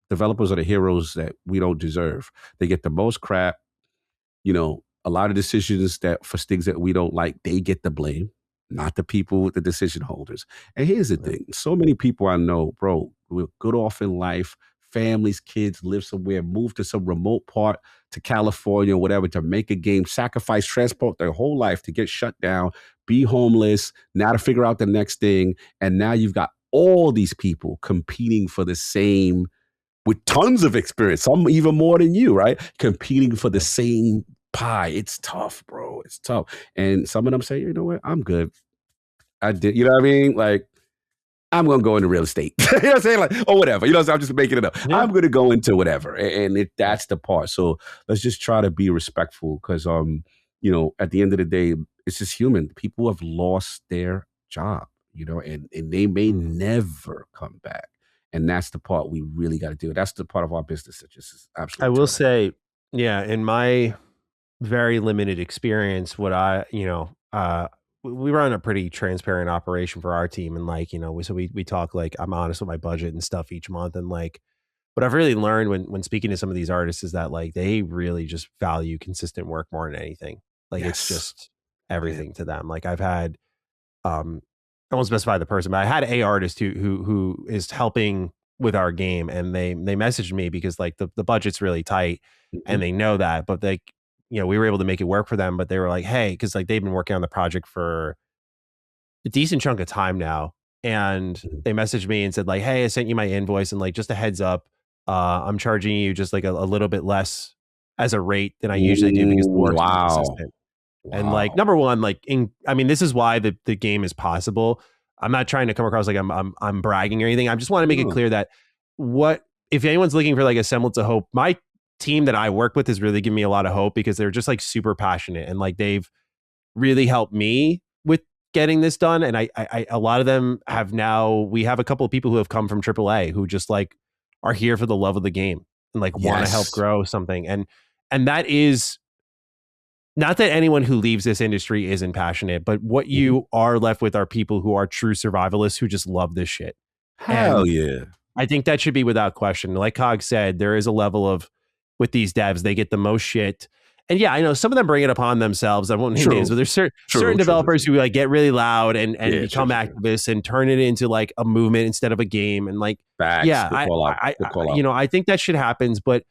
developers are the heroes that we don't deserve. They get the most crap. A lot of decisions that for things that we don't like, they get the blame, not the people, the decision holders. And here's the thing: so many people I know, bro, we're good off in life, families, kids, live somewhere, move to some remote part to California or whatever to make a game, sacrifice, transport their whole life to get shut down, be homeless, now to figure out the next thing. And now you've got all these people competing for the same, with tons of experience, some even more than you, right? Competing for the same pie. It's tough, bro. It's tough. And some of them say, you know what? I'm good. I did, you know what I mean? Like, I'm going to go into real estate. You know what I'm saying? Like, or whatever. You know what I'm just making it up. Yeah. I'm going to go into whatever. And that's the part. So let's just try to be respectful, because, at the end of the day, it's just human. People have lost their job, and they may never come back. And that's the part we really got to do. That's the part of our business that just is absolutely. I will say, yeah, in my very limited experience, we run a pretty transparent operation for our team. And we talk, like, I'm honest with my budget and stuff each month. And what I've really learned when speaking to some of these artists is that, like, they really just value consistent work more than anything. Like, it's just everything to them. Like, I've had, I won't specify the person, but I had a artist who is helping with our game, and they messaged me because, like, the budget's really tight, and they know that, but we were able to make it work for them. But they were like, hey, because, like, they've been working on the project for a decent chunk of time now, and they messaged me and said, like, hey, I sent you my invoice, and, like, just a heads up, I'm charging you just like a little bit less as a rate than I usually do, because the work's consistent. Wow. And, like, number one, this is why the game is possible. I'm not trying to come across like I'm bragging or anything. I just want to make it clear that if anyone's looking for, like, a semblance of hope, my team that I work with has really given me a lot of hope, because they're just, like, super passionate, and, like, they've really helped me with getting this done. And I a lot of them we have a couple of people who have come from AAA who just, like, are here for the love of the game and, like, want to help grow something. And that is not that anyone who leaves this industry isn't passionate, but what you are left with are people who are true survivalists who just love this shit. Hell yeah. I think that should be without question. Like Cog said, there is a level of, with these devs, they get the most shit. And yeah, I know some of them bring it upon themselves. I won't name names, but there's certain developers who, like, get really loud and become activists and turn it into, like, a movement instead of a game. And, like, facts. I think that shit happens, but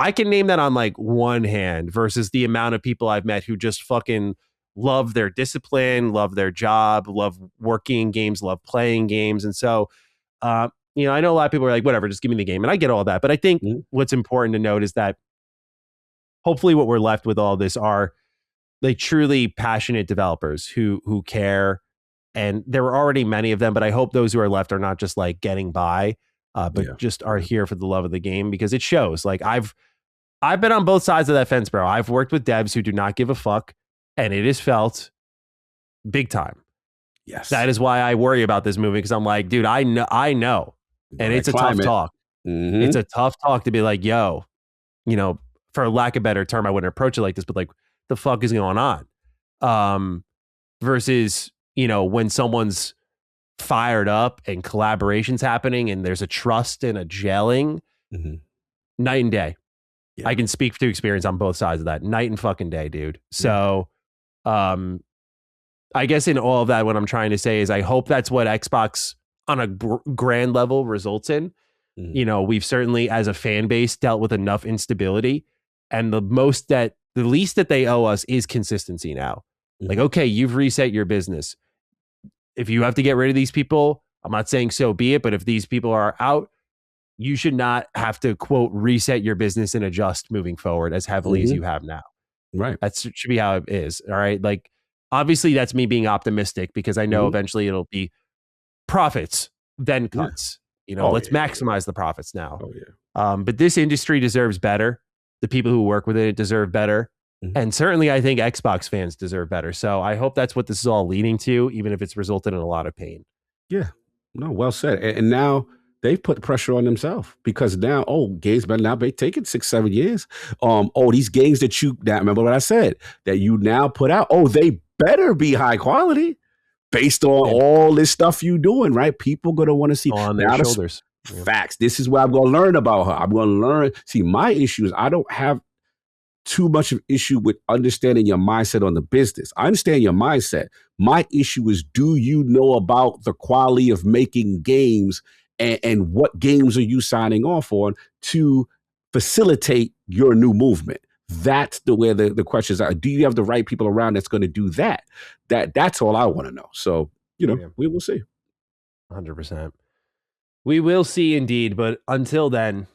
I can name that on, like, one hand, versus the amount of people I've met who just fucking love their discipline, love their job, love working in games, love playing games. And so, I know a lot of people are like, whatever, just give me the game. And I get all that. But I think what's important to note is that hopefully what we're left with all this are, like, truly passionate developers who care. And there were already many of them, but I hope those who are left are not just, like, getting by, but just are here for the love of the game, because it shows. Like, I've been on both sides of that fence, bro. I've worked with devs who do not give a fuck, and it is felt big time. Yes. That is why I worry about this movie, because I'm like, dude, I know. And it's a tough talk. It's a tough talk to be like, yo, for lack of a better term, I wouldn't approach it like this, but, like, the fuck is going on? Versus, when someone's fired up and collaboration's happening and there's a trust and a gelling, night and day. Yeah. I can speak to experience on both sides of that. Night and fucking day, dude. So, I guess in all of that, what I'm trying to say is I hope that's what Xbox on a grand level results in. We've certainly, as a fan base, dealt with enough instability, and the least that they owe us is consistency now. Like, okay, you've reset your business. If you have to get rid of these people, I'm not saying so be it, but if these people are out, you should not have to, quote, reset your business and adjust moving forward as heavily as you have now. Right. That should be how it is. All right. Like, obviously, that's me being optimistic because I know eventually it'll be profits, then cuts. Let's maximize the profits now. Oh, yeah. But this industry deserves better. The people who work with it deserve better. And certainly, I think Xbox fans deserve better. So I hope that's what this is all leading to, even if it's resulted in a lot of pain. Yeah. No, well said. And now they've put pressure on themselves because now, games better now be taking 6-7 years. These games that remember what I said, that you now put out, they better be high quality based on all this stuff you doing, right? People going to want to see on their shoulders. Facts. This is what I'm going to learn about her. I'm going to learn. See, my issue is I don't have too much of issue with understanding your mindset on the business. I understand your mindset. My issue is, do you know about the quality of making games and what games are you signing off on to facilitate your new movement? That's where the questions are. Do you have the right people around that's going to do that? That's all I want to know. So, we will see. 100%. We will see indeed. But until then,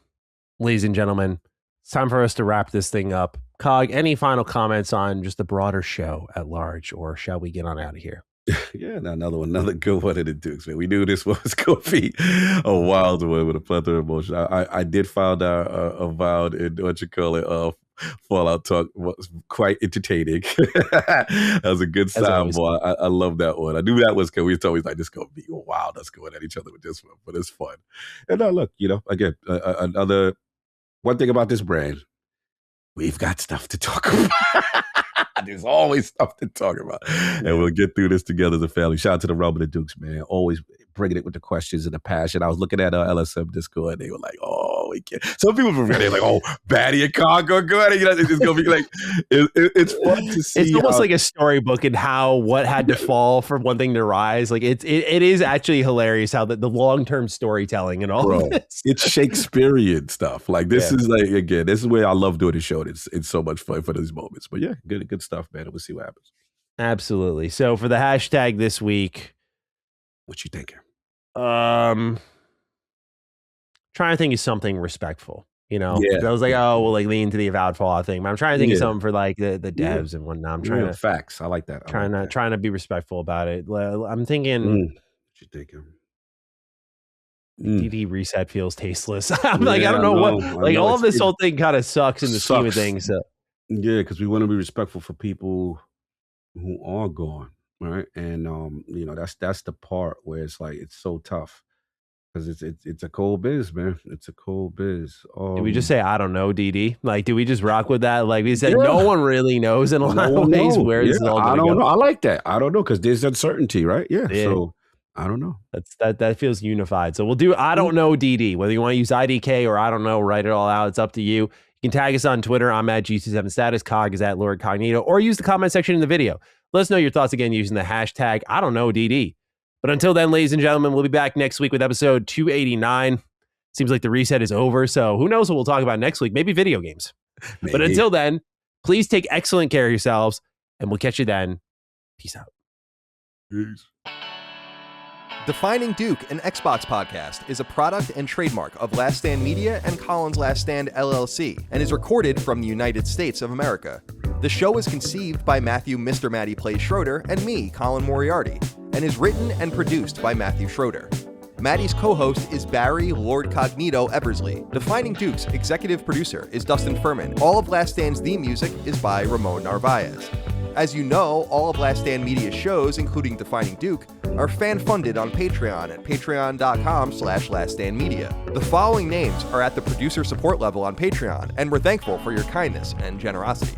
ladies and gentlemen, it's time for us to wrap this thing up. Cog, any final comments on just the broader show at large, or shall we get on out of here? Yeah, another good one of the Dukes, man. We knew this one was going to be a wild one with a plethora of emotion. I did find out Avowed and Fallout Talk was quite entertaining. That was a good sidebar. I love that one. I knew that was good. We were always like, this is going to be wild. Let's go at each other with this one, but it's fun. And look, again, another one thing about this brand, we've got stuff to talk about. There's always stuff to talk about. And we'll get through this together as a family. Shout out to the Rub of the Dukes, man. Always bringing it with the questions and the passion. I was looking at LSM Discord. They were like, we can't. Some people were like, Batty and Kong go good. It's going to be like, it's fun to see. It's almost like a storybook and what had to fall for one thing to rise. Like it is actually hilarious how the long-term storytelling and all of this. It's Shakespearean stuff. Like this is like, again, this is where I love doing the show. It's so much fun for these moments. But yeah, good stuff, man. We'll see what happens. Absolutely. So for the hashtag this week, what you thinking? Trying to think of something respectful, Yeah. I was like, we'll like lean to the Avowed Fallout thing, but I'm trying to think of something for like the devs and whatnot. I'm trying to facts. I like that. Trying to be respectful about it. I'm thinking. What you thinking? DD reset feels tasteless. I'm like, I don't know what. Like all of this whole thing kind of sucks in the scheme of things. So. Yeah, because we want to be respectful for people who are gone, right? And that's the part where it's like it's so tough because it's a cold biz, man. It's a cold biz. Did we just say I don't know, DD? Like, do we just rock with that? Like we said, no one really knows in a lot of ways where this is all going to go. I don't know. I like that. I don't know because there's uncertainty, right? Yeah. So I don't know. That feels unified. So we'll do I don't know, DD. Whether you want to use IDK or I don't know, write it all out. It's up to you. You can tag us on Twitter. I'm at G27status. Cog is at Lord Cognito. Or use the comment section in the video. Let us know your thoughts again using the hashtag I don't know DD. But until then, ladies and gentlemen, we'll be back next week with episode 289. Seems like the reset is over. So who knows what we'll talk about next week? Maybe video games. But until then, please take excellent care of yourselves. And we'll catch you then. Peace out. Peace. Defining Duke, an Xbox podcast, is a product and trademark of Last Stand Media and Collins Last Stand LLC, and is recorded from the United States of America. The show is conceived by Matthew Mr. Matty Plays Schroeder and me, Colin Moriarty, and is written and produced by Matthew Schroeder. Matty's co-host is Barry Lord Cognito Eversley. Defining Duke's executive producer is Dustin Furman. All of Last Stand's theme music is by Ramon Narvaez. As you know, all of Last Stand Media's shows, including Defining Duke, are fan-funded on Patreon at patreon.com/laststandmedia. The following names are at the producer support level on Patreon, and we're thankful for your kindness and generosity.